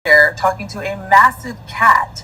there talking to a massive cat.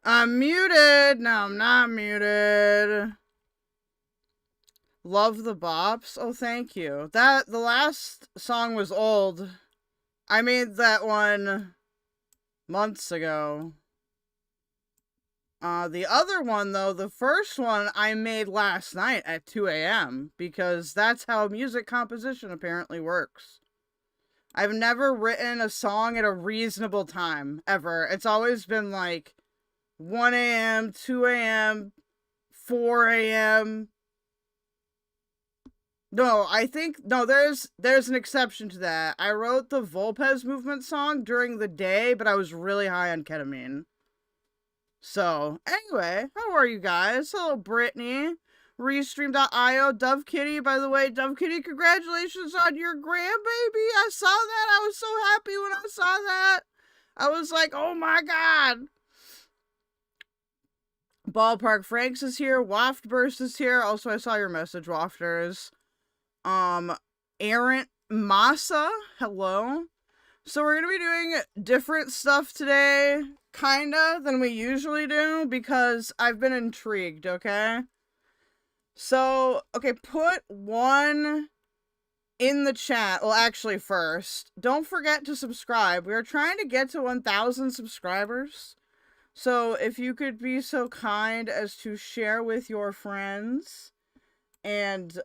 I'm muted. No, I'm not muted. Love the bops. Oh, thank you. The last song was old. I made that one months ago. The other one, though, the first one I made last night at 2 a.m. because that's how music composition apparently works. I've never written a song at a reasonable time, ever. It's always been like 1 a.m., 2 a.m., 4 a.m. No, there's an exception to that. I wrote the Volpez Movement song during the day, but I was really high on ketamine. So, anyway, how are you guys? Hello, Brittany. Restream.io, Dove Kitty. By the way, Dove Kitty, congratulations on your grandbaby. I saw that. I was so happy when I saw that. I was like, oh my god. Ballpark Franks is here. Waft Burst is here. Also, I saw your message, Wafters. Errant Masa, hello. So we're gonna be doing different stuff today, kinda, than we usually do, because I've been intrigued, okay? So, okay, put one in the chat. Well, actually, first, don't forget to subscribe. We are trying to get to 1,000 subscribers. So, if you could be so kind as to share with your friends, and,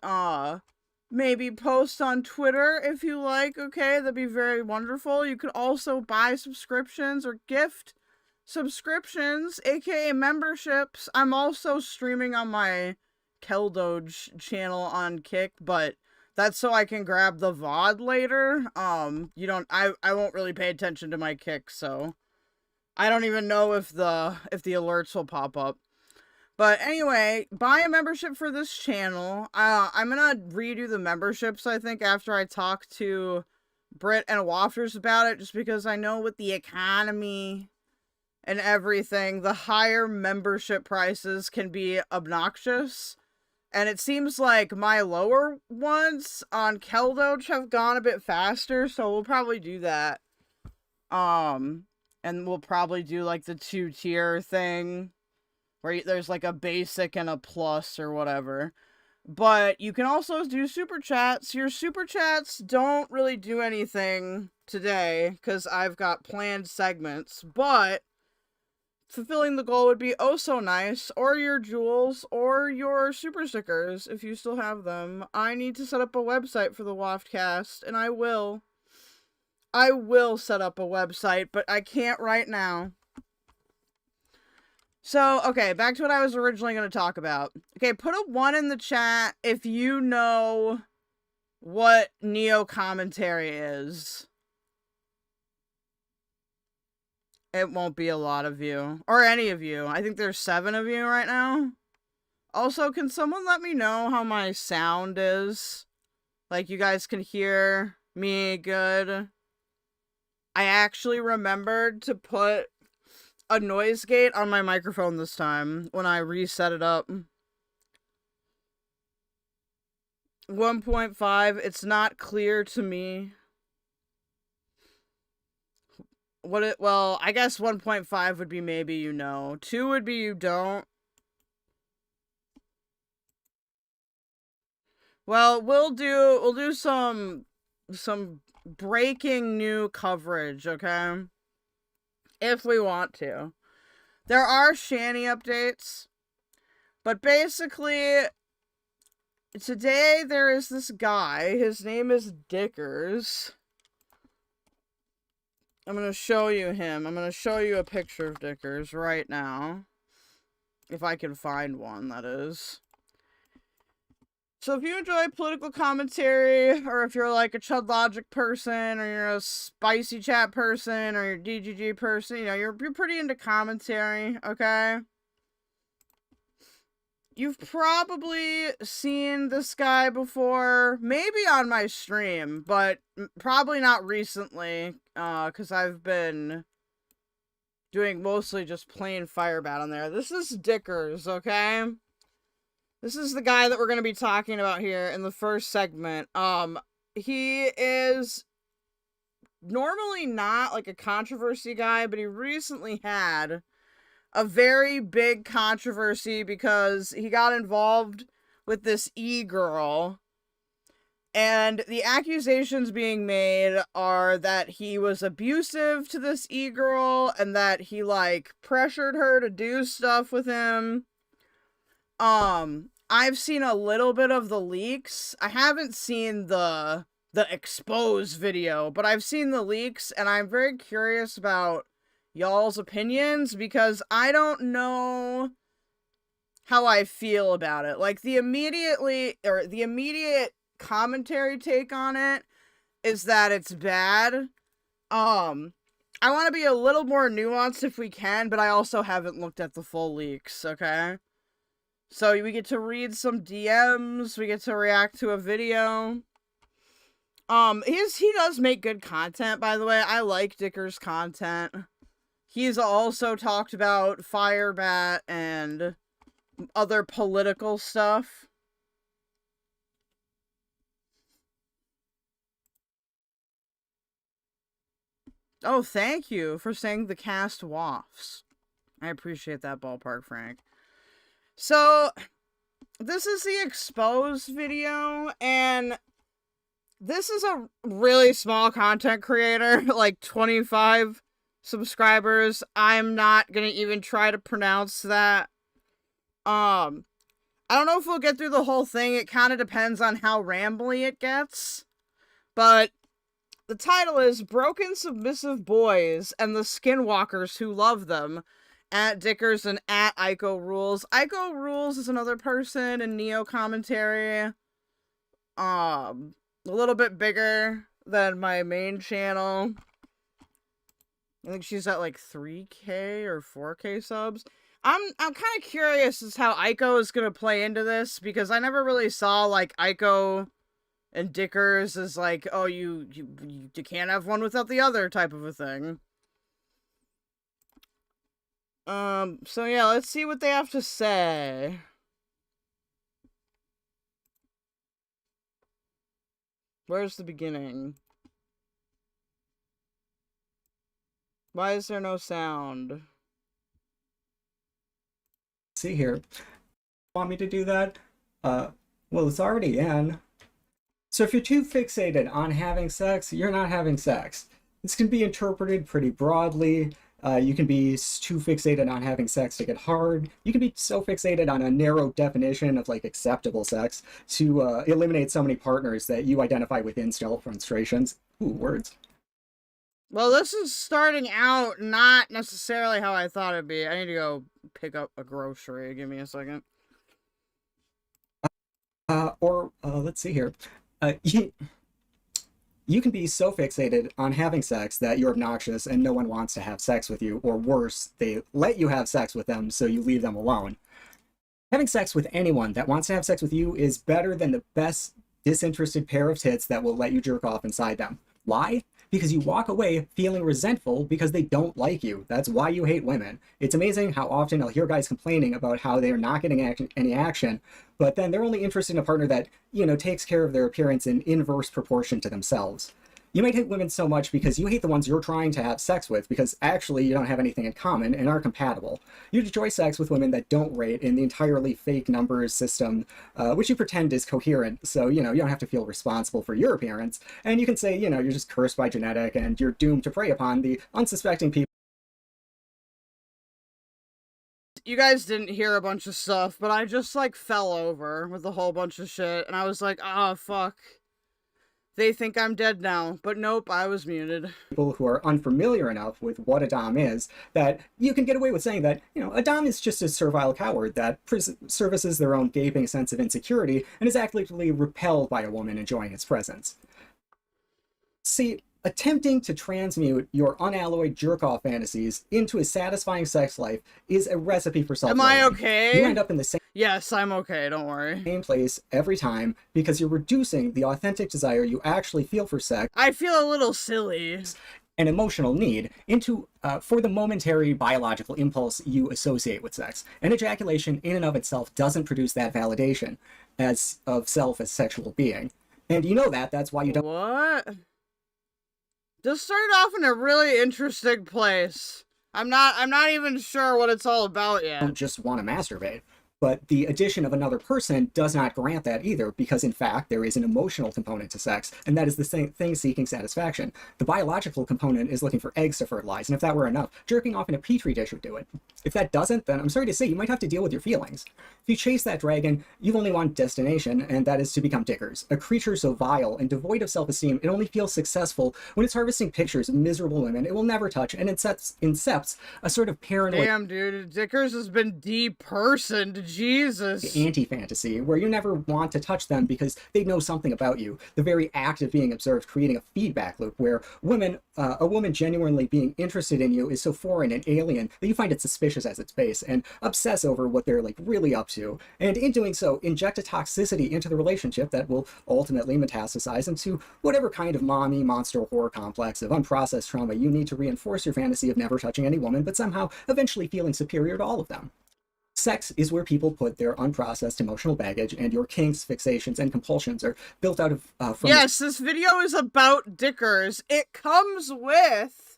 maybe post on Twitter if you like, okay? That'd be very wonderful. You could also buy subscriptions or gift subscriptions, aka memberships. I'm also streaming on my Keldoge channel on Kick, but that's so I can grab the VOD later. I won't really pay attention to my Kick, so I don't even know if the alerts will pop up. But anyway, buy a membership for this channel. I'm gonna redo the memberships, I think, after I talk to Britt and Wafters about it, just because I know with the economy and everything, the higher membership prices can be obnoxious. And it seems like my lower ones on Keldoge have gone a bit faster, so we'll probably do that. And we'll probably do like the 2-tier thing, where there's like a basic and a plus or whatever. But you can also do super chats. Your super chats don't really do anything today because I've got planned segments, but fulfilling the goal would be oh so nice. Or your jewels or your super stickers if you still have them. I need to set up a website for the WaftCast, and I will. I will set up a website, but I can't right now. So, okay, back to what I was originally going to talk about. Okay, put a 1 in the chat if you know what Neo commentary is. It won't be a lot of you. Or any of you. I think there's 7 of you right now. Also, can someone let me know how my sound is? Like, you guys can hear me good. I actually remembered to put a noise gate on my microphone this time when I reset it up. 1.5, it's not clear to me. Well, I guess 1.5 would be maybe you know. 2 would be you don't. Well, we'll do some breaking new coverage, okay? If we want to. There are Shanny updates. But basically, today there is this guy. His name is Dickers. I'm going to show you him. I'm going to show you a picture of Dickers right now. If I can find one, that is. So if you enjoy political commentary, or if you're like a Chud Logic person, or you're a Spicy Chat person, or you're a DGG person, you know, you're pretty into commentary, okay? You've probably seen this guy before, maybe on my stream, but probably not recently, because I've been doing mostly just plain Firebat on there. This is Dickers, okay? This is the guy that we're going to be talking about here in the first segment. he is normally not like a controversy guy, but he recently had a very big controversy because he got involved with this e-girl. And the accusations being made are that he was abusive to this e-girl and that he, like, pressured her to do stuff with him. I've seen a little bit of the leaks. I haven't seen the exposed video, but I've seen the leaks, and I'm very curious about y'all's opinions because I don't know how I feel about it. Like, the immediate commentary take on it is that it's bad. I want to be a little more nuanced if we can, but I also haven't looked at the full leaks, okay? So we get to read some DMs, we get to react to a video. He does make good content, by the way. I like Dicker's content. He's also talked about Firebat and other political stuff. Oh, thank you for saying the cast wafts. I appreciate that, Ballpark Frank. So, this is the exposed video, and this is a really small content creator, like 25 subscribers. I'm not gonna even try to pronounce that. I don't know if we'll get through the whole thing. It kind of depends on how rambly it gets. But the title is Broken Submissive Boys and the Skinwalkers Who Love Them at Dickers and at Ico Rules. Ico Rules is another person in Neo commentary. A little bit bigger than my main channel. I think she's at like 3K or 4K subs. I'm kind of curious as how Ico is going to play into this because I never really saw like Ico and Dickers as like, oh, you can't have one without the other type of a thing. So yeah, let's see what they have to say. Where's the beginning? Why is there no sound? See here. Want me to do that? Well, it's already in. So if you're too fixated on having sex, you're not having sex. This can be interpreted pretty broadly. You can be too fixated on having sex to get hard. You can be so fixated on a narrow definition of like acceptable sex to eliminate so many partners that you identify with incel frustrations. Ooh, words. Well, this is starting out not necessarily how I thought it'd be. I need to go pick up a grocery. Give me a second. Let's see here. You can be so fixated on having sex that you're obnoxious and no one wants to have sex with you, or worse, they let you have sex with them so you leave them alone. Having sex with anyone that wants to have sex with you is better than the best disinterested pair of tits that will let you jerk off inside them. Why? Because you walk away feeling resentful because they don't like you. That's why you hate women. It's amazing how often I'll hear guys complaining about how they are not getting any action, but then they're only interested in a partner that, you know, takes care of their appearance in inverse proportion to themselves. You might hate women so much because you hate the ones you're trying to have sex with because actually you don't have anything in common and aren't compatible. You enjoy sex with women that don't rate in the entirely fake numbers system, which you pretend is coherent, so, you know, you don't have to feel responsible for your appearance, and you can say, you know, you're just cursed by genetic and you're doomed to prey upon the unsuspecting people. You guys didn't hear a bunch of stuff, but I just, like, fell over with a whole bunch of shit, and I was like, oh, fuck. They think I'm dead now, but nope, I was muted. People who are unfamiliar enough with what a dom is, that you can get away with saying that, you know, a dom is just a servile coward that services their own gaping sense of insecurity and is actively repelled by a woman enjoying its presence. See, attempting to transmute your unalloyed jerk-off fantasies into a satisfying sex life is a recipe for self-loathing. Am I okay? You end up in the same Yes, I'm okay, don't worry. place every time because you're reducing the authentic desire you actually feel for sex. I feel a little silly. An emotional need into for the momentary biological impulse you associate with sex. And ejaculation in and of itself doesn't produce that validation of self as sexual being. And you know that's why you don't What? This started off in a really interesting place. I'm not even sure what it's all about yet. just want to masturbate. But the addition of another person does not grant that either, because in fact there is an emotional component to sex, and that is the same thing seeking satisfaction. The biological component is looking for eggs to fertilize, and if that were enough, jerking off in a petri dish would do it. If that doesn't, then I'm sorry to say you might have to deal with your feelings. If you chase that dragon, you've only one destination, and that is to become dickers. A creature so vile and devoid of self-esteem, it only feels successful when it's harvesting pictures of miserable women it will never touch, and incepts a sort of paranoid... Damn, dude, Dickers has been depersoned. Jesus. Anti-fantasy, where you never want to touch them because they know something about you. The very act of being observed creating a feedback loop where a woman genuinely being interested in you is so foreign and alien that you find it suspicious as its base and obsess over what they're like really up to. And in doing so, inject a toxicity into the relationship that will ultimately metastasize into whatever kind of mommy monster horror complex of unprocessed trauma you need to reinforce your fantasy of never touching any woman, but somehow eventually feeling superior to all of them. Sex is where people put their unprocessed emotional baggage, and your kinks, fixations, and compulsions are built out of... Yes, this video is about Dickers. It comes with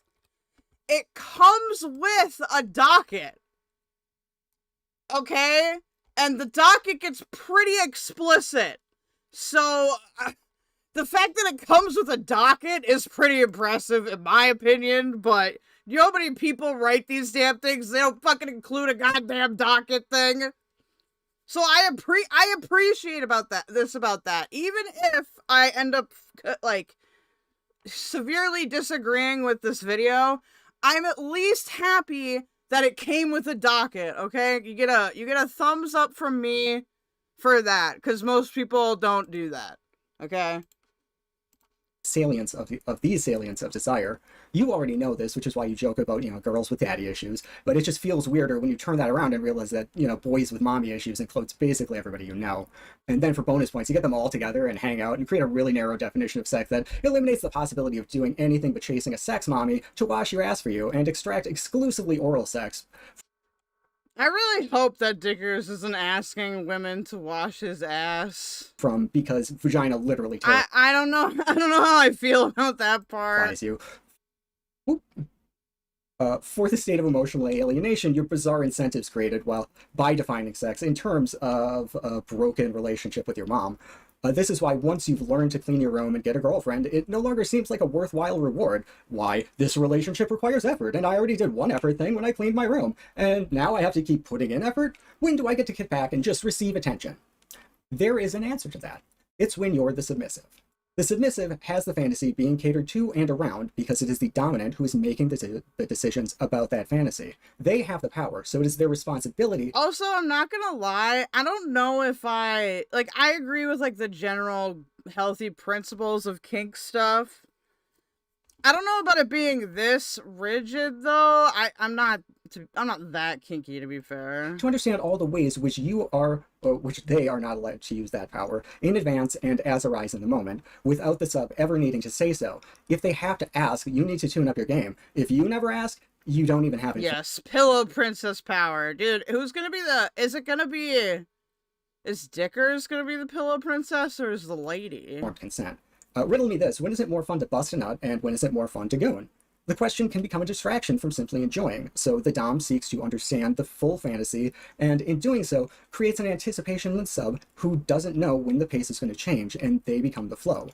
a docket. Okay? And the docket gets pretty explicit. So, the fact that it comes with a docket is pretty impressive, in my opinion, but... You know how many people write these damn things? They don't fucking include a goddamn docket thing. So I appreciate about that. Even if I end up like severely disagreeing with this video, I'm at least happy that it came with a docket. Okay, you get a thumbs up from me for that, because most people don't do that. Okay. Salience of these salience of desire. You already know this, which is why you joke about, girls with daddy issues, but it just feels weirder when you turn that around and realize that, boys with mommy issues includes basically everybody you know. And then for bonus points, you get them all together and hang out and create a really narrow definition of sex that eliminates the possibility of doing anything but chasing a sex mommy to wash your ass for you and extract exclusively oral sex. I really hope that Dickers isn't asking women to wash his ass. Because vagina literally I don't know how I feel about that part. You. For the state of emotional alienation, your bizarre incentives created by defining sex in terms of a broken relationship with your mom. This is why once you've learned to clean your room and get a girlfriend, it no longer seems like a worthwhile reward. Why? This relationship requires effort, and I already did one effort thing when I cleaned my room, and now I have to keep putting in effort? When do I get to kick back and just receive attention? There is an answer to that. It's when you're the submissive. The submissive has the fantasy being catered to and around because it is the dominant who is making the decisions about that fantasy. They have the power, so it is their responsibility. Also, I'm not gonna lie, I don't know if I agree with, the general healthy principles of kink stuff. I don't know about it being this rigid, though. I'm not that kinky, to be fair. To understand all the ways which which they are not allowed to use that power in advance and as arise in the moment, without the sub ever needing to say so. If they have to ask, you need to tune up your game. If you never ask, you don't even have it. Yes, pillow princess power. Dude, who's gonna be is Dickers gonna be the pillow princess, or is the lady? Informed consent. Riddle me this, when is it more fun to bust a nut, and when is it more fun to goon? The question can become a distraction from simply enjoying, so the dom seeks to understand the full fantasy, and in doing so, creates an anticipation in the sub who doesn't know when the pace is going to change, and they become the flow.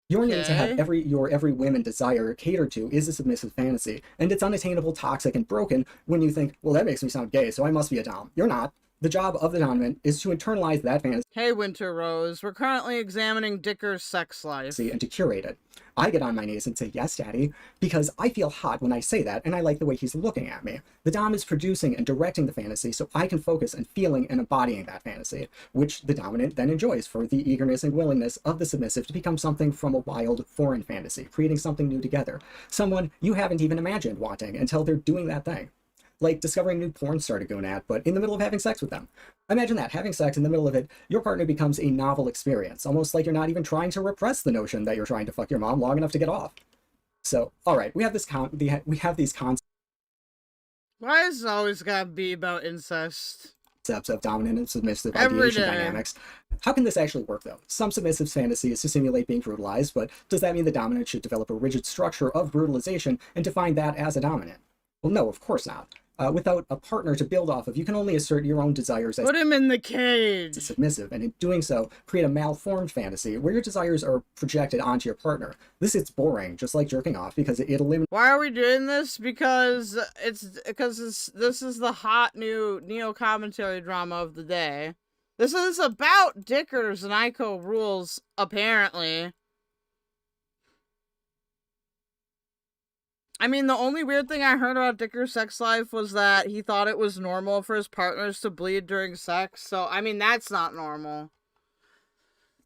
Your need to have every women desire catered to is a submissive fantasy, and it's unattainable, toxic, and broken when you think, well, that makes me sound gay, so I must be a dom. You're not. The job of the dominant is to internalize that fantasy. Hey, Winter Rose, we're currently examining Dicker's sex life. And to curate it. I get on my knees and say, yes, daddy, because I feel hot when I say that, and I like the way he's looking at me. The dom is producing and directing the fantasy so I can focus on feeling and embodying that fantasy, which the dominant then enjoys for the eagerness and willingness of the submissive to become something from a wild, foreign fantasy, creating something new together. Someone you haven't even imagined wanting until they're doing that thing. Like discovering new porn star to go at, but in the middle of having sex with them. Imagine that, having sex in the middle of it, your partner becomes a novel experience, almost like you're not even trying to repress the notion that you're trying to fuck your mom long enough to get off. So, alright, we have these concepts. Why is it always gotta be about incest? concepts of dominant and submissive Every ideation day. dynamics. How can this actually work, though? Some submissive's fantasy is to simulate being brutalized, but does that mean the dominant should develop a rigid structure of brutalization and define that as a dominant? Well, no, of course not. Without a partner to build off of, you can only assert your own desires as Put him in the cage. a submissive, and in doing so, create a malformed fantasy where your desires are projected onto your partner. This is boring, just like jerking off, because it eliminates. Why are we doing this? Because this is the hot new neo commentary drama of the day. This is about Dickers and Ico rules, apparently. I mean, the only weird thing I heard about Dicker's sex life was that he thought it was normal for his partners to bleed during sex. So, I mean, that's not normal.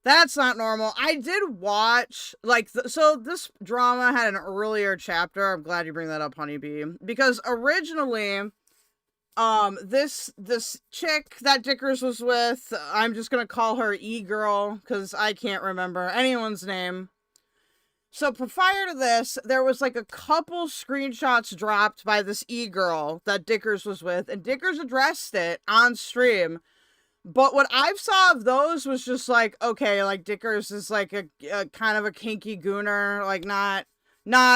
That's not normal. I did watch, like, so this drama had an earlier chapter. I'm glad you bring that up, Honeybee. Because originally, this chick that Dickers was with, I'm just gonna call her E-Girl, because I can't remember anyone's name. So prior to this, there was like a couple screenshots dropped by this E-Girl that Dickers was with, and Dickers addressed it on stream. But what I've saw of those was just like, okay, like Dickers is like a kind of a kinky gooner, like not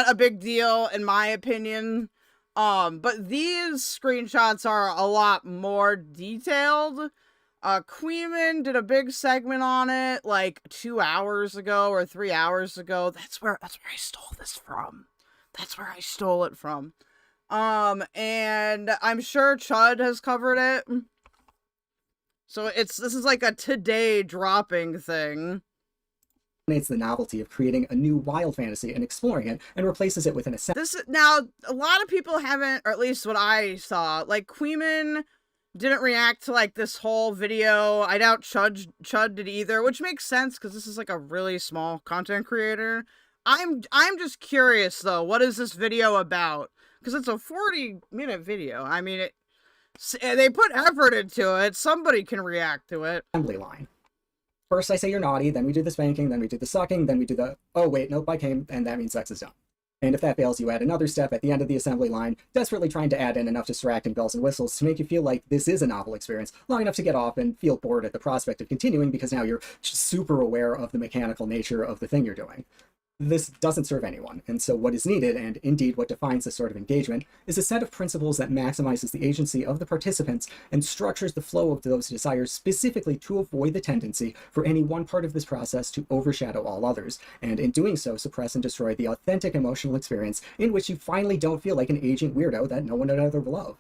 a big deal in my opinion. But these screenshots are a lot more detailed. Queeman did a big segment on it like 2 hours ago or 3 hours ago. That's where I stole this from. That's where I stole it from. And I'm sure Chud has covered it. So this is like a today dropping thing. Eliminates the novelty of creating a new wild fantasy and exploring it, and replaces it with an Now, a lot of people haven't, or at least what I saw, like Queeman didn't react to like this whole video. I doubt Chud did either, which makes sense because this is like a really small content creator. I'm just curious though, what is this video about? Because it's a 40-minute video. I mean, they put effort into it. Somebody can react to it. assembly line. First I say you're naughty, then we do the spanking, then we do the sucking, then we do the, oh wait, nope, I came, and that means sex is done. And if that fails, you add another step at the end of the assembly line, desperately trying to add in enough distracting bells and whistles to make you feel like this is a novel experience, long enough to get off and feel bored at the prospect of continuing because now you're super aware of the mechanical nature of the thing you're doing. This doesn't serve anyone, and so what is needed, and indeed what defines this sort of engagement, is a set of principles that maximizes the agency of the participants and structures the flow of those desires specifically to avoid the tendency for any one part of this process to overshadow all others, and in doing so suppress and destroy the authentic emotional experience in which you finally don't feel like an aging weirdo that no one would ever love.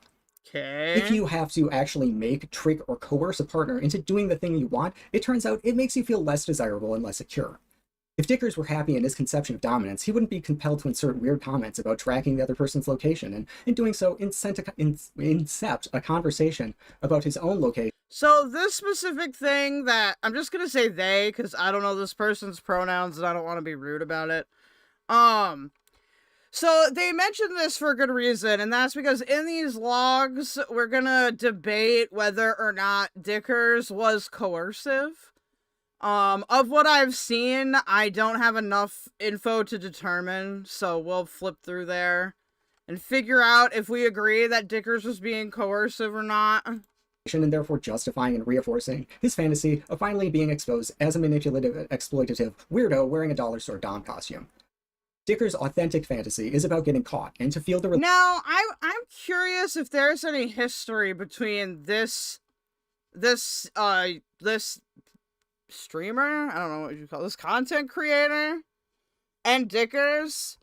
Okay. If you have to actually make, trick, or coerce a partner into doing the thing you want, it turns out it makes you feel less desirable and less secure. If Dickers were happy in his conception of dominance, he wouldn't be compelled to insert weird comments about tracking the other person's location, and in doing so, incept a conversation about his own location. So this specific thing that, I'm just gonna say they, because I don't know this person's pronouns and I don't want to be rude about it. So they mentioned this for a good reason, and that's because in these logs, we're gonna debate whether or not Dickers was coercive. Of what I've seen, I don't have enough info to determine, so we'll flip through there and figure out if we agree that Dickers was being coercive or not. And therefore justifying and reinforcing his fantasy of finally being exposed as a manipulative, exploitative weirdo wearing a dollar store Dom costume. Dickers' authentic fantasy is about getting caught and to feel the... Now, I'm curious if there's any history between this streamer, I don't know what you call this, content creator, and Dickers.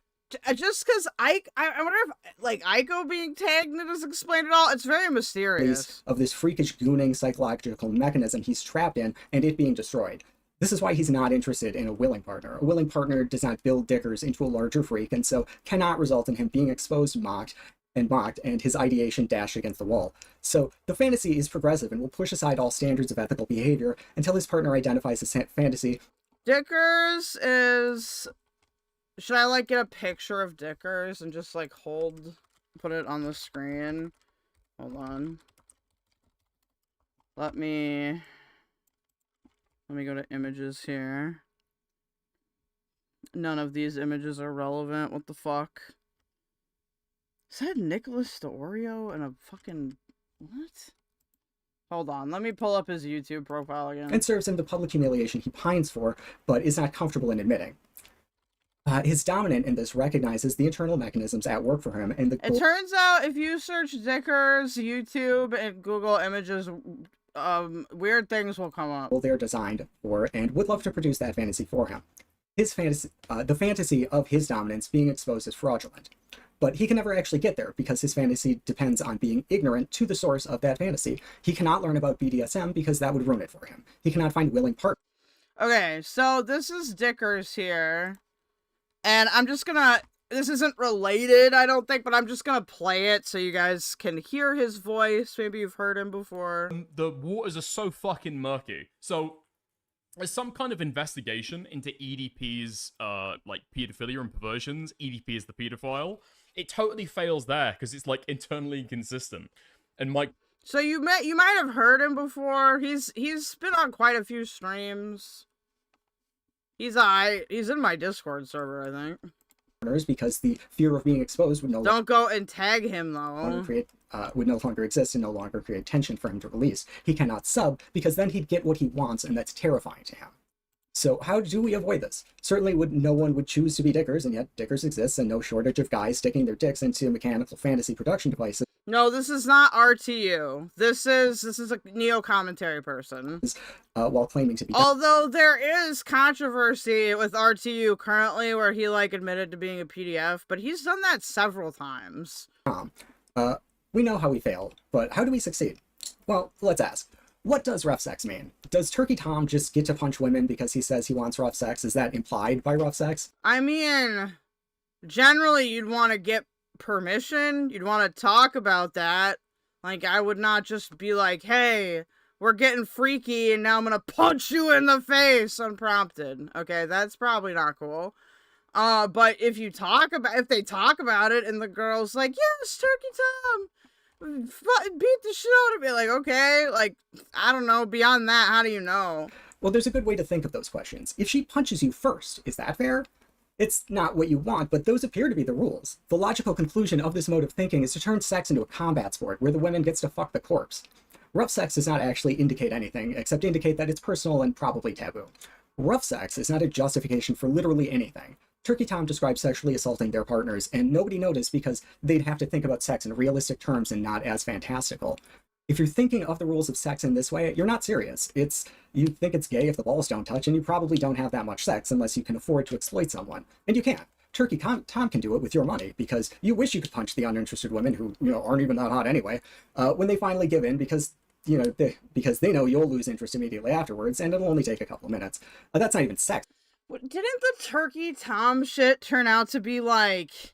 Just because I wonder if like Ico being tagged in it doesn't explain it all. It's very mysterious. Of this freakish gooning psychological mechanism he's trapped in and it being destroyed. This is why he's not interested in a willing partner. A willing partner does not build Dickers into a larger freak, and so cannot result in him being exposed, mocked, and his ideation dashed against the wall. So the fantasy is progressive and will push aside all standards of ethical behavior until his partner identifies his fantasy. Dickers is... Should I, like, get a picture of Dickers and just, like, put it on the screen? Hold on. Let me go to images here. None of these images are relevant. What the fuck? Is that Nicholas DeOrio and a fucking... What? Hold on, let me pull up his YouTube profile again. and serves him the public humiliation he pines for, but is not comfortable in admitting. His dominant in this recognizes the internal mechanisms at work for him, and It turns out if you search Dickers YouTube and Google images, weird things will come up. they're designed for, and would love to produce that fantasy for him. His fantasy, the fantasy of his dominance being exposed is fraudulent. But he can never actually get there because his fantasy depends on being ignorant to the source of that fantasy. He cannot learn about BDSM because that would ruin it for him. He cannot find willing partners. Okay, so this is Dickers here. And I'm just gonna, this isn't related, I don't think, but I'm just gonna play it so you guys can hear his voice. Maybe you've heard him before. The waters are so fucking murky. So there's some kind of investigation into EDP's like pedophilia and perversions. EDP is the pedophile. It totally fails there because it's like internally inconsistent. And Mike, So you might have heard him before. He's been on quite a few streams. He's in my Discord server, I think. Because the fear of being exposed would no Don't go and tag him longer though. create would no longer exist and no longer create tension for him to release. He cannot sub because then he'd get what he wants, and that's terrifying to him. So how do we avoid this? Certainly no one would choose to be Dickers, and yet Dickers exists, and no shortage of guys sticking their dicks into mechanical fantasy production devices. No, this is not RTU. This is a Neo commentary person. While claiming to be Although there is controversy with RTU currently where he like admitted to being a PDF, but he's done that several times. We know how we fail, but how do we succeed? Well, let's ask. What does rough sex mean? Does Turkey Tom just get to punch women because he says he wants rough sex? Is that implied by rough sex? I mean, generally you'd want to get permission. You'd want to talk about that. Like, I would not just be like, hey, we're getting freaky and now I'm gonna punch you in the face unprompted. Okay, that's probably not cool. But if they talk about it and the girl's like, yes, Turkey Tom, beat the shit out of me, like, okay, like, I don't know, beyond that, how do you know? Well, there's a good way to think of those questions. If she punches you first, is that fair? It's not what you want, but those appear to be the rules. The logical conclusion of this mode of thinking is to turn sex into a combat sport where the woman gets to fuck the corpse. Rough sex does not actually indicate anything, except indicate that it's personal and probably taboo. Rough sex is not a justification for literally anything. Turkey Tom describes sexually assaulting their partners, and nobody noticed because they'd have to think about sex in realistic terms and not as fantastical. If you're thinking of the rules of sex in this way, you're not serious. You think it's gay if the balls don't touch, and you probably don't have that much sex unless you can afford to exploit someone. And you can't. Turkey Tom can do it with your money, because you wish you could punch the uninterested women who, aren't even that hot anyway, when they finally give in because they know you'll lose interest immediately afterwards, and it'll only take a couple of minutes. That's not even sex. Didn't the Turkey Tom shit turn out to be, like,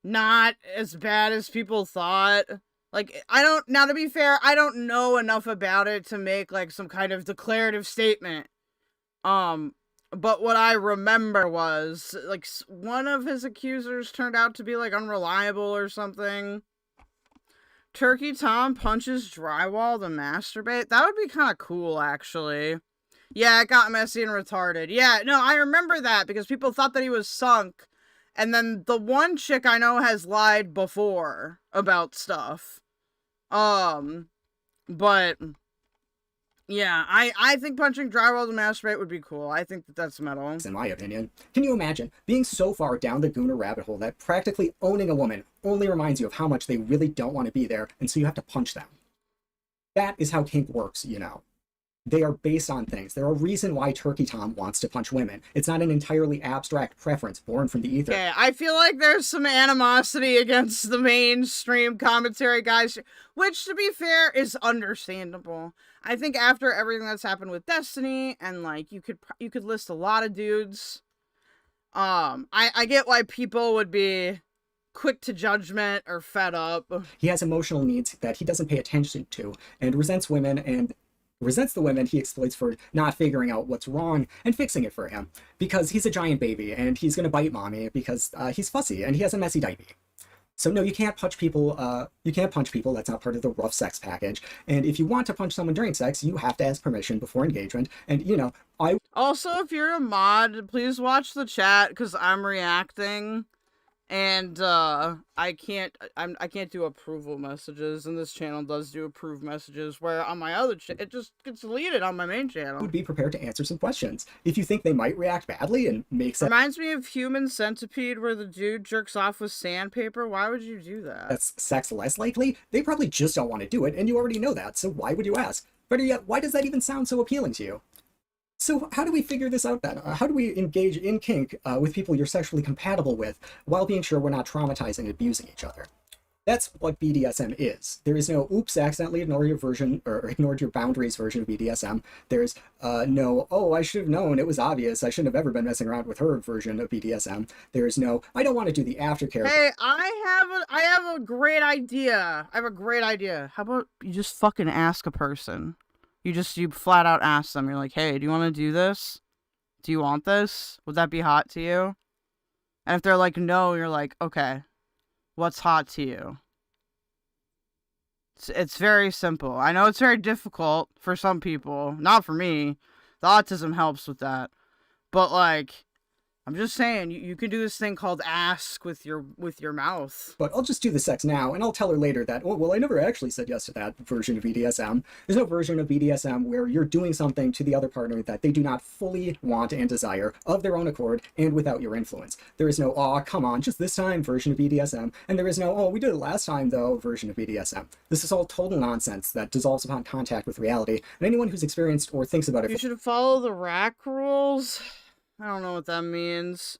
not as bad as people thought? Like, now to be fair, I don't know enough about it to make, like, some kind of declarative statement. But what I remember was, like, one of his accusers turned out to be, like, unreliable or something. Turkey Tom punches drywall to masturbate? That would be kind of cool, actually. Yeah, it got messy and retarded. Yeah, no, I remember that because people thought that he was sunk. And then the one chick I know has lied before about stuff. But yeah, I think punching drywall to masturbate would be cool. I think that's metal. In my opinion. Can you imagine being so far down the gooner rabbit hole that practically owning a woman only reminds you of how much they really don't want to be there, and so you have to punch them? That is how kink works, They are based on things. They're a reason why Turkey Tom wants to punch women. It's not an entirely abstract preference born from the ether. Okay, I feel like there's some animosity against the mainstream commentary guys, which, to be fair, is understandable. I think after everything that's happened with Destiny, and, like, you could list a lot of dudes, I get why people would be quick to judgment or fed up. He has emotional needs that he doesn't pay attention to, and resents the women he exploits for not figuring out what's wrong and fixing it for him, because he's a giant baby and he's gonna bite mommy because he's fussy and he has a messy diaper. So no, you can't punch people. That's not part of the rough sex package. And if you want to punch someone during sex, you have to ask permission before engagement. And Also, if you're a mod, please watch the chat because I'm reacting. And I can't do approval messages, and this channel does do approve messages, where on my other it just gets deleted on my main channel. Would be prepared to answer some questions. If you think they might react badly and make sense, reminds me of Human Centipede, where the dude jerks off with sandpaper. Why would you do that? that's sex less likely, they probably just don't want to do it, and you already know that, so why would you ask? Better yet, why does that even sound so appealing to you? So how do we figure this out then? How do we engage in kink with people you're sexually compatible with while being sure we're not traumatizing and abusing each other? That's what BDSM is. There is no oops, accidentally ignored your version or ignored your boundaries version of BDSM. There's no, oh, I should have known, it was obvious, I shouldn't have ever been messing around with her version of BDSM. There is no, I don't want to do the aftercare. Hey, I have a great idea. I have a great idea. How about you just fucking ask a person? You flat out ask them. You're like, hey, do you want to do this? Do you want this? Would that be hot to you? And if they're like, no, you're like, okay, what's hot to you? It's very simple. I know it's very difficult for some people. Not for me. The autism helps with that. But like, I'm just saying, you can do this thing called ask with your mouth. But I'll just do the sex now, and I'll tell her later that, oh, well, I never actually said yes to that version of BDSM. There's no version of BDSM where you're doing something to the other partner that they do not fully want and desire of their own accord and without your influence. There is no, oh, come on, just this time version of BDSM, and there is no, oh, we did it last time, though, version of BDSM. This is all total nonsense that dissolves upon contact with reality, and anyone who's experienced or thinks about it... You should follow the rack rules. I don't know what that means.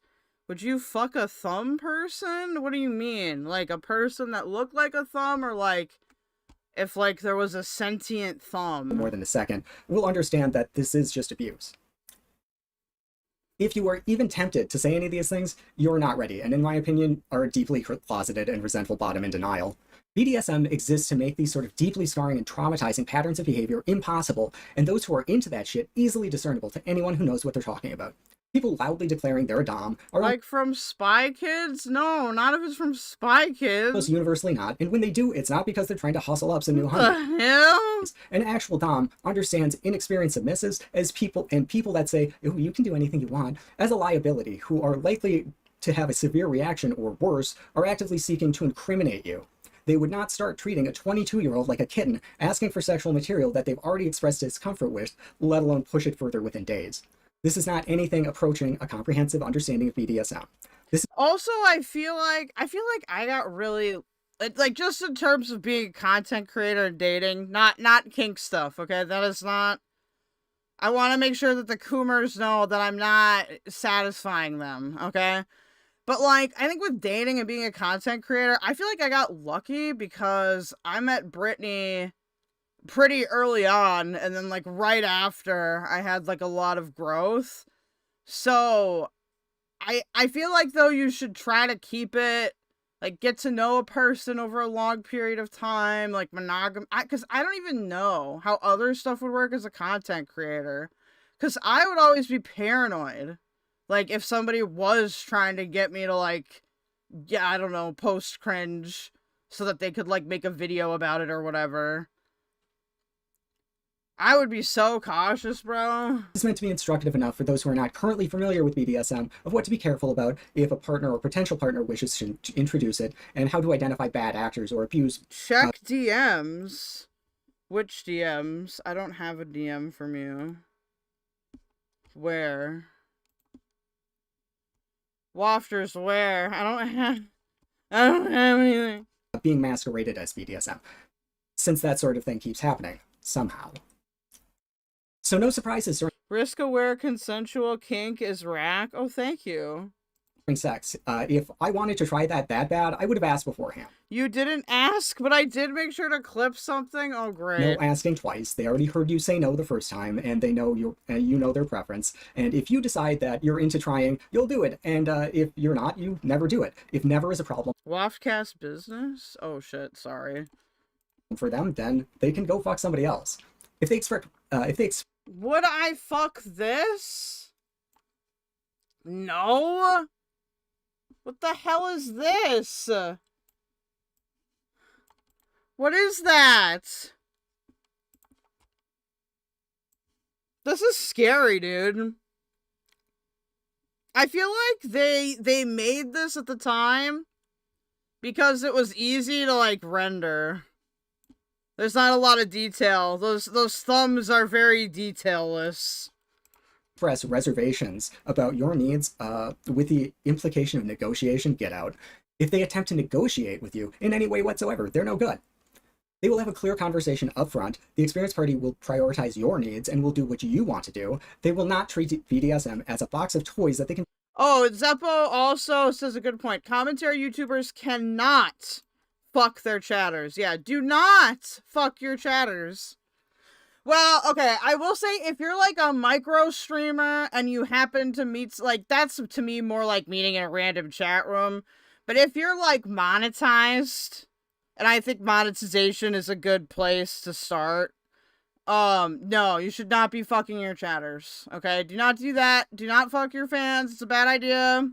Would you fuck a thumb person? What do you mean? Like a person that looked like a thumb, or like if like there was a sentient thumb? More than a second, we'll understand that this is just abuse. If you are even tempted to say any of these things, you're not ready, and in my opinion, are a deeply closeted and resentful bottom in denial. BDSM exists to make these sort of deeply scarring and traumatizing patterns of behavior impossible, and those who are into that shit easily discernible to anyone who knows what they're talking about. People loudly declaring they're a dom are like from Spy Kids? No, not if it's from Spy Kids. Most universally not, and when they do, it's not because they're trying to hustle up some new honey. What the hell? An actual dom understands inexperienced submissives as people that say, oh, you can do anything you want, as a liability, who are likely to have a severe reaction or worse, are actively seeking to incriminate you. They would not start treating a 22-year-old like a kitten, asking for sexual material that they've already expressed discomfort with, let alone push it further within days. This is not anything approaching a comprehensive understanding of BDSM. Also, I feel like I got really, like, just in terms of being a content creator and dating, not kink stuff, okay? That is not, I want to make sure that the Coomers know that I'm not satisfying them, okay? But, like, I think with dating and being a content creator, I feel like I got lucky because I met Brittany pretty early on, and then like right after I had like a lot of growth. So I feel like though you should try to keep it like get to know a person over a long period of time, like monogamy, because I don't even know how other stuff would work as a content creator, because I would always be paranoid, like if somebody was trying to get me to like, yeah, I don't know, post cringe so that they could like make a video about it or whatever. I would be so cautious, bro. It's meant to be instructive enough for those who are not currently familiar with BDSM of what to be careful about if a partner or potential partner wishes to introduce it, and how to identify bad actors or abuse. Check DMs. Which DMs? I don't have a DM from you. Where? Wafters, where? I don't have anything. Being masqueraded as BDSM, since that sort of thing keeps happening somehow. So no surprises risk-aware consensual kink is rack. Oh, thank you. during sex. If I wanted to try that bad, I would have asked beforehand. You didn't ask, but I did make sure to clip something. Oh, great. No asking twice. They already heard you say no the first time, and they know you know their preference. And if you decide that you're into trying, you'll do it. And if you're not, you never do it. If never is a problem WaftCast business? Oh shit, sorry. For them, then they can go fuck somebody else. If they expect, would I fuck this? No. What the hell is this? What is that? This is scary, dude. I feel like they made this at the time because it was easy to like render. There's not a lot of detail. Those thumbs are very detailless. Express reservations about your needs with the implication of negotiation, get out. If they attempt to negotiate with you in any way whatsoever, they're no good. They will have a clear conversation up front. The experienced party will prioritize your needs and will do what you want to do. They will not treat BDSM as a box of toys that they can... Oh, Zeppo also says a good point. Commentary YouTubers cannot fuck their chatters. Yeah, do not fuck your chatters. Well, okay, I will say if you're like a micro streamer and you happen to meet, like, that's to me more like meeting in a random chat room. But if you're like monetized, and I think monetization is a good place to start, no, you should not be fucking your chatters, okay? Do not do that. Do not fuck your fans. It's a bad idea.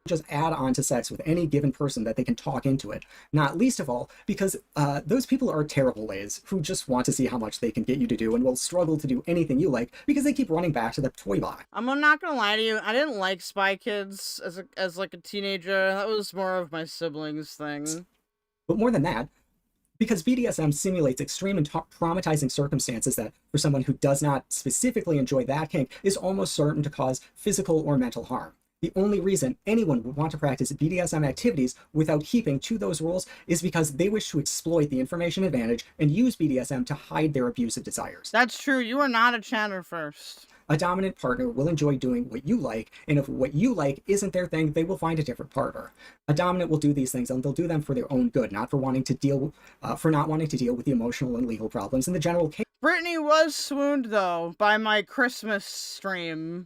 Just add on to sex with any given person that they can talk into it. Not least of all, because those people are terrible lays who just want to see how much they can get you to do and will struggle to do anything you like because they keep running back to the toy box. I'm not gonna lie to you. I didn't like Spy Kids as like a teenager. That was more of my siblings' thing. But more than that, because BDSM simulates extreme and traumatizing circumstances that, for someone who does not specifically enjoy that kink, is almost certain to cause physical or mental harm. The only reason anyone would want to practice BDSM activities without keeping to those rules is because they wish to exploit the information advantage and use BDSM to hide their abusive desires. That's true. You are not a chatter first. A dominant partner will enjoy doing what you like, and if what you like isn't their thing, they will find a different partner. A dominant will do these things, and they'll do them for their own good, not for wanting to deal for not wanting to deal with the emotional and legal problems in the general case. Brittany was swooned though by my Christmas stream.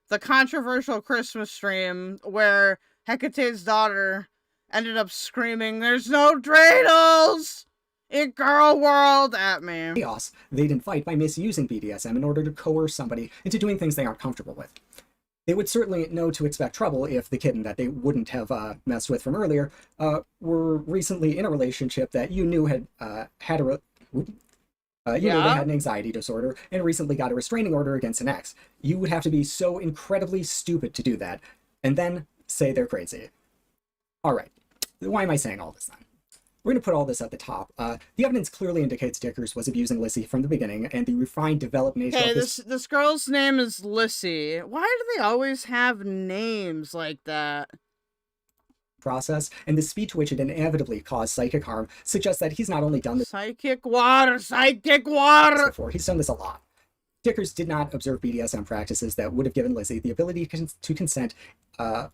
The controversial Christmas stream where Hecate's daughter ended up screaming, "There's no dreidels in girl world" at me. Chaos they'd invite by misusing BDSM in order to coerce somebody into doing things they aren't comfortable with. They would certainly know to expect trouble if the kitten that they wouldn't have messed with from earlier were recently in a relationship that you knew had you know they had an anxiety disorder and recently got a restraining order against an ex. You would have to be so incredibly stupid to do that, and then say they're crazy. Alright, why am I saying all this then? We're going to put all this at the top. The evidence clearly indicates Dickers was abusing Lissy from the beginning, and the refined, developed nature of this girl's name is Lissy. Why do they always have names like that? Process, and the speed to which it inevitably caused psychic harm suggests that he's not only done this Psychic water! before, he's done this a lot. Dickers did not observe BDSM practices that would have given Lizzie the ability to consent for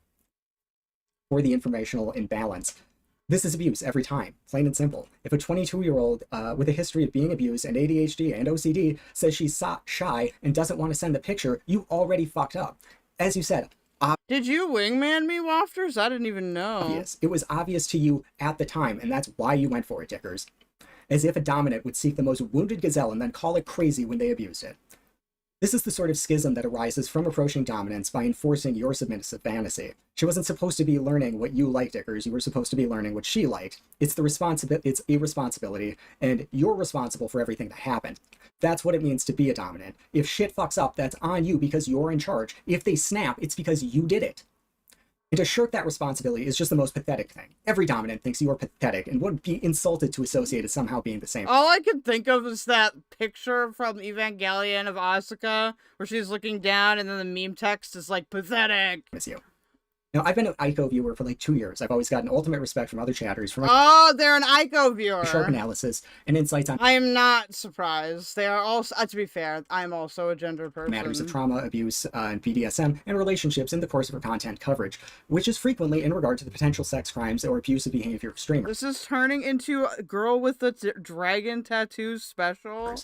the informational imbalance. This is abuse every time, plain and simple. If a 22-year-old with a history of being abused and ADHD and OCD says she's shy and doesn't want to send the picture, you already fucked up. As you said, did you wingman me, Wafters? I didn't even know. Obvious. It was obvious to you at the time, and that's why you went for it, Dickers. As if a dominant would seek the most wounded gazelle and then call it crazy when they abused it. This is the sort of schism that arises from approaching dominance by enforcing your submissive fantasy. She wasn't supposed to be learning what you liked, Dickers. You were supposed to be learning what she liked. It's a responsibility, and you're responsible for everything that happened. That's what it means to be a dominant. If shit fucks up, that's on you because you're in charge. If they snap, it's because you did it. And to shirk that responsibility is just the most pathetic thing. Every dominant thinks you are pathetic and would be insulted to associate it somehow being the same. All I could think of is that picture from Evangelion of Asuka, where she's looking down and then the meme text is like, pathetic. As you. Now, I've been an ICO viewer for like 2 years. I've always gotten ultimate respect from other chatters for my they're an ICO viewer. Sharp analysis and insights on I am not surprised. They are also, to be fair, I'm also a gender person. Matters of trauma, abuse, and BDSM, and relationships in the course of her content coverage, which is frequently in regard to the potential sex crimes or abusive behavior of streamers. This is turning into a girl with the dragon tattoos special.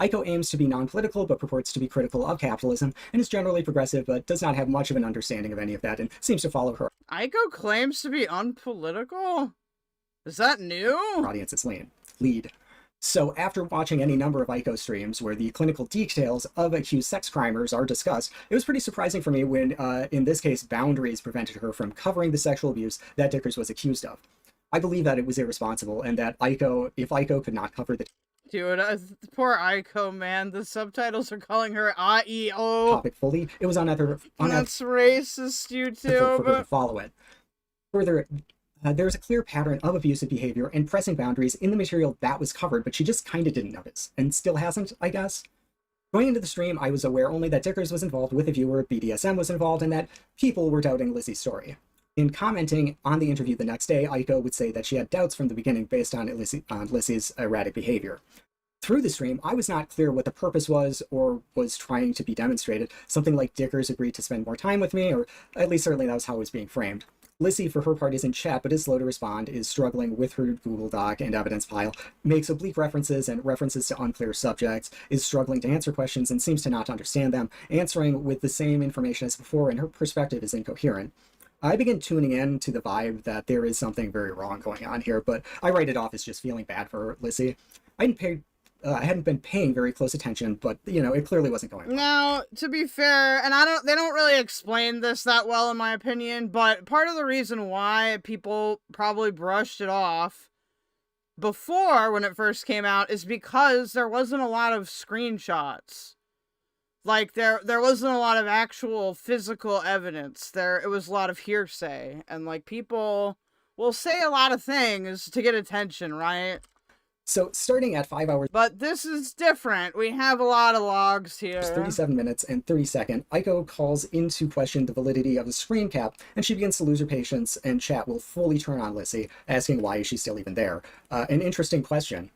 ICO aims to be non-political, but purports to be critical of capitalism, and is generally progressive, but does not have much of an understanding of any of that, and seems to follow her ICO claims to be unpolitical? Is that new? audience's lead. So after watching any number of ICO streams where the clinical details of accused sex crimers are discussed, it was pretty surprising for me when, in this case, boundaries prevented her from covering the sexual abuse that Dickers was accused of. I believe that it was irresponsible, and that if ICO could not cover the Dude, poor Aiko, man. The subtitles are calling her A-E-O. topic fully, it was unethical That's racist, for her to YouTube. follow it. Further, there was a clear pattern of abusive behavior and pressing boundaries in the material that was covered, but she just kind of didn't notice, and still hasn't, I guess. Going into the stream, I was aware only that Dickers was involved with a viewer, BDSM was involved, and that people were doubting Lizzie's story. In commenting on the interview the next day, Aiko would say that she had doubts from the beginning based on Lizzie's erratic behavior. Through the stream, I was not clear what the purpose was or was trying to be demonstrated. Something like Dickers agreed to spend more time with me, or at least certainly that was how it was being framed. Lizzie, for her part, is in chat, but is slow to respond, is struggling with her Google Doc and evidence file, makes oblique references and references to unclear subjects, is struggling to answer questions and seems to not understand them, answering with the same information as before, and her perspective is incoherent. I begin tuning in to the vibe that there is something very wrong going on here, but I write it off as just feeling bad for Lizzie. I hadn't been paying very close attention, but, you know, it clearly wasn't going well. Now, to be fair, and they don't really explain this that well in my opinion, but part of the reason why people probably brushed it off before when it first came out is because there wasn't a lot of screenshots. Like, there wasn't a lot of actual physical evidence. It was a lot of hearsay, and, like, people will say a lot of things to get attention, right? So, starting at 5 hours, But this is different. We have a lot of logs here. 37 minutes and 30 seconds, Aiko calls into question the validity of the screen cap, and she begins to lose her patience, and chat will fully turn on Lizzie, asking why is she still even there. An interesting question.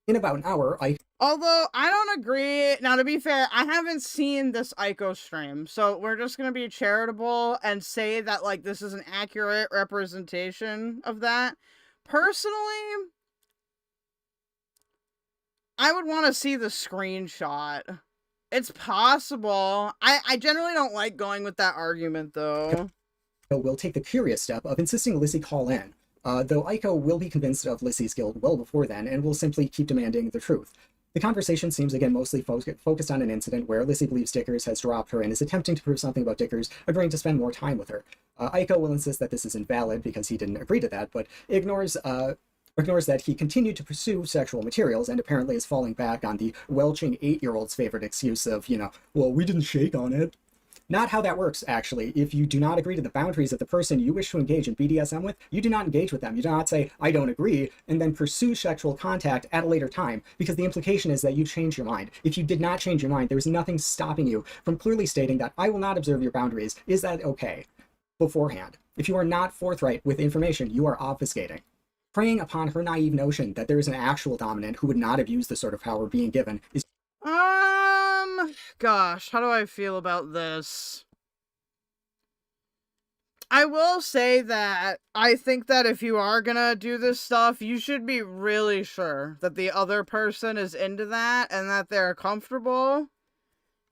In about an hour, Although, I don't agree. Now, to be fair, I haven't seen this Aiko stream, so we're just going to be charitable and say that, like, this is an accurate representation of that. Personally, I would want to see the screenshot. It's possible. I generally don't like going with that argument, though. will take the curious step of insisting Lizzie call in, though Aiko will be convinced of Lizzie's guilt well before then and will simply keep demanding the truth. The conversation seems again mostly focused on an incident where Lizzie believes Dickers has dropped her and is attempting to prove something about Dickers, agreeing to spend more time with her. Aiko will insist that this is invalid because he didn't agree to that, but ignores that he continued to pursue sexual materials and apparently is falling back on the welching 8-year-old's favorite excuse of, well, we didn't shake on it. Not how that works, actually. If you do not agree to the boundaries of the person you wish to engage in BDSM with, you do not engage with them. You do not say, I don't agree, and then pursue sexual contact at a later time, because the implication is that you changed your mind. If you did not change your mind, there's nothing stopping you from clearly stating that I will not observe your boundaries. Is that okay? Beforehand. If you are not forthright with information, you are obfuscating. Preying upon her naive notion that there is an actual dominant who would not have used the sort of power being given is gosh, how do I feel about this? I will say that I think that if you are gonna do this stuff, you should be really sure that the other person is into that and that they're comfortable.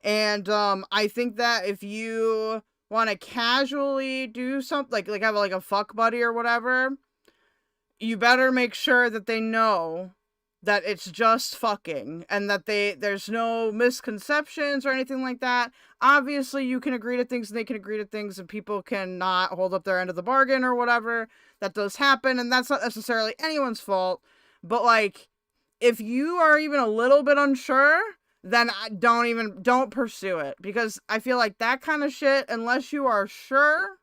And I think that if you want to casually do something like have like a fuck buddy or whatever, you better make sure that they know that it's just fucking and that there's no misconceptions or anything like that. Obviously, you can agree to things and they can agree to things and people can not hold up their end of the bargain or whatever. That does happen, and that's not necessarily anyone's fault. But, like, if you are even a little bit unsure, then don't pursue it. Because I feel like that kind of shit, unless you are sure,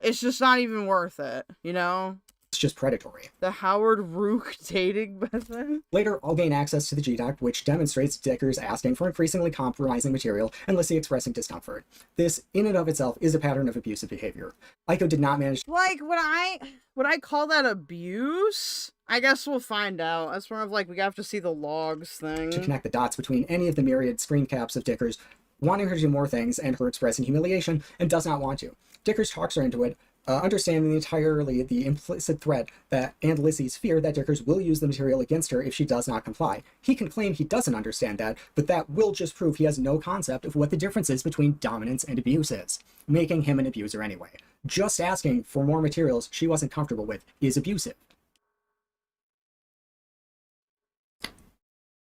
it's just not even worth it, you know? It's just predatory. The Howard Rook dating method? Later, I'll gain access to the G-Doc, which demonstrates Dickers asking for increasingly compromising material and Lizzie expressing discomfort. This, in and of itself, is a pattern of abusive behavior. Aiko did not manage... Like, would I call that abuse? I guess we'll find out. That's more of like, we have to see the logs thing. ...to connect the dots between any of the myriad screen caps of Dickers, wanting her to do more things and her expressing humiliation, and does not want to. Dickers talks her into it, understanding entirely the implicit threat and Lizzie's fear that Dickers will use the material against her if she does not comply. He can claim he doesn't understand that, but that will just prove he has no concept of what the difference is between dominance and abuse is, making him an abuser anyway. Just asking for more materials she wasn't comfortable with is abusive.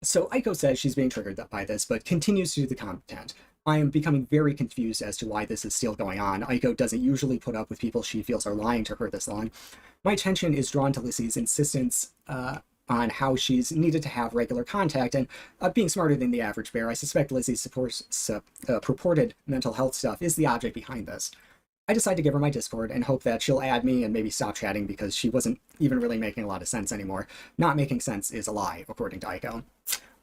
So Aiko says she's being triggered by this, but continues to do the content. I am becoming very confused as to why this is still going on. Aiko doesn't usually put up with people she feels are lying to her this long. My attention is drawn to Lizzie's insistence on how she's needed to have regular contact, and being smarter than the average bear, I suspect Lizzie's purported mental health stuff is the object behind this. I decide to give her my Discord and hope that she'll add me and maybe stop chatting because she wasn't even really making a lot of sense anymore. Not making sense is a lie, according to Aiko.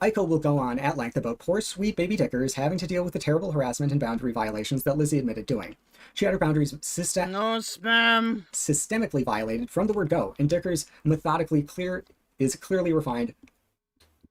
Aiko will go on at length about poor sweet baby Dickers having to deal with the terrible harassment and boundary violations that Lizzie admitted doing. She had her boundaries No spam. systemically violated from the word go, and Dickers clearly refined.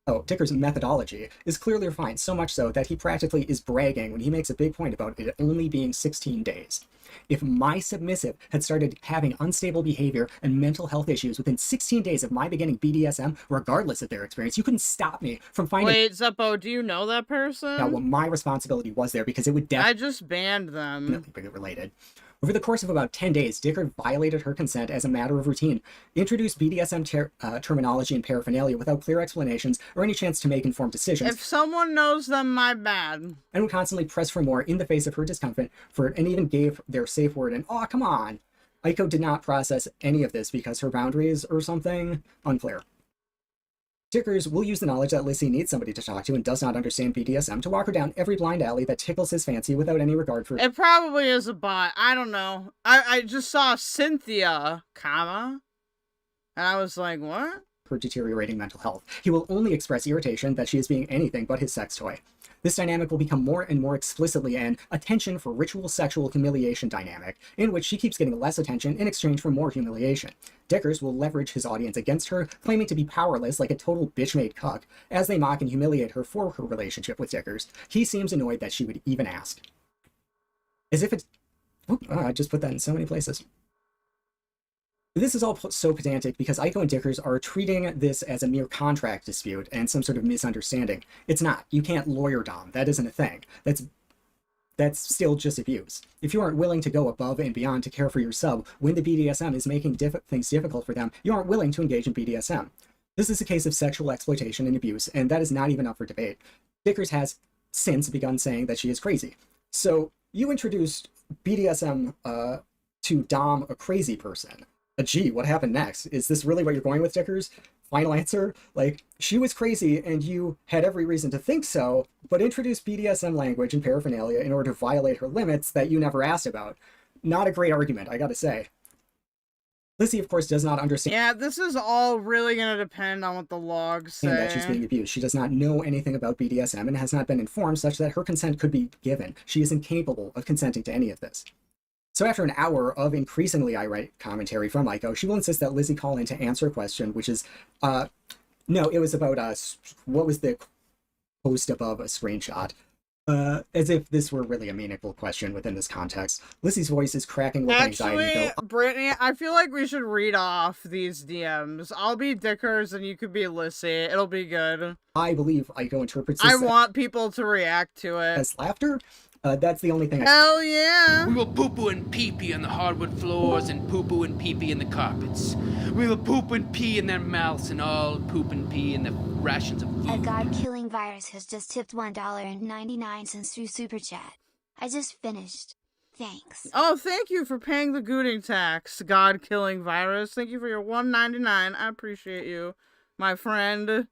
Oh, Dicker's methodology is clearly refined, so much so that he practically is bragging when he makes a big point about it only being 16 days. If my submissive had started having unstable behavior and mental health issues within 16 days of my beginning BDSM, regardless of their experience, you couldn't stop me from finding... Wait, Zeppo, do you know that person? Now, well, my responsibility was there because it would I just banned them. definitely be related. Over the course of about 10 days, Dicker violated her consent as a matter of routine, introduced BDSM terminology and paraphernalia without clear explanations or any chance to make informed decisions. If someone knows them, my bad. And would constantly press for more in the face of her discomfort, and even gave their safe word and, "Aw, come on." Aiko did not process any of this because her boundaries or something unclear. Dickers will use the knowledge that Lizzie needs somebody to talk to and does not understand BDSM to walk her down every blind alley that tickles his fancy without any regard for... It probably is a bot. I don't know. I just saw Cynthia, comma, and I was like, what? her deteriorating mental health. He will only express irritation that she is being anything but his sex toy. This dynamic will become more and more explicitly an attention for ritual sexual humiliation dynamic, in which she keeps getting less attention in exchange for more humiliation. Dickers will leverage his audience against her, claiming to be powerless like a total bitch-made cuck, as they mock and humiliate her for her relationship with Dickers. He seems annoyed that she would even ask. As if it's... I just put that in so many places. This is all so pedantic because Aiko and Dickers are treating this as a mere contract dispute and some sort of misunderstanding. It's not. You can't lawyer dom. That isn't a thing. That's still just abuse. If you aren't willing to go above and beyond to care for your sub when the BDSM is making things difficult for them, you aren't willing to engage in BDSM. This is a case of sexual exploitation and abuse, and that is not even up for debate. Dickers has since begun saying that she is crazy. So you introduced BDSM to dom a crazy person. Gee, what happened next? Is this really what you're going with, Dickers? Final answer? Like, she was crazy and you had every reason to think so, but introduced BDSM language and paraphernalia in order to violate her limits that you never asked about. Not a great argument, I gotta say. Lizzie, of course, does not understand. Yeah, this is all really gonna depend on what the logs say. And that she's being abused. She does not know anything about BDSM and has not been informed such that her consent could be given. She is incapable of consenting to any of this. So after an hour of increasingly irate commentary from Aiko, she will insist that Lizzie call in to answer a question, which is, no, it was about, what was the post above a screenshot? As if this were really a meaningful question within this context. Lizzie's voice is cracking with anxiety. Actually, Brittany, I feel like we should read off these DMs. I'll be Dickers and you could be Lizzie. It'll be good. I believe Aiko interprets this I want people to react to it. as laughter. That's the only thing Hell yeah! We will poo-poo and pee-pee on the hardwood floors and poo-poo and pee-pee in the carpets. We will poop and pee in their mouths and all poop and pee in the rations of A food. God-killing virus has just tipped $1.99 through Super Chat. I just finished. Thanks. Oh, thank you for paying the gooting tax, God-killing virus. Thank you for your $1.99. I appreciate you, my friend.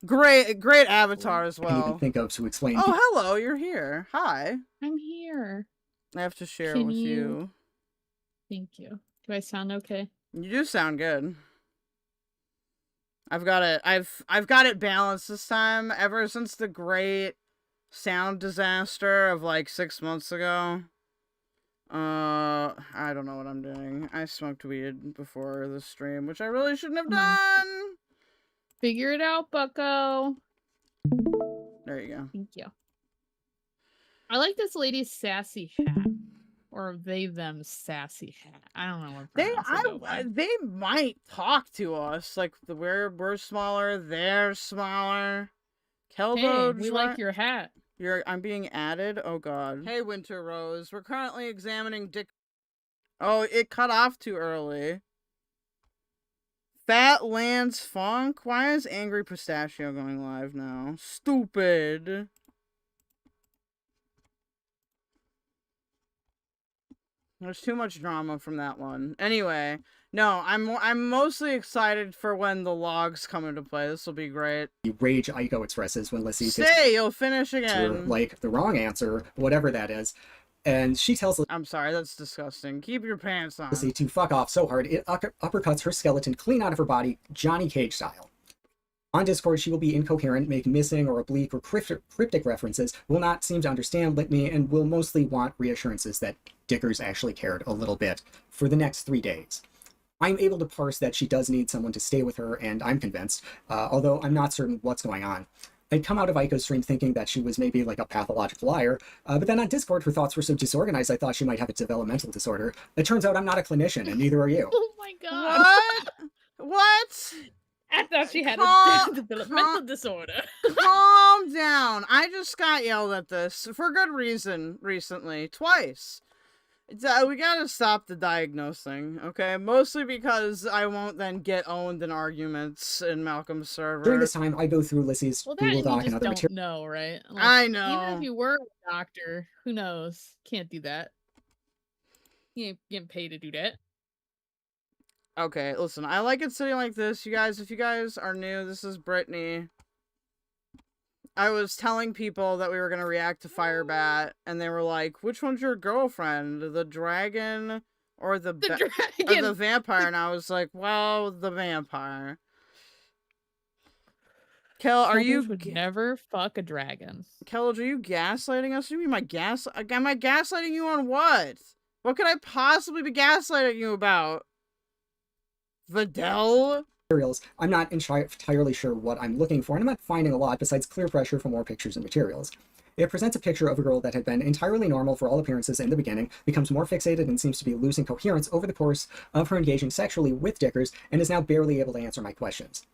Great avatar as I can even well. think of to explain. Oh, hello, you're here. Hi. I'm here. I have to share Can with you. you- Thank you. Do I sound okay? You do sound good. I've got it balanced this time ever since the great sound disaster of like 6 months ago. I don't know what I'm doing. I smoked weed before the stream, which I really shouldn't have done. Figure it out, bucko. There you go. Thank you. I like this lady's sassy hat. Or them sassy hat. I don't know what pronounce it, though. They might talk to us like we're smaller, they're smaller. Kelbo, Hey, we like your hat. I'm being added. Oh God. Hey, Winter Rose. We're currently examining Dick. Oh, it cut off too early. Fat Lance Funk. Why is Angry Pistachio going live now? Stupid. There's too much drama from that one. Anyway, no, I'm mostly excited for when the logs come into play. This will be great. The rage Aiko expresses when Lissy Stay, you'll finish gives her, again. like, the wrong answer, whatever that is. And she tells I'm sorry, that's disgusting. Keep your pants on. Lissy to fuck off so hard it uppercuts her skeleton clean out of her body, Johnny Cage style. On Discord, she will be incoherent, make missing or oblique or cryptic references, will not seem to understand Litany, and will mostly want reassurances that Dickers actually cared a little bit for the next 3 days. I'm able to parse that she does need someone to stay with her, and I'm convinced, although I'm not certain what's going on. I'd come out of Aiko's stream thinking that she was maybe like a pathological liar, but then on Discord her thoughts were so disorganized I thought she might have a developmental disorder. It turns out I'm not a clinician, and neither are you. Oh my god. What? What? I thought she had Calm- a developmental disorder. Calm down. I just got yelled at this for good reason recently, twice. We gotta stop the diagnosing, okay? Mostly because I won't then get owned in arguments in Malcolm's server. During this time, I go through Lissy's Well, that Google you Doc just and other don't materials. know, right? Like, I know. Even if you were a doctor, who knows? Can't do that. You ain't getting paid to do that. Okay, listen, I like it sitting like this. You guys, if you guys are new, this is Brittany. I was telling people that we were going to react to Firebat, and they were like, which one's your girlfriend? The dragon or the dragon. or the vampire? And I was like, well, the vampire. Kel, are you... would never fuck a dragon. Kel, are you gaslighting us? What do you mean am I gaslighting you on what? What could I possibly be gaslighting you about? Videl? I'm not entirely sure what I'm looking for, and I'm not finding a lot besides clear pressure for more pictures and materials. It presents a picture of a girl that had been entirely normal for all appearances in the beginning, becomes more fixated and seems to be losing coherence over the course of her engaging sexually with Dickers, and is now barely able to answer my questions.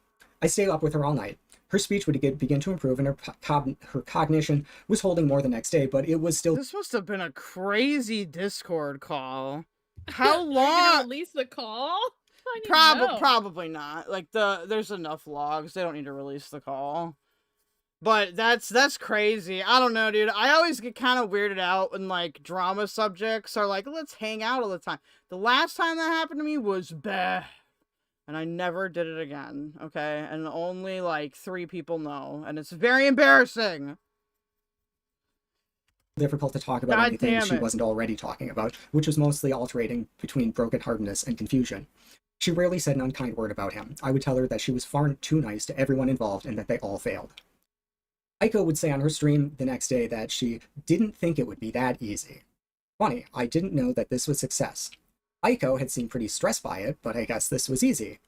I stay up with her all night. Her speech would begin to improve, and her cognition was holding more the next day, but it was still... This must have been a crazy Discord call. How Are you long? gonna release the call? I need to know. Probably not. Like, there's enough logs. They don't need to release the call. But that's crazy. I don't know, dude. I always get kind of weirded out when, like, drama subjects are like, let's hang out all the time. The last time that happened to me was bad. And I never did it again, okay? And only, like, 3 people know. And it's very embarrassing. Difficult to talk about anything she wasn't already talking about, which was mostly alternating between brokenheartedness and confusion. She rarely said an unkind word about him. I would tell her that she was far too nice to everyone involved and that they all failed. Aiko would say on her stream the next day that she didn't think it would be that easy. Funny, I didn't know that this was success. Aiko had seemed pretty stressed by it, but I guess this was easy.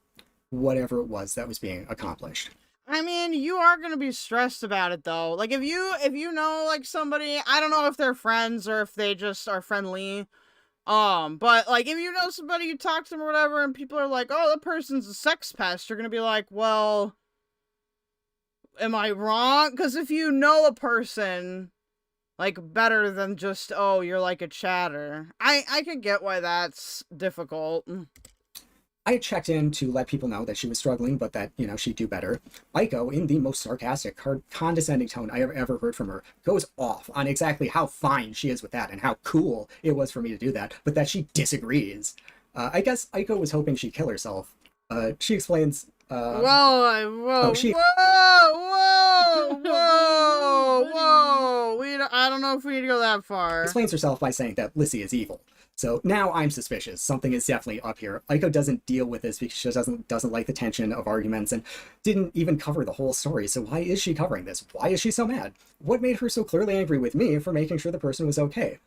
Whatever it was that was being accomplished. I mean, you are gonna be stressed about it though. Like, if you know, like, somebody, I don't know if they're friends or if they just are friendly. But, like, if you know somebody, you talk to them or whatever, and people are like, oh, that person's a sex pest, you're gonna be like, well, am I wrong? Because if you know a person, like, better than just, oh, you're like a chatter, I can get why that's difficult. I had checked in to let people know that she was struggling, but that, she'd do better. Aiko, in the most sarcastic, condescending tone I have ever heard from her, goes off on exactly how fine she is with that and how cool it was for me to do that, but that she disagrees. I guess Aiko was hoping she'd kill herself. She explains... Whoa! Oh, I don't know if we need to go that far. Explains herself by saying that Lissy is evil. So now I'm suspicious. Something is definitely up here. Aiko doesn't deal with this because she doesn't like the tension of arguments and didn't even cover the whole story. So why is she covering this? Why is she so mad? What made her so clearly angry with me for making sure the person was okay?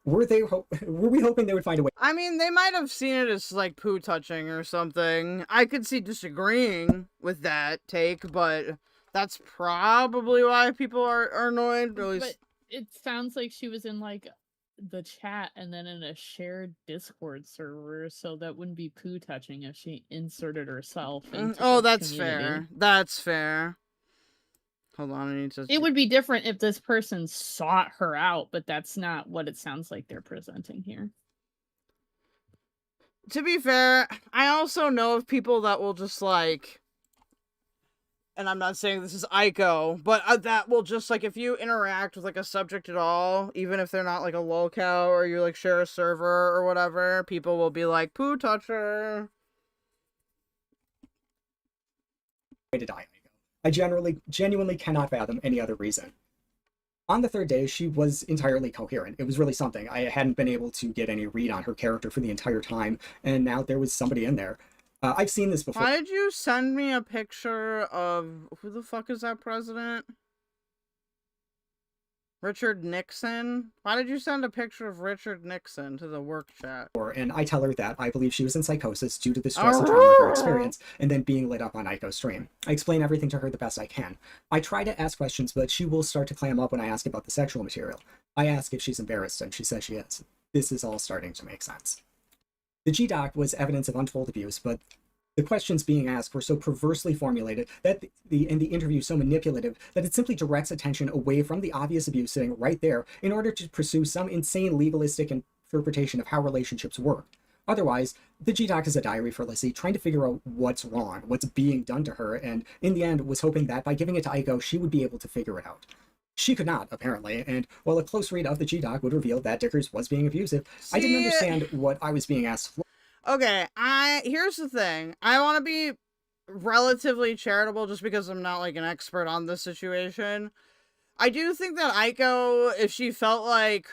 Were we hoping they would find a way? I mean, they might have seen it as, like, poo touching or something. I could see disagreeing with that take, but that's probably why people are annoyed. At least... But it sounds like she was in, like, the chat and then in a shared Discord server, so that wouldn't be poo touching if she inserted herself into that's community. fair. That's fair. Hold on, I need to... It would be different if this person sought her out, but that's not what it sounds like they're presenting here. To be fair, I also know of people that will just, like... and I'm not saying this is Aiko, but that will just, like, if you interact with, like, a subject at all, even if they're not, like, a lolcow or you, like, share a server or whatever, people will be like, poo toucher. To die. I genuinely cannot fathom any other reason. On the third day, she was entirely coherent. It was really something. I hadn't been able to get any read on her character for the entire time, and now there was somebody in there. I've seen this before. Why did you send me a picture of, who the fuck is that president? Richard Nixon? Why did you send a picture of Richard Nixon to the work chat? And I tell her that I believe she was in psychosis due to the stress and trauma of her experience, and then being lit up on Aiko's stream. I explain everything to her the best I can. I try to ask questions, but she will start to clam up when I ask about the sexual material. I ask if she's embarrassed, and she says she is. This is all starting to make sense. The G-Doc was evidence of untold abuse, but the questions being asked were so perversely formulated that the interview so manipulative that it simply directs attention away from the obvious abuse sitting right there in order to pursue some insane legalistic interpretation of how relationships work. Otherwise, the G-Doc is a diary for Lissy, trying to figure out what's wrong, what's being done to her, and in the end was hoping that by giving it to Aiko, she would be able to figure it out. She could not, apparently, and while a close read of the G-Doc would reveal that Dickers was being abusive, I didn't understand what I was being asked for. Okay, here's the thing. I want to be relatively charitable just because I'm not, like, an expert on this situation. I do think that Aiko, if she felt like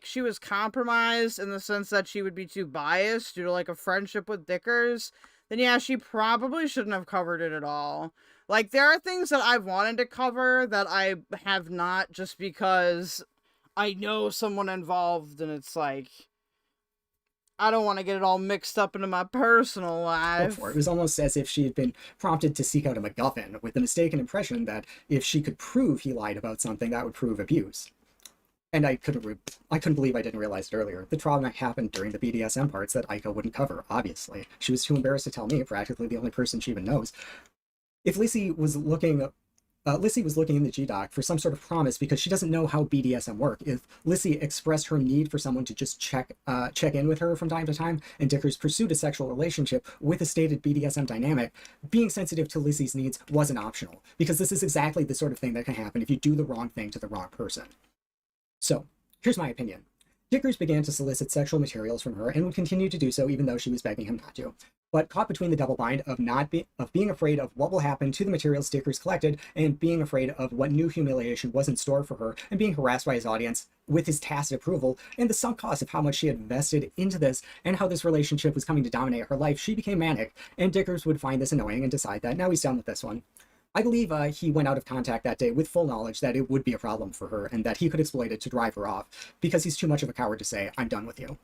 she was compromised in the sense that she would be too biased due to, like, a friendship with Dickers, then yeah, she probably shouldn't have covered it at all. Like, there are things that I've wanted to cover that I have not just because I know someone involved, and it's like, I don't want to get it all mixed up into my personal life. It was almost as if she had been prompted to seek out a MacGuffin, with the mistaken impression that if she could prove he lied about something, that would prove abuse. And I couldn't believe I didn't realize it earlier. The trauma happened during the BDSM parts that Aiko wouldn't cover, obviously. She was too embarrassed to tell me, practically the only person she even knows. If Lissy was looking in the G-Doc for some sort of promise because she doesn't know how BDSM work. If Lissy expressed her need for someone to just check in with her from time to time, and Dickers pursued a sexual relationship with a stated BDSM dynamic, being sensitive to Lissy's needs wasn't optional, because this is exactly the sort of thing that can happen if you do the wrong thing to the wrong person. So, here's my opinion. Dickers began to solicit sexual materials from her and would continue to do so even though she was begging him not to. But caught between the double bind of being afraid of what will happen to the materials Dickers collected and being afraid of what new humiliation was in store for her and being harassed by his audience with his tacit approval and the sunk cost of how much she had invested into this and how this relationship was coming to dominate her life, she became manic, and Dickers would find this annoying and decide that now he's done with this one. I believe he went out of contact that day with full knowledge that it would be a problem for her and that he could exploit it to drive her off, because he's too much of a coward to say, I'm done with you.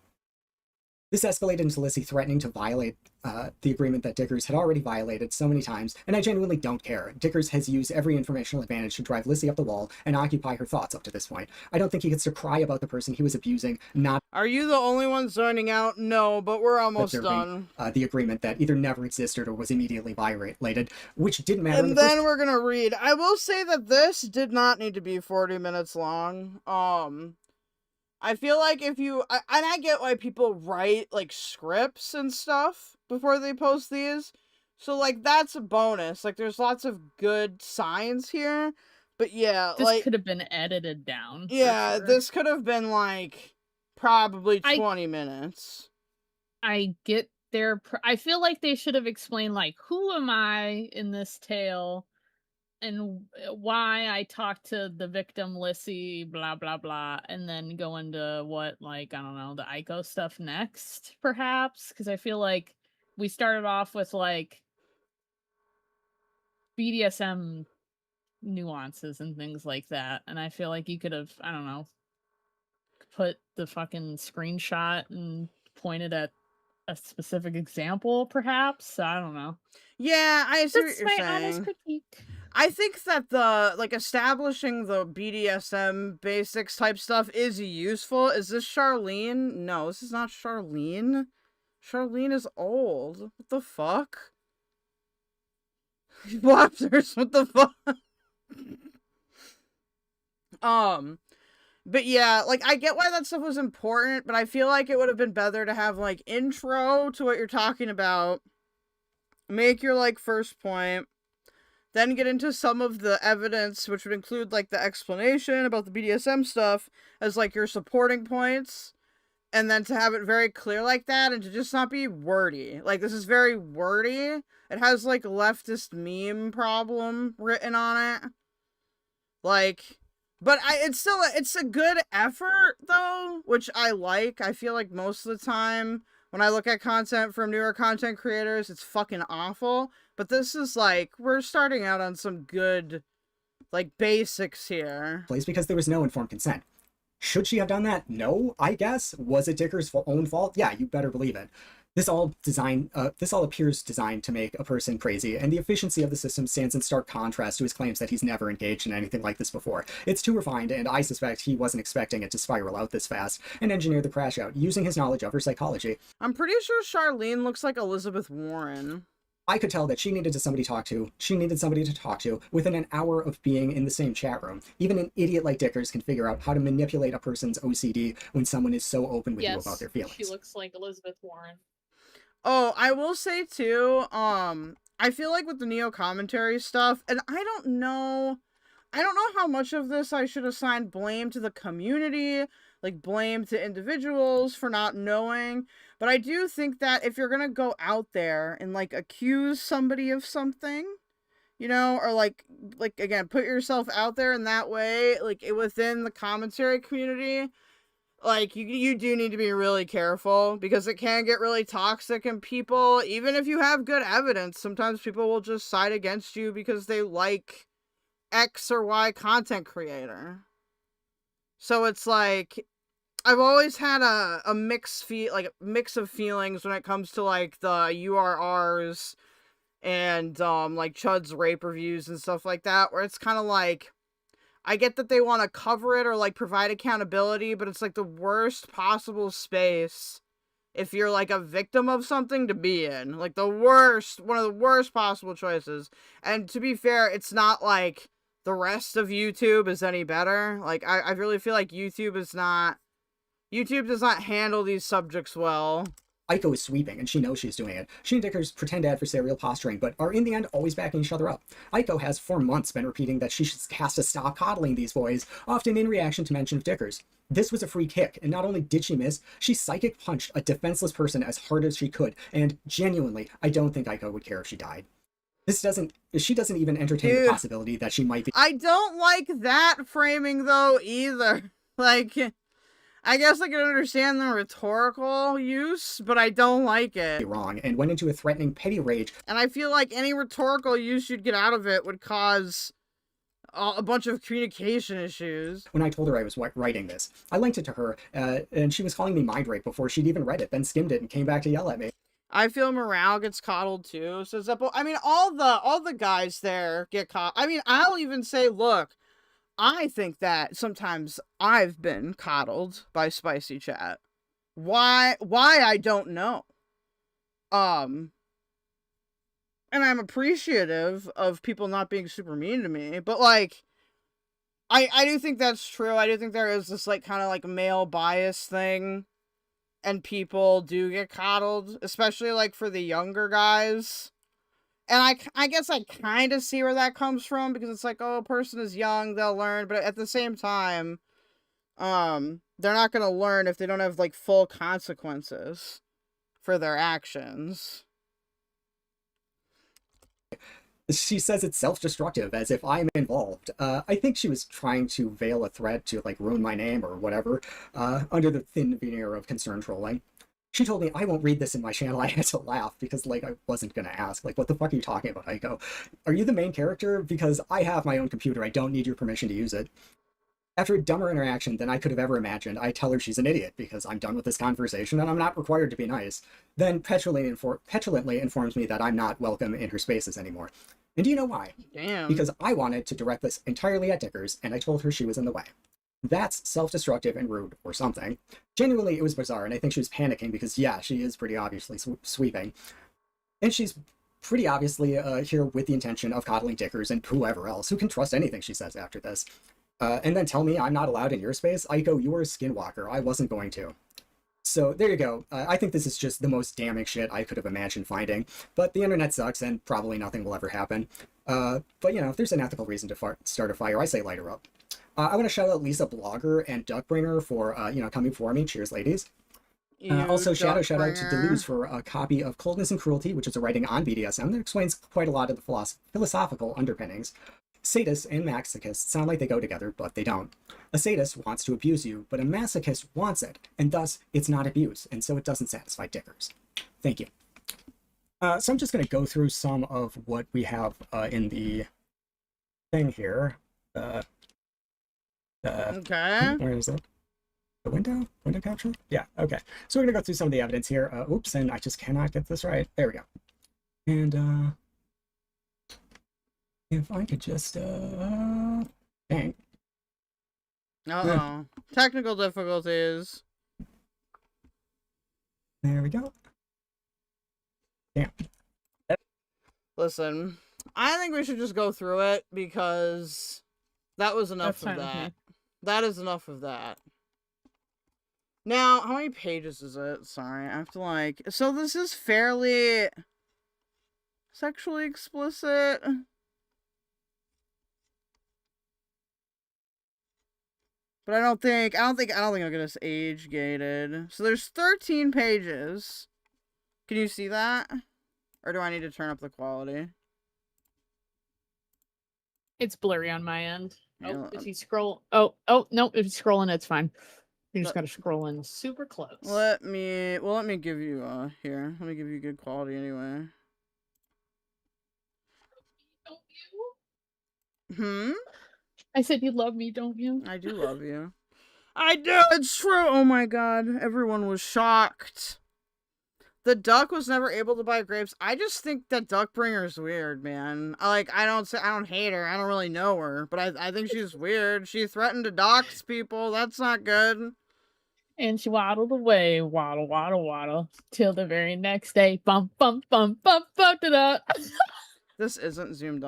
This escalated into Lissy threatening to violate the agreement that Dickers had already violated so many times, and I genuinely don't care. Dickers has used every informational advantage to drive Lissy up the wall and occupy her thoughts up to this point. I don't think he gets to cry about the person he was abusing, not... Are you the only one zoning out? No, but we're almost done. The agreement that either never existed or was immediately violated, which didn't matter. And then we're gonna read. I will say that this did not need to be 40 minutes long. I feel like if you... and I get why people write, like, scripts and stuff before they post these. So, like, that's a bonus. Like, there's lots of good signs here. But, yeah, this could have been edited down. Yeah, sure. This could have been, like, probably 20 minutes. I get their... I feel like they should have explained, like, who am I in this tale? And why I talked to the victim, Lissy, blah, blah, blah, and then go into what, like, I don't know, the Aiko stuff next, perhaps? Because I feel like we started off with, like, BDSM nuances and things like that, and I feel like you could have, I don't know, put the fucking screenshot and pointed at a specific example, perhaps? I don't know. Yeah, I see what you're saying. That's my honest critique. I think that establishing the BDSM basics type stuff is useful. Is this Charlene? No, this is not Charlene. Charlene is old. What the fuck? Blasters, what the fuck? But yeah, like, I get why that stuff was important, but I feel like it would have been better to have, like, intro to what you're talking about, make your, like, first point, then get into some of the evidence, which would include, like, the explanation about the BDSM stuff as, like, your supporting points, and then to have it very clear like that, and to just not be wordy. Like, this is very wordy. It has, like, leftist meme problem written on it. Like, but it's a good effort, though, which I like. I feel like most of the time, when I look at content from newer content creators, it's fucking awful. But this is, like, we're starting out on some good, like, basics here. Place because there was no informed consent. Should she have done that? No, I guess. Was it Dicker's own fault? Yeah, you better believe it. This all appears designed to make a person crazy, and the efficiency of the system stands in stark contrast to his claims that he's never engaged in anything like this before. It's too refined, and I suspect he wasn't expecting it to spiral out this fast and engineer the crash out, using his knowledge of her psychology. I'm pretty sure Charlene looks like Elizabeth Warren. I could tell that she needed somebody to talk to within an hour of being in the same chat room. Even an idiot like Dickers can figure out how to manipulate a person's OCD when someone is so open with you about their feelings. She looks like Elizabeth Warren. Oh, I will say too, I feel like with the Neo commentary stuff, and I don't know how much of this I should assign blame to the community, like blame to individuals for not knowing, but I do think that if you're gonna go out there and, like, accuse somebody of something, you know, or like again, put yourself out there in that way, like, within the commentary community, like, you do need to be really careful, because it can get really toxic, and people, even if you have good evidence, sometimes people will just side against you because they like X or Y content creator. So it's like, I've always had a mix of feelings when it comes to, like, the URRs and like Chud's rape reviews and stuff like that, where it's kind of like, I get that they want to cover it or, like, provide accountability, but it's, like, the worst possible space if you're, like, a victim of something to be in. Like, one of the worst possible choices. And to be fair, it's not like the rest of YouTube is any better. Like, I really feel like YouTube does not handle these subjects well. Aiko is sweeping, and she knows she's doing it. She and Dickers pretend adversarial posturing, but are in the end always backing each other up. Aiko has for months been repeating that she has to stop coddling these boys, often in reaction to mention of Dickers. This was a free kick, and not only did she miss, she psychic punched a defenseless person as hard as she could, and genuinely, I don't think Aiko would care if she died. She doesn't even entertain the possibility that she might be. I don't like that framing, though, either. Like, I guess I can understand the rhetorical use, but I don't like it. Wrong, and went into a threatening petty rage. And I feel like any rhetorical use you'd get out of it would cause a bunch of communication issues. When I told her I was writing this, I linked it to her, and she was calling me mind rape before she'd even read it, then skimmed it and came back to yell at me. I feel morale gets coddled too. So I mean, all the guys there get caught. I mean, I'll even say, look, I think that sometimes I've been coddled by Spicy Chat. Why I don't know. And I'm appreciative of people not being super mean to me, but, like, I do think that's true. I do think there is this, like, kind of, like, male bias thing, and people do get coddled, especially, like, for the younger guys. And I guess I kind of see where that comes from, because it's like, oh, a person is young, they'll learn, but at the same time, they're not going to learn if they don't have, like, full consequences for their actions. She says it's self-destructive, as if I'm involved. I think she was trying to veil a threat to, like, ruin my name or whatever, under the thin veneer of concern trolling. She told me I won't read this in my channel. I had to laugh because, like, I wasn't going to ask. Like, what the fuck are you talking about, Aiko? Are you the main character? Because I have my own computer. I don't need your permission to use it. After a dumber interaction than I could have ever imagined, I tell her she's an idiot because I'm done with this conversation and I'm not required to be nice. Then petulantly informs me that I'm not welcome in her spaces anymore. And do you know why? Damn. Because I wanted to direct this entirely at Dickers, and I told her she was in the way. That's self-destructive and rude, or something. Genuinely, it was bizarre, and I think she was panicking because, yeah, she is pretty obviously sweeping. And she's pretty obviously here with the intention of coddling Dickers and whoever else who can trust anything she says after this. and then tell me I'm not allowed in your space. Aiko, you were a skinwalker. I wasn't going to. So there you go. I think this is just the most damning shit I could have imagined finding. But the internet sucks, and probably nothing will ever happen. But you know, if there's an ethical reason to start a fire, I say light her up. I want to shout out Lisa Blogger and Duckbringer for coming for me. Cheers, ladies. Also, shout out to Deleuze for a copy of Coldness and Cruelty, which is a writing on BDSM that explains quite a lot of the philosophical underpinnings. Sadists and masochists sound like they go together, but they don't. A sadist wants to abuse you, but a masochist wants it, and thus it's not abuse, and so it doesn't satisfy dickers. Thank you. So I'm just going to go through some of what we have in the thing here. Okay. Where is it? The window? Window capture? Yeah, okay. So we're going to go through some of the evidence here. Oops, and I just cannot get this right. There we go. And, if I could just, dang. Uh-oh. Technical difficulties. There we go. Damn. Listen, I think we should just go through it because that was enough That's of fine with that. me. That is enough of that. Now, how many pages is it? Sorry, I have to like... So this is fairly sexually explicit. But I don't think I'll get us age gated. So there's 13 pages. Can you see that? Or do I need to turn up the quality? It's blurry on my end. Yeah, Oh, if you scroll... Oh, no, if you're scrolling, it's fine. You just gotta scroll in super close. Let me give you, here. Let me give you good quality anyway. Don't you? Hmm? I said you love me, don't you? I do love you. I do! It's true! Oh my god. Everyone was shocked. The duck was never able to buy grapes. I just think that Duckbringer's weird, man. I don't hate her. I don't really know her. But I think she's weird. She threatened to dox people. That's not good. And she waddled away, waddle, waddle, waddle, till the very next day. Bump, bump, bump, bump, bump, da. This isn't zoomed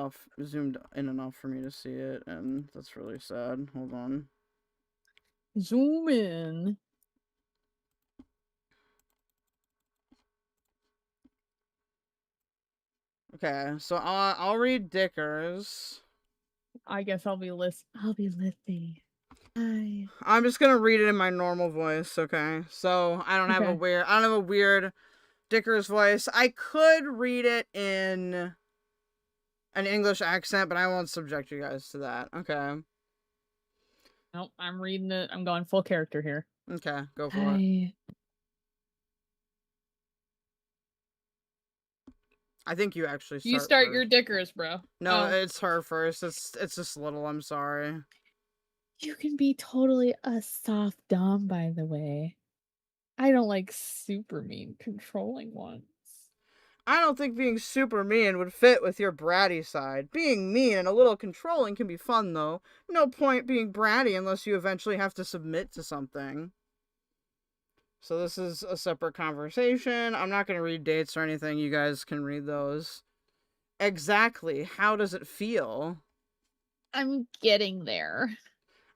in enough for me to see it, and that's really sad. Hold on. Zoom in. Okay, so I'll read Dickers. I guess I'll be listening. I'm just gonna read it in my normal voice, okay? So I don't have a weird Dickers voice. I could read it in an English accent, but I won't subject you guys to that. Okay. Nope, I'm reading it. I'm going full character here. Okay, go for it. I think you actually start. You start first. your Dickers, bro. No, Oh. it's her first. It's just little. I'm sorry. You can be totally a soft dom, by the way. I don't like super mean controlling ones. I don't think being super mean would fit with your bratty side. Being mean and a little controlling can be fun, though. No point being bratty unless you eventually have to submit to something. So this is a separate conversation. I'm not going to read dates or anything. You guys can read those. Exactly. How does it feel? I'm getting there.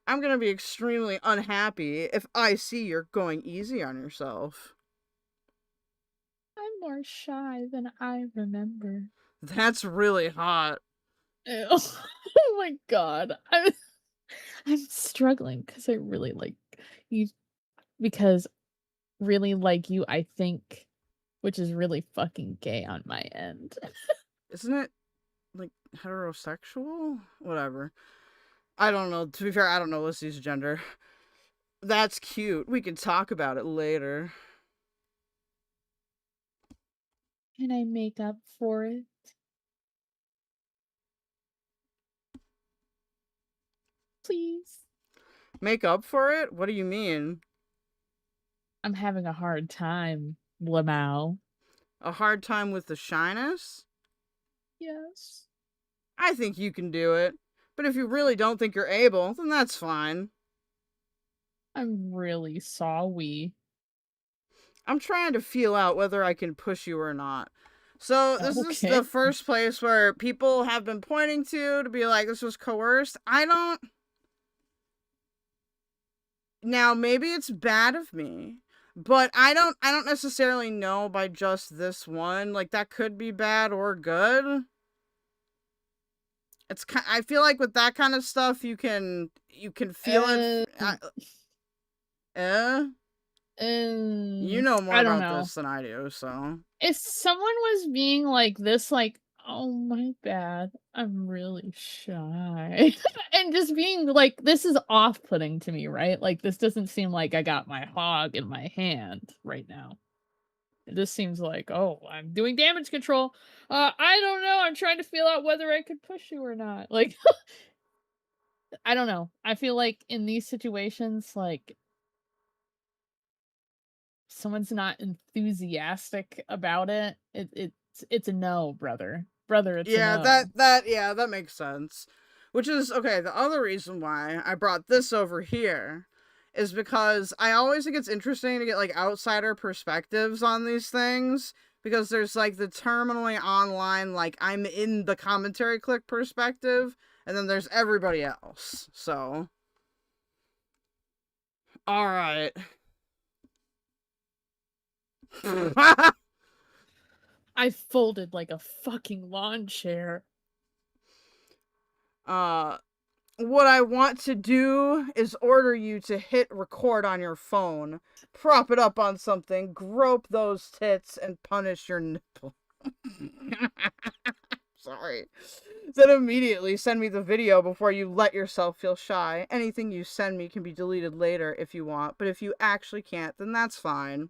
I'm going to be extremely unhappy if I see you're going easy on yourself. I'm more shy than I remember. That's really hot. Ew. Oh my god. I'm struggling because I really like you. Because really like you, I think, which is really fucking gay on my end. Isn't it, like, heterosexual? Whatever. I don't know. To be fair, I don't know Lissy's gender. That's cute. We can talk about it later. Can I make up for it? Please. Make up for it? What do you mean? I'm having a hard time, Lamau. A hard time with the shyness? Yes. I think you can do it. But if you really don't think you're able, then that's fine. I'm really sorry. I'm trying to feel out whether I can push you or not. So this is Okay. the first place where people have been pointing to be like, this was coerced. I don't Now, maybe it's bad of me, but I don't necessarily know by just this one. Like, that could be bad or good. I feel like with that kind of stuff, you can feel it. You know more I don't about know. this than I do, so. If someone was being like this, like, oh my bad, I'm really shy, and just being like, this is off-putting to me, right? Like, this doesn't seem like I got my hog in my hand right now. This seems like, oh, I'm doing damage control. I don't know. I'm trying to feel out whether I could push you or not. Like, I don't know. I feel like in these situations, like, someone's not enthusiastic about it, it's a no, brother. Brother, it's a no. That makes sense. Which is okay, the other reason why I brought this over here is because I always think it's interesting to get like outsider perspectives on these things, because there's like the terminally online, like I'm in the commentary click perspective, and then there's everybody else. So all right. I folded like a fucking lawn chair. What I want to do is order you to hit record on your phone, prop it up on something, grope those tits, and punish your nipple. Sorry. Then immediately send me the video before you let yourself feel shy. Anything you send me can be deleted later if you want, but if you actually can't, then that's fine.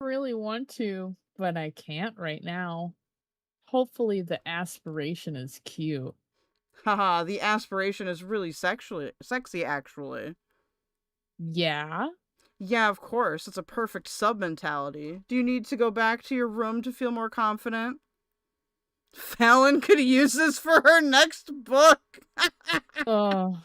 I really want to, but I can't right now. Hopefully the aspiration is cute. Haha, the aspiration is really sexy, actually. Yeah? Yeah, of course. It's a perfect sub mentality. Do you need to go back to your room to feel more confident? Fallon could use this for her next book. Oh.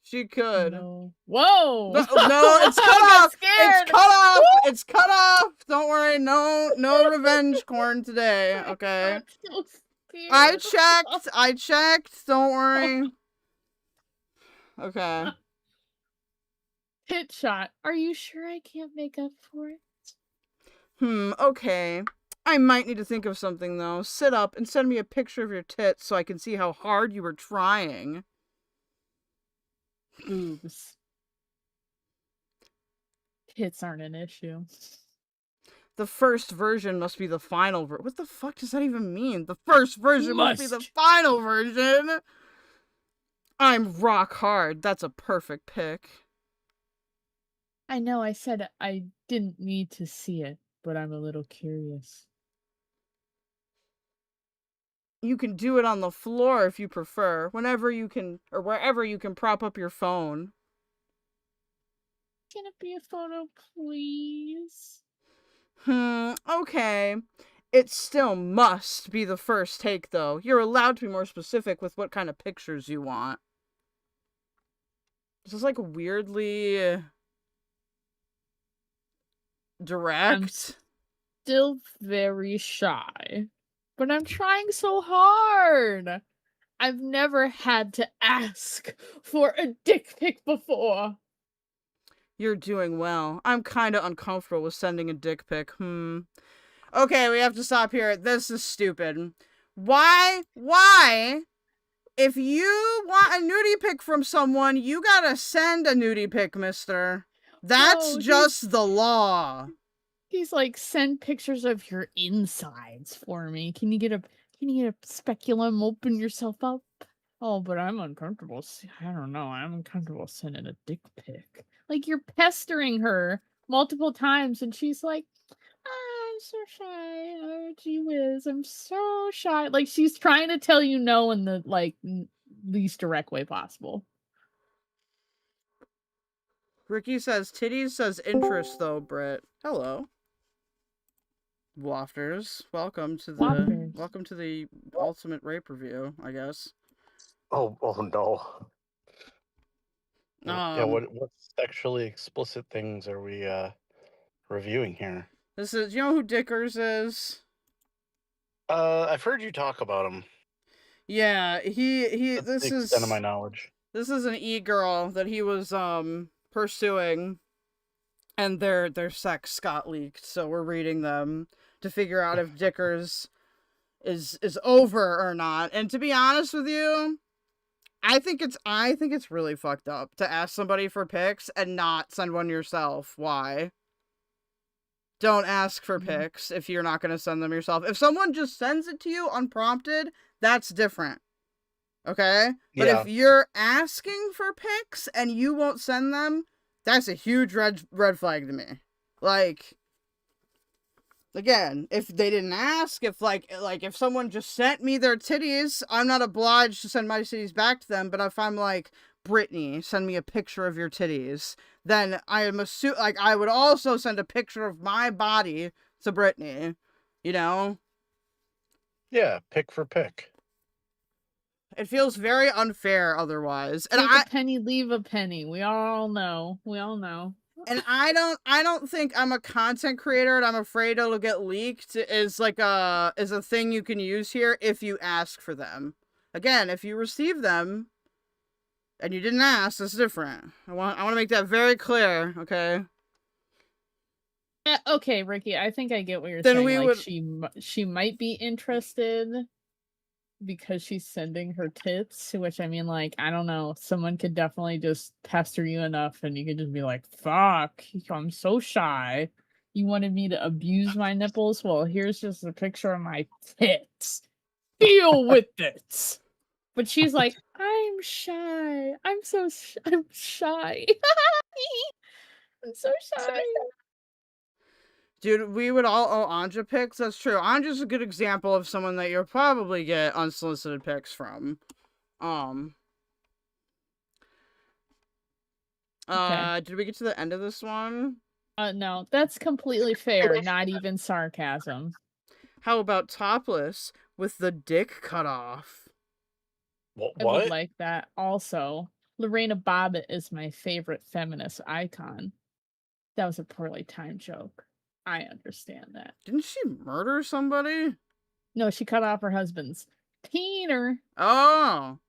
She could. No. Whoa! No, it's cut off. It's cut off. It's cut off. Don't worry. No revenge corn today. Okay. So I checked. Don't worry. Okay. Hit shot. Are you sure I can't make up for it? Okay. I might need to think of something, though. Sit up and send me a picture of your tits so I can see how hard you were trying. Boobs. Tits aren't an issue. The first version must be the final version. What the fuck does that even mean? The first version must be the final version? I'm rock hard. That's a perfect pick. I know I said I didn't need to see it, but I'm a little curious. You can do it on the floor if you prefer. Whenever you can, or wherever you can prop up your phone. Can it be a photo, please? Okay. It still must be the first take, though. You're allowed to be more specific with what kind of pictures you want. This is like weirdly direct. I'm still very shy, but I'm trying so hard. I've never had to ask for a dick pic before. You're doing well. I'm kinda uncomfortable with sending a dick pic. Okay, we have to stop here. This is stupid. Why? If you want a nudie pic from someone, you gotta send a nudie pic, mister. That's just the law. He's like, send pictures of your insides for me. Can you get a speculum, open yourself up? Oh, but I'm uncomfortable. I don't know. I'm uncomfortable sending a dick pic. Like, you're pestering her multiple times, and she's like, I'm so shy. Oh, gee whiz, I'm so shy. Like, she's trying to tell you no in the, like, least direct way possible. Ricky says, titties says interest, though, Britt. Hello. Wafters. Welcome to the ultimate rape review, I guess. Oh no. Yeah, what sexually explicit things are we reviewing here? This is, you know who Dickers is? I've heard you talk about him. Yeah, That's the extent of my knowledge. This is an e-girl that he was pursuing, and their sex got leaked. So we're reading them to figure out if Dickers is over or not. And to be honest with you, I think it's really fucked up to ask somebody for pics and not send one yourself. Why? Don't ask for pics if you're not going to send them yourself. If someone just sends it to you unprompted, that's different. Okay? But Yeah. if you're asking for pics and you won't send them, that's a huge red flag to me. Like, again, if they didn't ask, if if someone just sent me their titties, I'm not obliged to send my titties back to them. But if I'm like, Brittany, send me a picture of your titties, then I am I would also send a picture of my body to Brittany, you know? Yeah, pick for pick. It feels very unfair otherwise. And Take a penny, leave a penny. We all know. And I don't think I'm a content creator and I'm afraid it'll get leaked is a thing you can use here if you ask for them. Again, if you receive them and you didn't ask, that's different. I want to make that very clear, okay? Okay, Ricky, I think I get what you're Then saying. we Like would- she might be interested because she's sending her tits, which I mean, like, I don't know, someone could definitely just pester you enough and you could just be like, fuck, I'm so shy. You wanted me to abuse my nipples? Well, here's just a picture of my tits. Deal with it. But she's like, I'm shy. I'm shy. I'm so shy. Dude, we would all owe Anja pics. That's true. Anja's a good example of someone that you'll probably get unsolicited pics from. Okay. Did we get to the end of this one? No, that's completely fair. Not even sarcasm. How about topless with the dick cut off? I would like that. Also, Lorena Bobbitt is my favorite feminist icon. That was a poorly timed joke. I understand that. Didn't she murder somebody? No, she cut off her husband's Peter. Oh.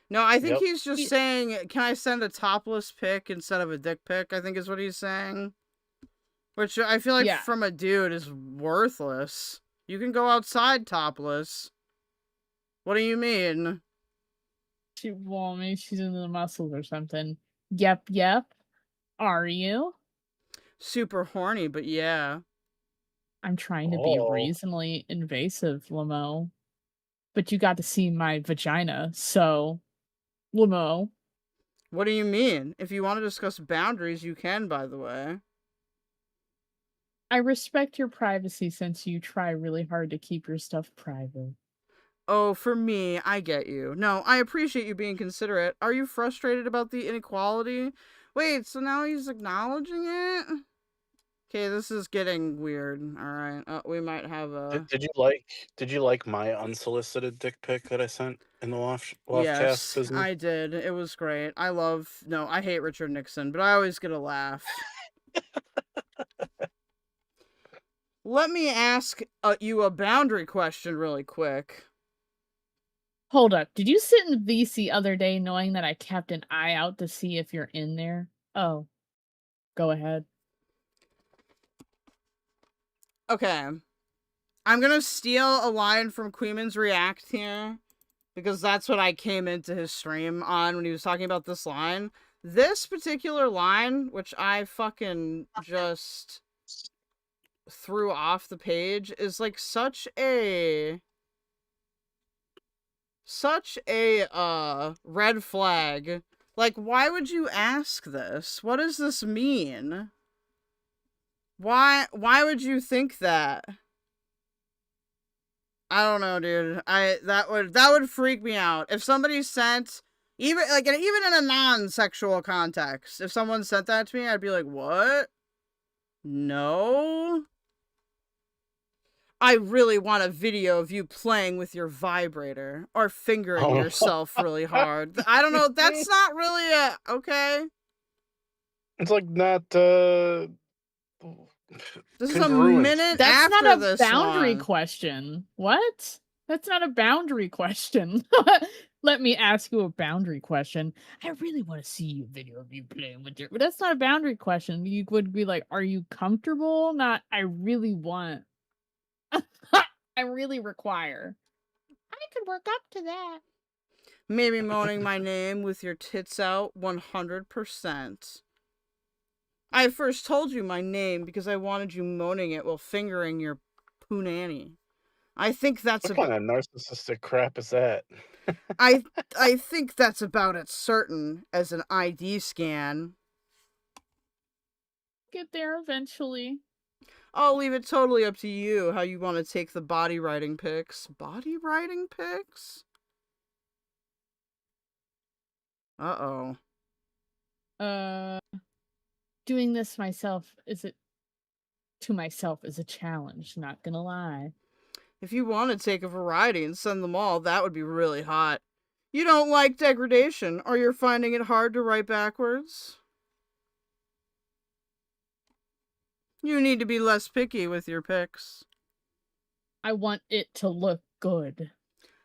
No, I think Yep. he's just saying, can I send a topless pic instead of a dick pic? I think is what he's saying. Which I feel like from a dude is worthless. You can go outside topless. What do you mean? Well, maybe she's into the muscles or something. Yep. Are you? Super horny, but yeah. I'm trying to be reasonably invasive, Lamo. But you got to see my vagina, so... Lamo. What do you mean? If you want to discuss boundaries, you can, by the way. I respect your privacy since you try really hard to keep your stuff private. Oh, for me, I get you. No, I appreciate you being considerate. Are you frustrated about the inequality? Wait, so now he's acknowledging it? Okay, this is getting weird. All right, we might have a. Did you like my unsolicited dick pic that I sent in the WaftCast Yes, business? I did. It was great. I hate Richard Nixon, but I always get a laugh. Let me ask you a boundary question really quick. Hold up. Did you sit in the VC other day knowing that I kept an eye out to see if you're in there? Oh. Go ahead. Okay. I'm gonna steal a line from Queeman's React here, because that's what I came into his stream on when he was talking about this line. This particular line, which I fucking just threw off the page, is like such a red flag. Like, why would you ask this? What does this mean? Why would you think that? I don't know, dude. That would freak me out. If somebody sent even in a non-sexual context, if someone sent that to me, I'd be like, "What? No. I really want a video of you playing with your vibrator or fingering yourself really hard." I don't know. That's not really okay. It's like not. This is a minute That's after not a this boundary one. question. What? That's not a boundary question. Let me ask you a boundary question. I really want to see a video of you playing with your. But that's not a boundary question. You would be like, "Are you comfortable?" Not, "I really want." I really require. I could work up to that. Maybe moaning my name with your tits out 100%. I first told you my name because I wanted you moaning it while fingering your punani. I think that's What kind of narcissistic crap is that? I think that's about as certain as an ID scan. Get there eventually. I'll leave it totally up to you how you want to take the body writing pics. Body writing pics? Uh-oh. Doing this myself is a challenge, not gonna lie. If you want to take a variety and send them all, that would be really hot. You don't like degradation, or you're finding it hard to write backwards? You need to be less picky with your pics. I want it to look good.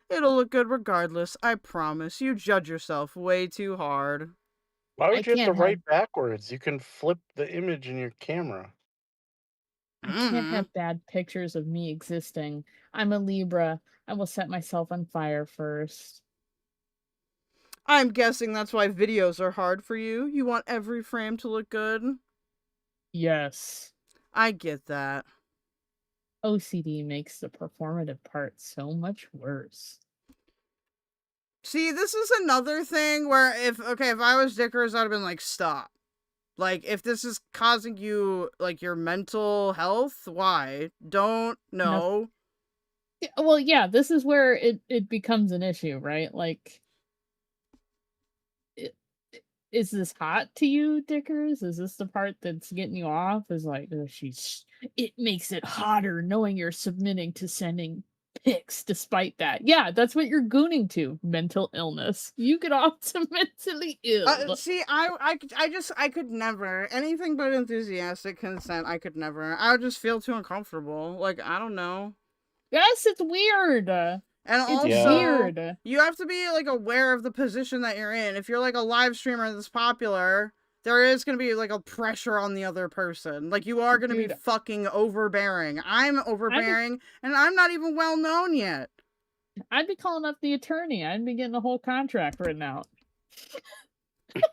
It'll look good regardless, I promise. You judge yourself way too hard. Why would you have to can't write backwards? You can flip the image in your camera. I can't have bad pictures of me existing. I'm a Libra. I will set myself on fire first. I'm guessing that's why videos are hard for you. You want every frame to look good? Yes. I get that. OCD makes the performative part so much worse. See, this is another thing where if I was Dickers, I'd have been like, stop. Like, if this is causing you, like, your mental health, why? Don't, no. Well, yeah, this is where it becomes an issue, right? Like, is this hot to you, Dickers? Is this the part that's getting you off? Is like, it makes it hotter knowing you're submitting to sending pics despite that. Yeah, that's what you're gooning to. Mental illness. You get off to mentally ill. See, I could never. Anything but enthusiastic consent, I could never. I would just feel too uncomfortable. Like, I don't know. Yes, it's weird. And It's also, weird. you have to be, like, aware of the position that you're in. If you're, like, a live streamer that's popular, there is going to be, like, a pressure on the other person. Like, you are going to be fucking overbearing. I'm overbearing, and I'm not even well known yet. I'd be calling up the attorney. I'd be getting a whole contract written out.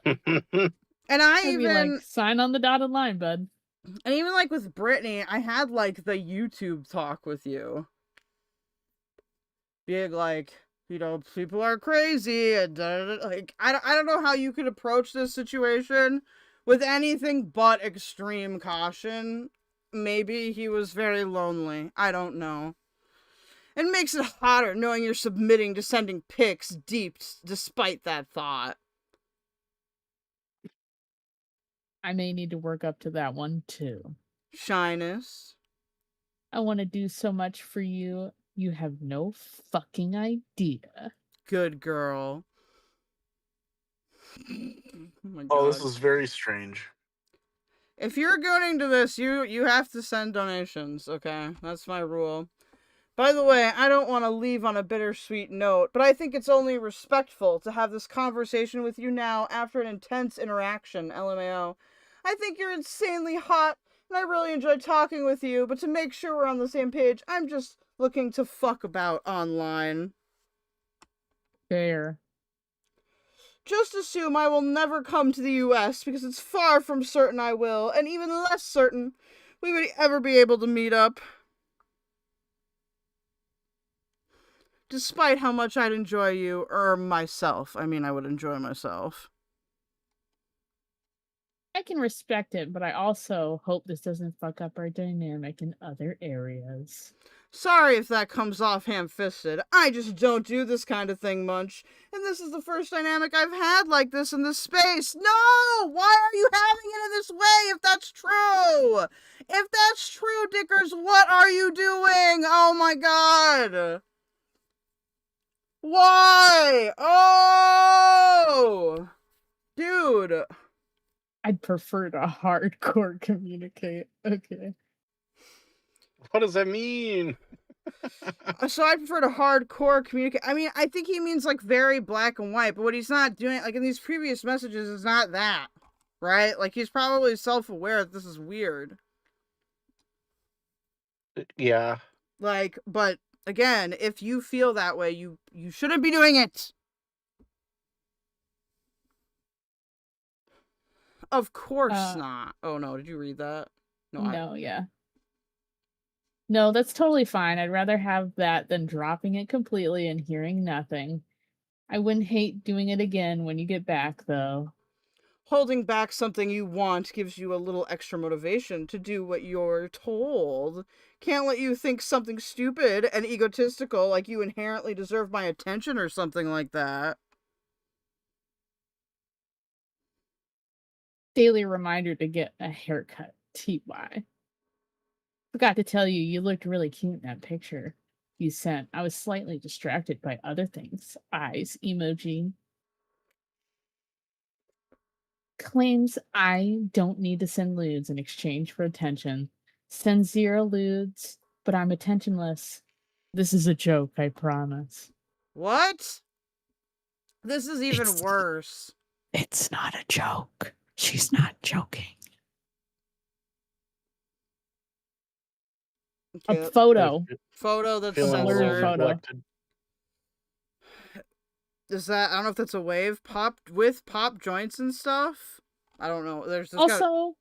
And I'd be like, sign on the dotted line, bud. And even, like, with Brittany, I had, like, the YouTube talk with you. Being like, you know, people are crazy, and like, I don't know how you could approach this situation with anything but extreme caution. Maybe he was very lonely. I don't know. It makes it hotter knowing you're submitting to sending pics deep despite that thought. I may need to work up to that one, too. Shyness. I want to do so much for you. You have no fucking idea. Good girl. Oh my God. Oh, this is very strange. If you're going to this, you have to send donations, okay? That's my rule. By the way, I don't want to leave on a bittersweet note, but I think it's only respectful to have this conversation with you now after an intense interaction, LMAO. I think you're insanely hot, and I really enjoyed talking with you, but to make sure we're on the same page, I'm just looking to fuck about online. Fair. Just assume I will never come to the US because it's far from certain I will, and even less certain we would ever be able to meet up. Despite how much I'd enjoy you, or myself. I mean, I would enjoy myself. I can respect it, but I also hope this doesn't fuck up our dynamic in other areas. Sorry if that comes off ham-fisted. I just don't do this kind of thing much. And this is the first dynamic I've had like this in this space. No! Why are you having it in this way if that's true? If that's true, Dickers, what are you doing? Oh my God. Why? Oh! Dude. I'd prefer to hardcore communicate. Okay. What does that mean? So I prefer to hardcore communicate. I mean, I think he means like very black and white, but what he's not doing, like in these previous messages, is not that, right? Like he's probably self-aware that this is weird. Yeah. Like, but again, if you feel that way, you shouldn't be doing it. Of course not. Oh no, did you read that? No, yeah. No, that's totally fine. I'd rather have that than dropping it completely and hearing nothing. I wouldn't hate doing it again when you get back, though. Holding back something you want gives you a little extra motivation to do what you're told. Can't let you think something stupid and egotistical like you inherently deserve my attention or something like that. Daily reminder to get a haircut. TY. Forgot to tell you, you looked really cute in that picture you sent. I was slightly distracted by other things. Eyes emoji. Claims I don't need to send lewds in exchange for attention. Send 0 lewds, but I'm attentionless. This is a joke, I promise. What? This is even worse. It's not a joke. She's not joking. Okay, A photo. Photo that's Feeling a little censored. photo. neglected. Is that, I don't know if that's a wave pop with pop joints and stuff. I don't know. There's Also,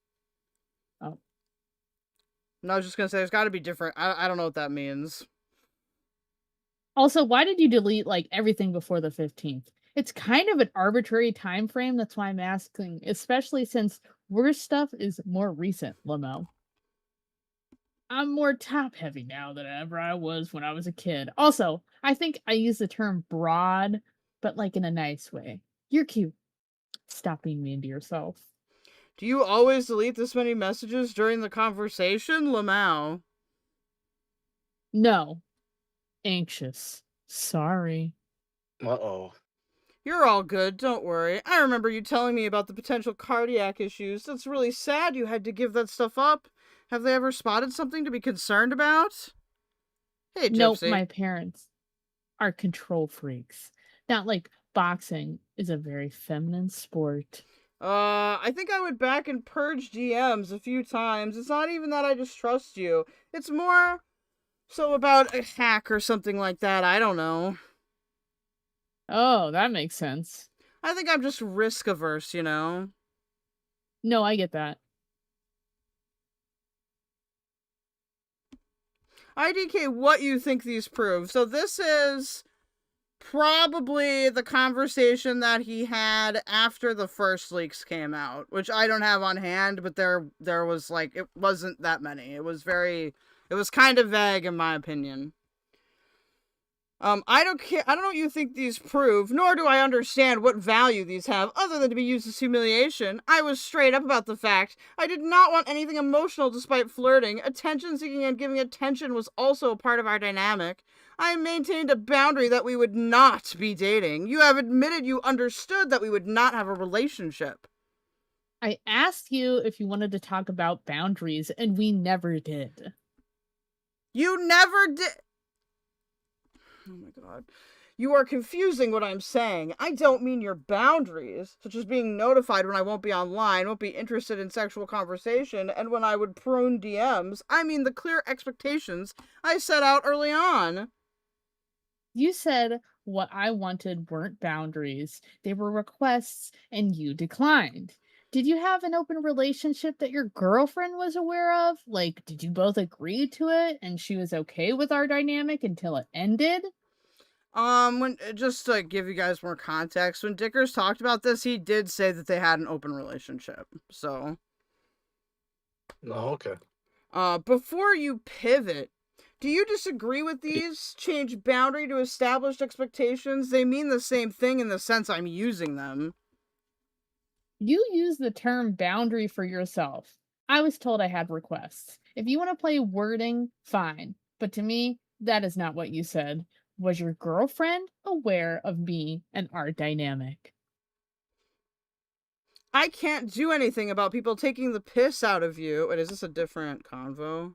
no, I was just gonna say there's got to be different. I don't know what that means. why did you delete like everything before the 15th? It's kind of an arbitrary time frame. That's why I'm asking, especially since worse stuff is more recent, Lamo. I'm more top heavy now than ever I was when I was a kid. Also, I think I use the term broad, but like in a nice way. You're cute. Stop being mean to yourself. Do you always delete this many messages during the conversation, Lamau? No. Anxious. Sorry. Uh-oh. You're all good, don't worry. I remember you telling me about the potential cardiac issues. That's really sad you had to give that stuff up. Have they ever spotted something to be concerned about? Hey, Gypsy. Nope, my parents are control freaks. Not like boxing is a very feminine sport. I think I went back and purged DMs a few times. It's not even that I distrust you. It's more so about a hack or something like that. I don't know. Oh, that makes sense. I think I'm just risk averse, you know? No, I get that. IDK, what you think these prove? So this is probably the conversation that he had after the first leaks came out, which I don't have on hand, but there was like, it wasn't that many. It was kind of vague in my opinion. I don't care. I don't know what you think these prove, nor do I understand what value these have, other than to be used as humiliation. I was straight up about the fact I did not want anything emotional despite flirting. Attention seeking and giving attention was also a part of our dynamic. I maintained a boundary that we would not be dating. You have admitted you understood that we would not have a relationship. I asked you if you wanted to talk about boundaries, and we never did. You never did. Oh my god. You are confusing what I'm saying. I don't mean your boundaries, such as being notified when I won't be online, won't be interested in sexual conversation, and when I would prune DMs. I mean the clear expectations I set out early on. You said what I wanted weren't boundaries, they were requests, and you declined. Did you have an open relationship that your girlfriend was aware of? Like, did you both agree to it and she was okay with our dynamic until it ended? When just to give you guys more context, when Dickers talked about this, he did say that they had an open relationship. So, Oh, okay. before you pivot, do you disagree with these? Change boundary to established expectations? They mean the same thing in the sense I'm using them. You use the term boundary for yourself. I was told I had requests. If you want to play wording, fine. But to me, that is not what you said. Was your girlfriend aware of me and our dynamic? I can't do anything about people taking the piss out of you. Wait, is this a different convo?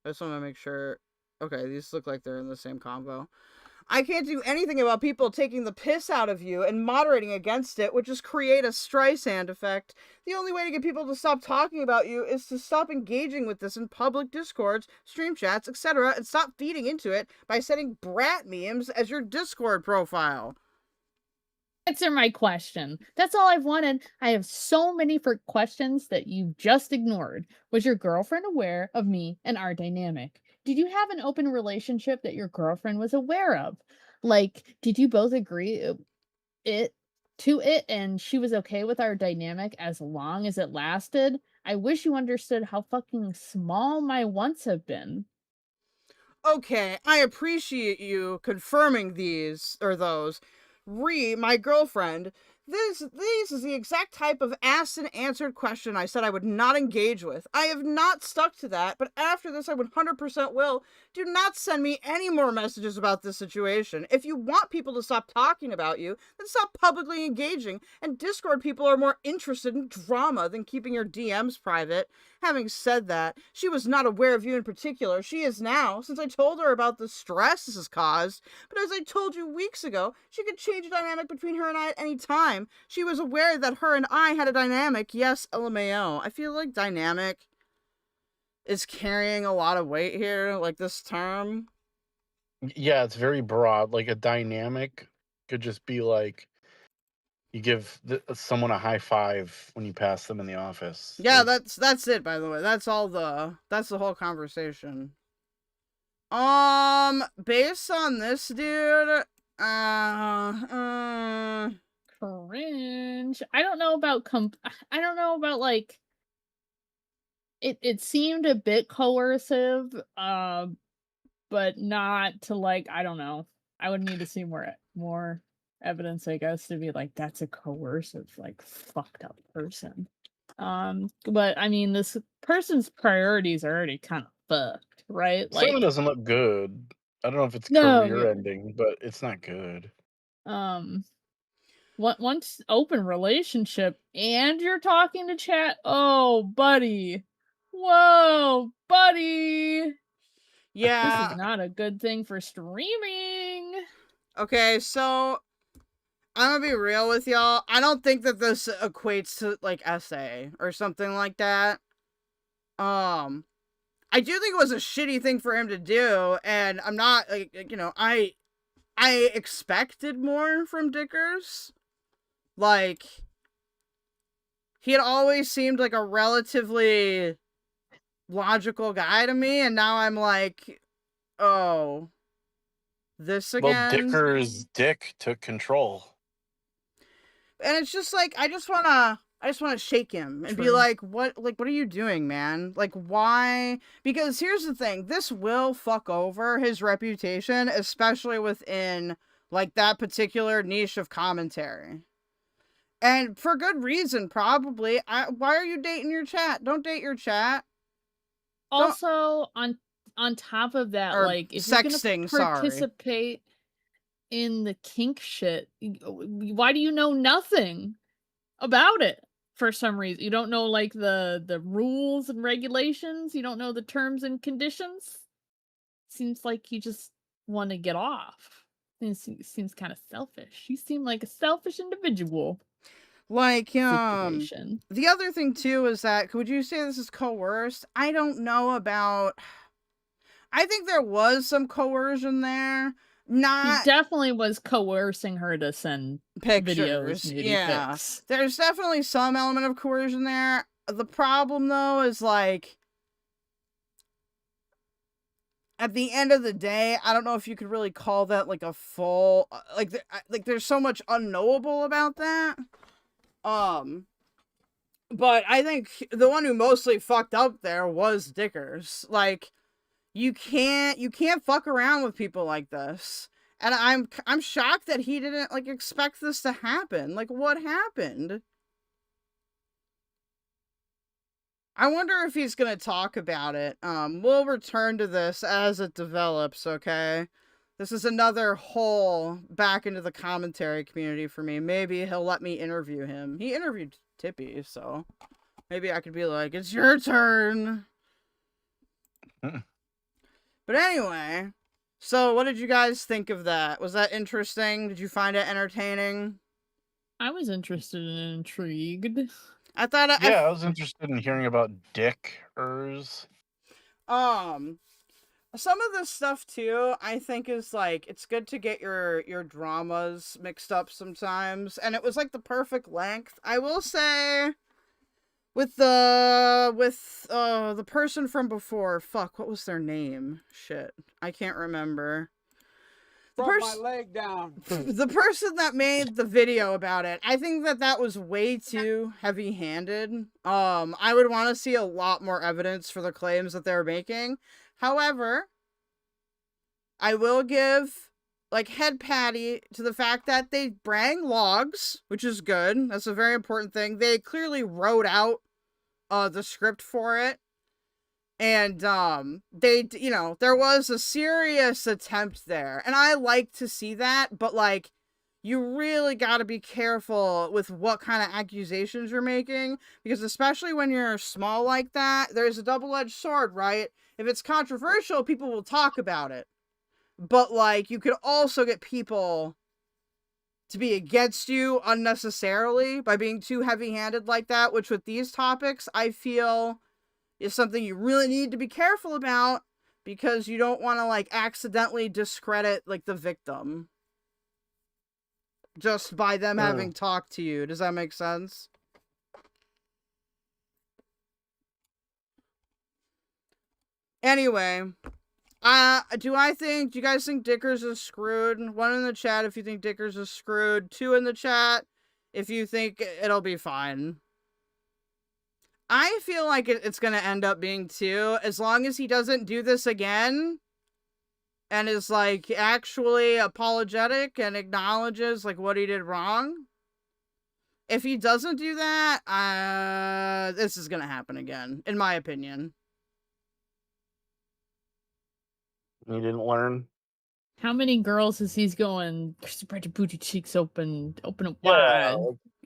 I just want to make sure. Okay, these look like they're in the same combo. I can't do anything about people taking the piss out of you and moderating against it, which just create a Streisand effect. The only way to get people to stop talking about you is to stop engaging with this in public discords, stream chats, etc., and stop feeding into it by setting brat memes as your Discord profile. Answer my question. That's all I've wanted. I have so many for questions that you just ignored. Was your girlfriend aware of me and our dynamic? Did you have an open relationship that your girlfriend was aware of? Like, did you both agree it and she was okay with our dynamic as long as it lasted? I wish you understood how fucking small my wants have been. Okay, I appreciate you confirming these, or those. My girlfriend, this is the exact type of asked and answered question I said I would not engage with. I have not stuck to that, but after this I 100% will. Do not send me any more messages about this situation. If you want people to stop talking about you, then stop publicly engaging, and Discord people are more interested in drama than keeping your DMs private. Having said that, she was not aware of you in particular. She is now, since I told her about the stress this has caused. But as I told you weeks ago, she could change the dynamic between her and I at any time. She was aware that her and I had a dynamic. Yes, LMAO. I feel like dynamic is carrying a lot of weight here, like this term. Yeah, it's very broad. Like a dynamic could just be like you give someone a high five when you pass them in the office. Yeah, Like, that's it, by the way. That's the whole conversation. Based on this dude, Cringe. I don't know about like it seemed a bit coercive, but not to like, I don't know. I would need to see more evidence, I guess, to be like that's a coercive, like fucked up person. But I mean, this person's priorities are already kind of fucked, right? someone Like, doesn't look good. I don't know if it's no, career ending, but it's not good. once open relationship and you're talking to chat, oh, buddy, whoa, buddy. yeah. This is not a good thing for streaming. Okay, so I'm gonna be real with y'all. I don't think that this equates to like SA or something like that. I do think it was a shitty thing for him to do, and I'm not like I expected more from Dickers. Like, he had always seemed like a relatively logical guy to me, and now I'm like, oh, this again. Well, Dicker's dick took control. And it's just like I just wanna shake him and be like, what are you doing, man? Like, why? Because here's the thing, this will fuck over his reputation, especially within like that particular niche of commentary. And for good reason, probably. Why are you dating your chat? Don't date your chat. Also, on top of that, Or like, if sexting, you're gonna participate in the kink shit, why do you know nothing about it? For some reason, you don't know like the rules and regulations. You don't know the terms and conditions. Seems like you just want to get off. Seems kind of selfish. You seem like a selfish individual. Like, Situation. the other thing too is that, would you say this is coerced? I don't know about. I think there was some coercion there. He definitely was coercing her to send pictures. videos, Yeah, pics. There's definitely some element of coercion there. The problem though is like, at the end of the day, I don't know if you could really call that like a full like there's so much unknowable about that. But I think the one who mostly fucked up there was Dickers. Like, you can't fuck around with people like this. And I'm shocked that he didn't like expect this to happen. Like, what happened? I wonder if he's gonna talk about it. We'll return to this as it develops, okay? This is another hole back into the commentary community for me. Maybe he'll let me interview him. He interviewed Tippy, so maybe I could be like, it's your turn. But anyway, so what did you guys think of that? Was that interesting? Did you find it entertaining? I was interested and intrigued. I thought Yeah, I was interested in hearing about dickers. Some of this stuff too, I think is like it's good to get your dramas mixed up sometimes, and it was like the perfect length. I will say, with the person from before, fuck, what was their name? Shit, I can't remember. Broke my leg down. The person that made the video about it, I think that was way too heavy-handed. I would want to see a lot more evidence for the claims that they're making. However, I will give like head patty to the fact that they bring logs, which is good. That's a very important thing. They clearly wrote out the script for it. And they, you know, there was a serious attempt there. And I like to see that, but like you really got to be careful with what kind of accusations you're making, because especially when you're small like that, there's a double-edged sword, right? If it's controversial, people will talk about it. But like you could also get people to be against you unnecessarily by being too heavy-handed like that, which with these topics, I feel is something you really need to be careful about, because you don't want to like accidentally discredit like the victim just by them having talked to you. Does that make sense? Anyway, do you guys think Dickers is screwed? 1 in the chat if you think Dickers is screwed. 2 in the chat if you think it'll be fine. I feel like it's going to end up being 2, as long as he doesn't do this again and is like actually apologetic and acknowledges like what he did wrong. If he doesn't do that, this is going to happen again, in my opinion. You didn't learn? How many girls is he's going, spread your booty cheeks open up wide. Yeah,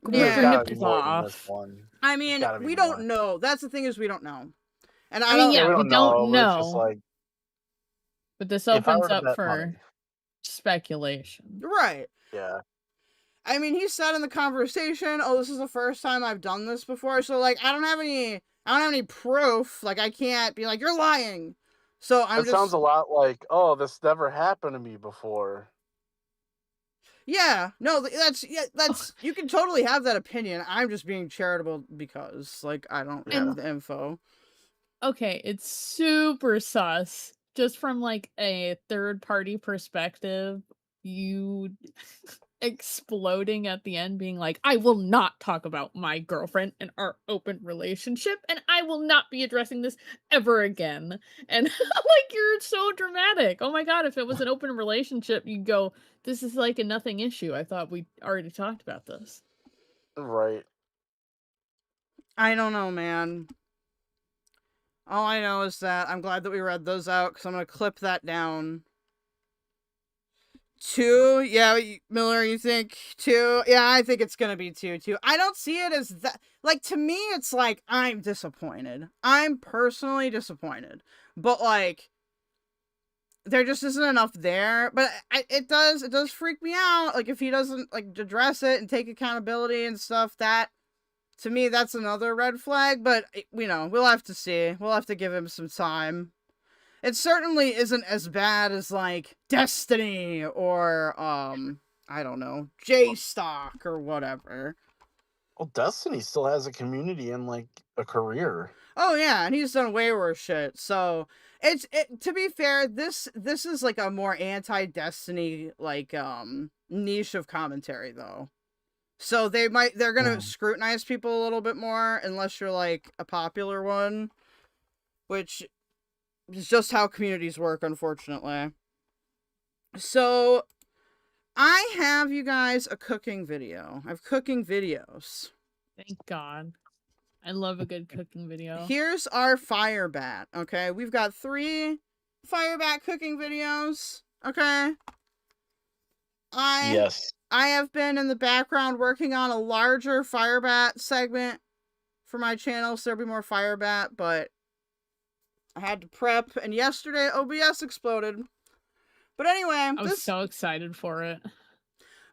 Rip there's your gotta be nipples more than this off. one. I mean, Gotta be we more. don't know. That's the thing, is we don't know. And I mean, Yeah, yeah, we we don't don't know. But it's just know. like, But this if I were opens to up bet for money. speculation. Right. Yeah. I mean, he said in the conversation, "Oh, this is the first time I've done this before." So like, I don't have any proof. Like, I can't be like, "You're lying." So I'm It sounds a lot like, oh, this never happened to me before. Yeah, no, that's you can totally have that opinion. I'm just being charitable because like I don't have the info. Okay, it's super sus. Just from like a third party perspective, you exploding at the end being like, I will not talk about my girlfriend and our open relationship, and I will not be addressing this ever again. And like, you're so dramatic. Oh my god, if it was an open relationship, you'd go, this is like a nothing issue. I thought we already talked about this. Right. I don't know, man. All I know is that I'm glad that we read those out, because I'm going to clip that down. 2? Yeah, Miller, you think 2? Yeah, I think it's going to be 2, too. I don't see it as that. Like, to me, it's like, I'm disappointed. I'm personally disappointed. But, like, there just isn't enough there. But it does freak me out. Like, if he doesn't, like, address it and take accountability and stuff, that, to me, that's another red flag. But, you know, we'll have to see. We'll have to give him some time. It certainly isn't as bad as, like, Destiny or, I don't know, J-Stock or whatever. Well, Destiny still has a community and, like, a career. Oh, yeah, and he's done way worse shit. So, to be fair, this is, like, a more anti-Destiny, like, niche of commentary, though. So, they're gonna scrutinize people a little bit more, unless you're, like, a popular one. Which... it's just how communities work, unfortunately. So, I have, you guys, a cooking video. I have cooking videos. Thank God. I love a good cooking video. Here's our Firebat, okay? We've got 3 Firebat cooking videos, okay? Yes. I have been in the background working on a larger Firebat segment for my channel, so there'll be more Firebat, but... I had to prep, and yesterday OBS exploded. But anyway, I was so excited for it.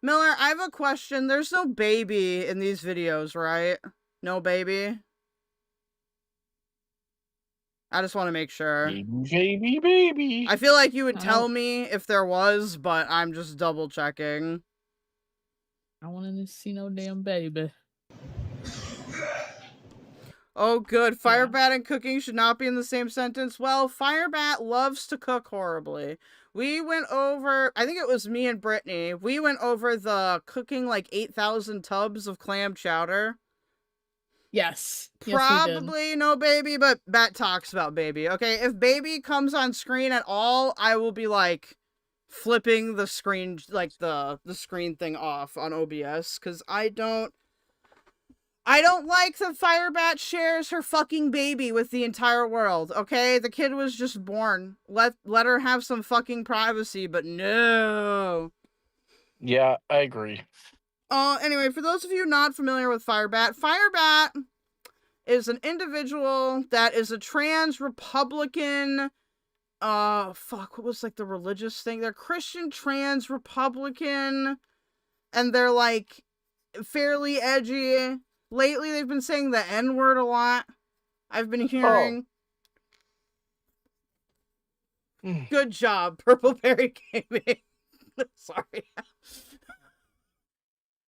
Miller, I have a question. There's no baby in these videos, right? No baby? I just want to make sure. Baby. I feel like you would tell me if there was, but I'm just double checking. I want to see no damn baby. Oh, good. Firebat and cooking should not be in the same sentence. Well, Firebat loves to cook horribly. We went over, I think it was me and Brittany, we went over the cooking like 8,000 tubs of clam chowder. Yes. Probably no baby, but Bat talks about baby. Okay, if baby comes on screen at all, I will be like flipping the screen, like the screen thing off on OBS, because I don't like that Firebat shares her fucking baby with the entire world, okay? The kid was just born. Let her have some fucking privacy, but no. Yeah, I agree. Anyway, for those of you not familiar with Firebat, Firebat is an individual that is a trans Republican, what was like the religious thing? They're Christian trans Republican, and they're like fairly edgy. Lately, they've been saying the N-word a lot. I've been hearing. Good job, Purple Berry Gaming. Sorry.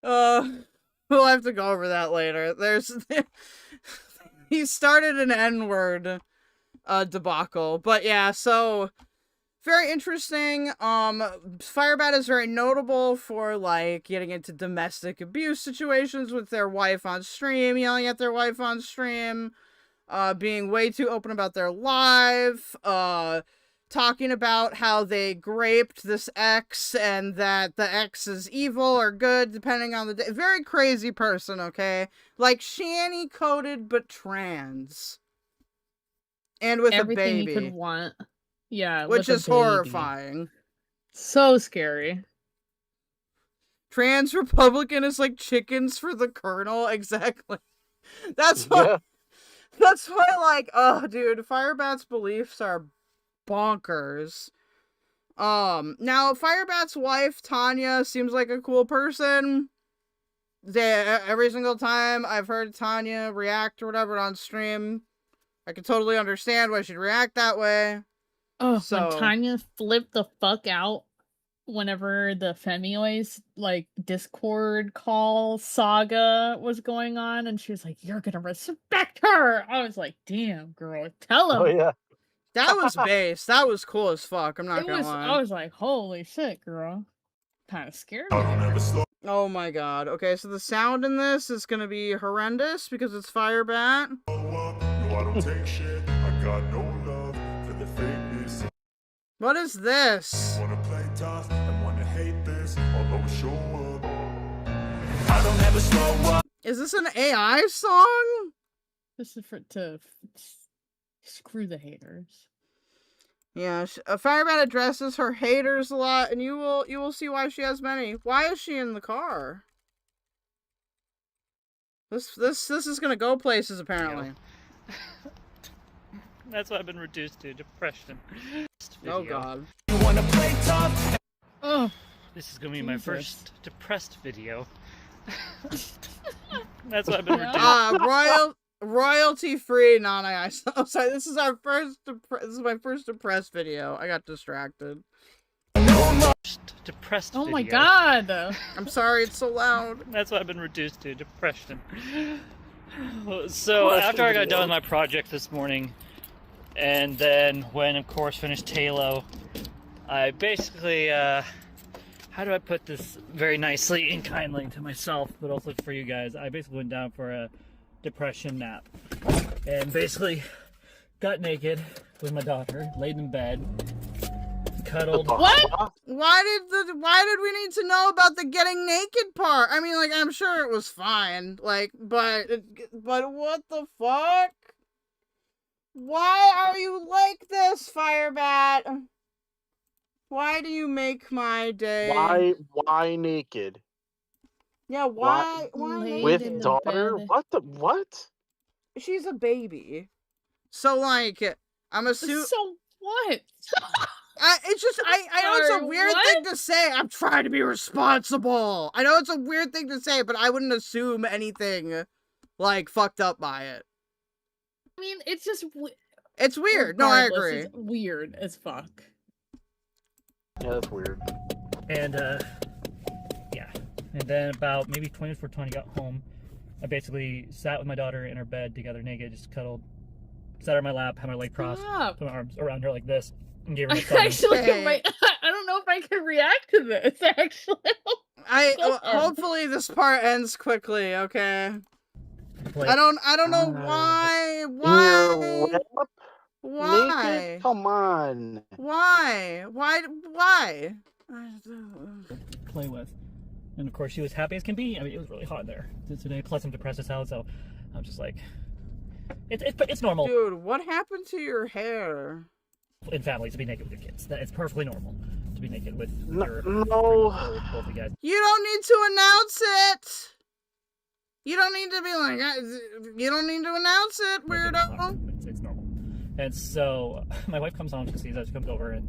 We'll have to go over that later. He started an N-word debacle. But yeah, so very interesting. Firebat is very notable for like getting into domestic abuse situations with their wife on stream, yelling at their wife on stream, being way too open about their life, talking about how they graped this ex and that the ex is evil or good depending on the day. Very crazy person, okay? Like Shanny coded but trans. And with everything a baby. You could want. Yeah, which is horrifying. So scary. Trans Republican is like chickens for the colonel. Exactly. That's why, like, oh, dude, Firebat's beliefs are bonkers. Now, Firebat's wife, Tanya, seems like a cool person. Every single time I've heard Tanya react or whatever on stream, I can totally understand why she'd react that way. Oh, when Tanya flipped the fuck out whenever the Femioi's like Discord call saga was going on, and she was like, "You're gonna respect her." I was like, "Damn, girl, tell him." Oh yeah, that was base. That was cool as fuck. I'm not gonna lie. I was like, "Holy shit, girl!" Kind of scared me. Oh my god. Okay, so the sound in this is gonna be horrendous because it's Firebat. What is this? Is this an AI song? This is to screw the haters. Yeah, Firebat addresses her haters a lot, and you will see why she has many. Why is she in the car? This is gonna go places apparently. That's why I've been reduced to depression. Oh god. You wanna play tough? Oh, this is gonna be my first depressed video. That's why I've been reduced. Royalty free non-AI. Oh, sorry. This is my first depressed video. I got distracted. Depressed. Oh video. my god. I'm sorry. It's so loud. That's why I've been reduced to depression. So after I got done with my project this morning, and then when of course finished Halo, I basically how do I put this very nicely and kindly to myself, but also for you guys? I basically went down for a depression nap, and basically got naked with my daughter, laid in bed, cuddled. What? Why did we need to know about the getting naked part? I mean, like, I'm sure it was fine, like, but what the fuck? Why are you like this, Firebat? Why do you make my day? Why naked? Yeah, why with daughter? Bed. What? She's a baby. So, like, I'm assuming. So what? It's just I know it's a Sorry, weird what? thing to say. I'm trying to be responsible. I know it's a weird thing to say, but I wouldn't assume anything like fucked up by it. I mean, it's just It's weird. No, I regardless, agree. It's weird as fuck. Yeah, that's weird. And yeah. And then about maybe 20 before 20 got home, I basically sat with my daughter in her bed together, naked, just cuddled, sat her on my lap, had my leg crossed, Stop. put my arms around her like this, and gave her my I tongue. actually, Hey. I don't know if I can react to this. Actually, Go ahead. Hopefully this part ends quickly. Okay. Play. I don't know why. Why? Why? Naked? Come on. Why? Why? Play with. And of course, she was happy as can be. I mean, it was really hot there today. Plus, I'm depressed as hell, so I'm just like, it's normal Dude, what happened to your hair? in families to be naked with your kids. It's perfectly normal to be naked with No. both of you guys. You don't need to announce it. You don't need to be like, you don't need to announce it, weirdo. It's normal. And so my wife comes home, she sees us, she comes over, and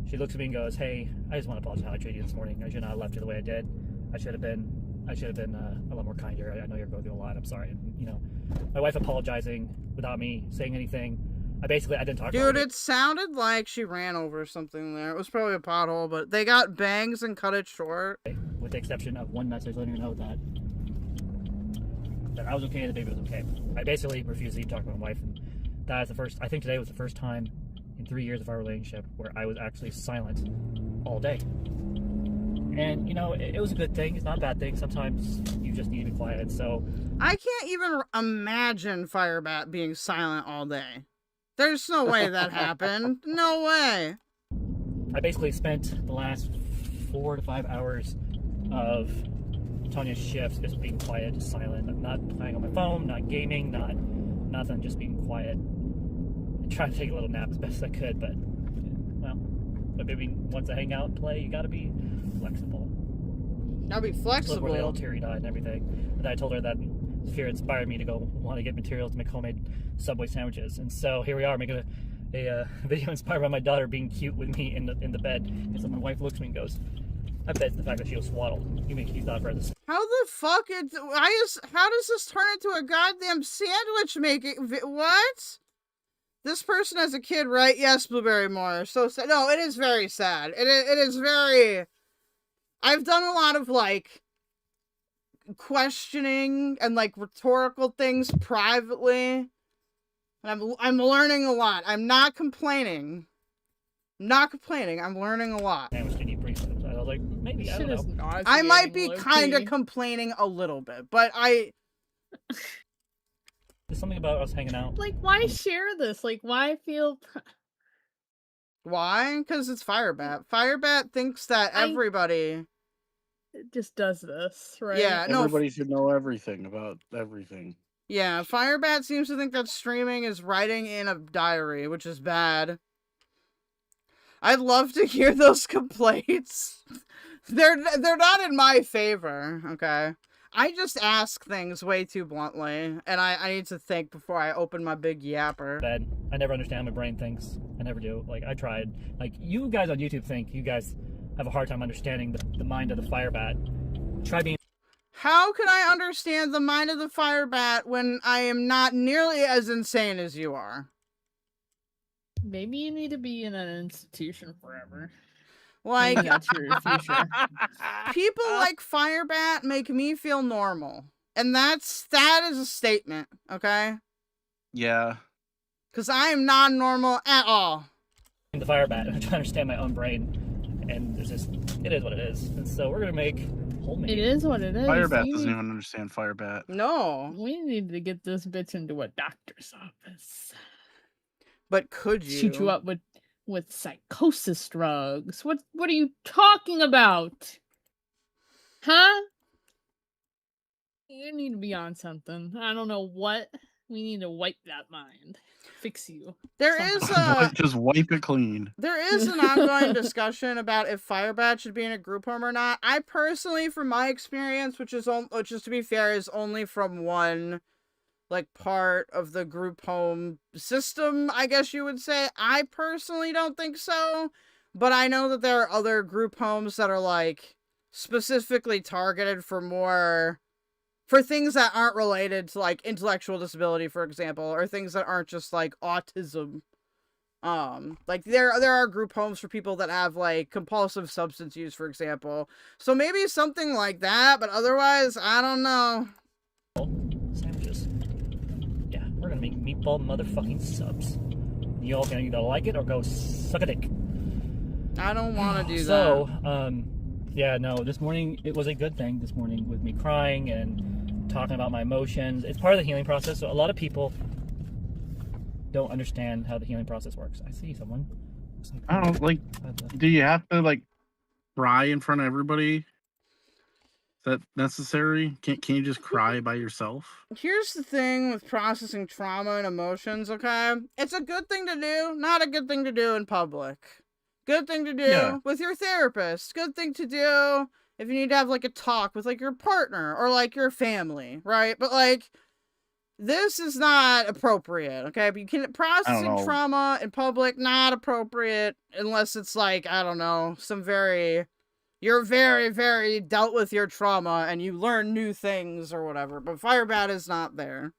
she looks at me and goes, "Hey, I just want to apologize how I treated you this morning. I should not have left you the way I did. I should have been a lot more kinder. I know you're going through a lot. I'm sorry." And, you know, my wife apologizing without me saying anything. I didn't talk to her. Dude, it sounded like she ran over something there. It was probably a pothole, but they got bangs and cut it short. With the exception of one message letting her know that I was okay and the baby was okay. I basically refused to even talk to my wife, and that is the first, I think today was the first time in 3 years of our relationship where I was actually silent all day. And, you know, it was a good thing. It's not a bad thing. Sometimes you just need to be quiet, so... I can't even imagine Firebat being silent all day. There's no way that happened. No way. I basically spent the last 4 to 5 hours of Tanya's shifts just being quiet, just silent. I'm not playing on my phone, not gaming, not nothing, just being quiet. I tried to take a little nap as best as I could, but, well, my baby wants to hang out and play. You gotta be flexible. Gotta be Look flexible. where they all teary-eyed and everything. And I told her that fear inspired me to go want to get materials to make homemade Subway sandwiches. And so here we are making a video inspired by my daughter being cute with me in the bed. And so my wife looks at me and goes, "I bet it's the fact that she was swaddled. You make you thought for this." How the fuck how does this turn into a goddamn sandwich making what? This person has a kid, right? Yes, Blueberry Moore. So sad. No, it is very sad. It is very... I've done a lot of, like, questioning and, like, rhetorical things privately. And I'm learning a lot. I'm not complaining. I'm learning a lot. Sandwich, can you bring some? I was like, maybe, I don't know. I might be kind of complaining a little bit, but There's something about us hanging out. Like, why share this? Like, why feel... Why? Because it's Firebat. Firebat thinks that everybody... It just does this, right? Yeah, no. Everybody should know everything about everything. Yeah, Firebat seems to think that streaming is writing in a diary, which is bad. I'd love to hear those complaints. They're not in my favor, okay? I just ask things way too bluntly, and I need to think before I open my big yapper. Bad. I never understand how my brain thinks. I never do. Like, I tried. Like, you guys on YouTube think you guys have a hard time understanding the mind of the Firebat. Try being... How can I understand the mind of the Firebat when I am not nearly as insane as you are? Maybe you need to be in an institution forever. Like, Maybe that's your future. People like Firebat make me feel normal. And that is a statement, okay? Yeah. Because I am not normal at all. the Firebat. I'm trying to understand my own brain. And there's just, it is what it is. And so we're going to make homemade. It is what it is. Firebat doesn't even understand Firebat. No. We need to get this bitch into a doctor's office. But could you? Shoot you up with psychosis drugs. What are you talking about? Huh? You need to be on something. I don't know what. We need to wipe that mind. Fix you. There is a... Just wipe it clean. There is an ongoing discussion about if Firebat should be in a group home or not. I personally, from my experience, which is to be fair, is only from one like part of the group home system, I guess you would say. I personally don't think so, but I know that there are other group homes that are like specifically targeted for things that aren't related to like intellectual disability, for example, or things that aren't just like autism. Like there are group homes for people that have like compulsive substance use, for example. So maybe something like that, but otherwise, I don't know. Sandwiches. Yeah, we're gonna make meatball motherfucking subs. You all gonna either like it or go suck a dick. I don't want to do that. So, yeah, no, this morning, it was a good thing this morning with me crying and talking about my emotions. It's part of the healing process, so a lot of people don't understand how the healing process works. I see someone. I don't like. Do you have to like cry in front of everybody? Is that necessary? Can't you just cry by yourself? Here's the thing with processing trauma and emotions, okay? It's a good thing to do, not a good thing to do in public. Good thing to do with your therapist. Good thing to do if you need to have like a talk with like your partner or like your family, right? But like, this is not appropriate, okay? But you can processing trauma in public, not appropriate unless it's like, I don't know, you're very, very dealt with your trauma and you learn new things or whatever. But Firebat is not there.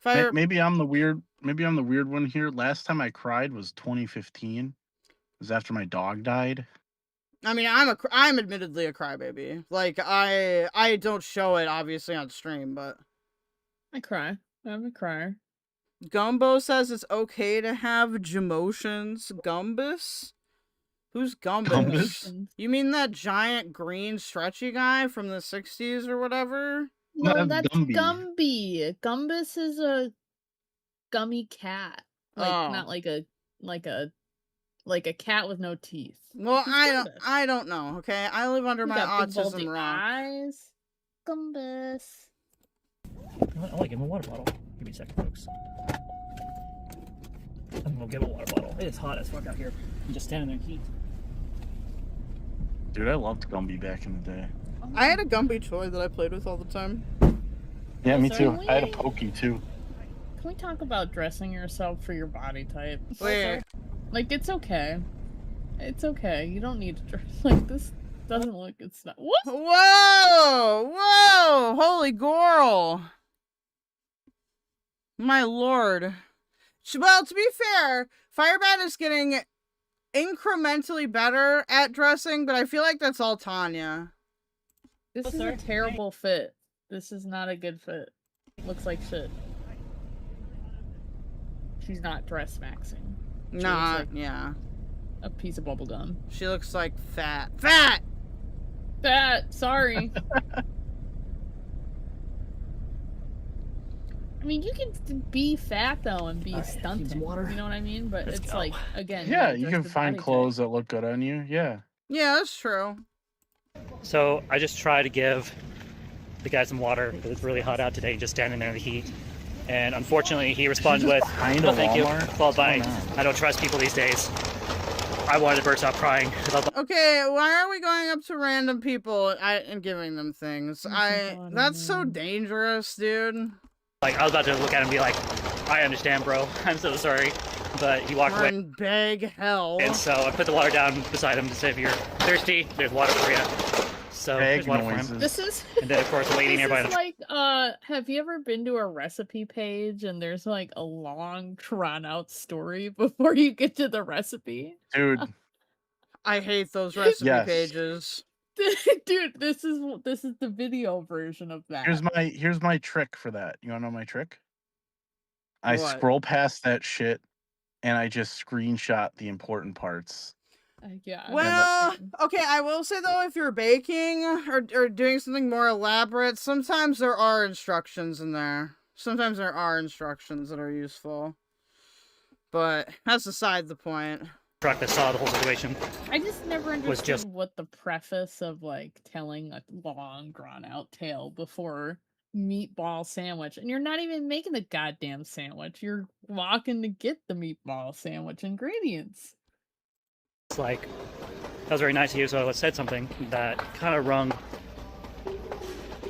Maybe I'm the weird one here. Last time I cried was 2015. It was after my dog died. I mean, I'm admittedly a crybaby. Like, I don't show it, obviously, on stream, but... I cry. I'm a crier. Gumbo says it's okay to have Jamotions. Gumbus? Who's Gumbus? Gumbus? You mean that giant green stretchy guy from the 60s or whatever? No, that's Gumby. Gumbus is a gummy cat. Like, not like a cat with no teeth. Well, I don't know, okay? I live under my autism rock. Eyes. Gumbus. You know what? I want to give him a water bottle. Give me a second, folks. I'm gonna give him a water bottle. It is hot as fuck out here. I'm just standing there in heat. Dude, I loved Gumby back in the day. I had a Gumby toy that I played with all the time. Yeah, me too. I had a Pokey too. Can we talk about dressing yourself for your body type? Wait. Like, it's okay. It's okay. You don't need to dress like this. Doesn't look. It's not. What? Whoa! Whoa! Holy girl! My lord. Well, to be fair, Firebat is getting incrementally better at dressing, but I feel like that's all Tanya. This is a terrible fit. This is not a good fit. Looks like shit. She's not dress maxing. Nah, yeah. A piece of bubble gum. She looks like fat. Fat! Fat! Sorry. I mean, you can be fat though and be stunted. Water. You know what I mean? But it's like, again. Yeah, you can find clothes that look good on you. Yeah. Yeah, that's true. So I just try to give the guy some water because it's really hot out today, just standing there in the heat. And unfortunately, he responded with, "No, thank you," followed by, "I don't trust people these days." I wanted to burst out crying. Okay, why are we going up to random people and giving them things? That's so dangerous, dude. Like, I was about to look at him and be like, "I understand, bro. I'm so sorry." But he walked We're away. in big hell. And so I put the water down beside him to say, if you're thirsty, there's water for you. So there's water for him. This is... And then, of course, waiting nearby. This is like, have you ever been to a recipe page and there's like a long, drawn-out story before you get to the recipe? Dude. I hate those recipe pages. Dude, this is the video version of that. Here's my trick for that. You wanna know my trick? I What? scroll past that shit and I just screenshot the important parts. Yeah. Well, okay, I will say though, if you're baking or doing something more elaborate, sometimes there are instructions in there. Sometimes there are instructions that are useful. But that's beside the point. Truck that saw the whole situation. I just never understood was just what the preface of like telling a long, drawn-out tale before meatball sandwich, and you're not even making the goddamn sandwich. You're walking to get the meatball sandwich ingredients. It's like, that was very nice of you, so I said something that kind of rung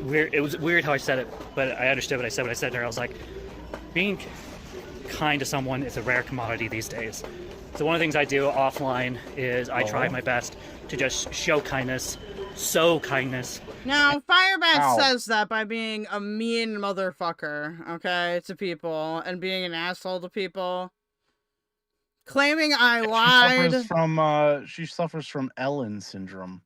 weird. It was weird how I said it, but I understood what I said to her. I was like, being kind to someone is a rare commodity these days. So one of the things I do offline is I try my best to just show kindness, sow kindness. Now, Firebat Ow. says that by being a mean motherfucker, okay, to people, and being an asshole to people. Claiming I lied. She suffers from Ellen syndrome,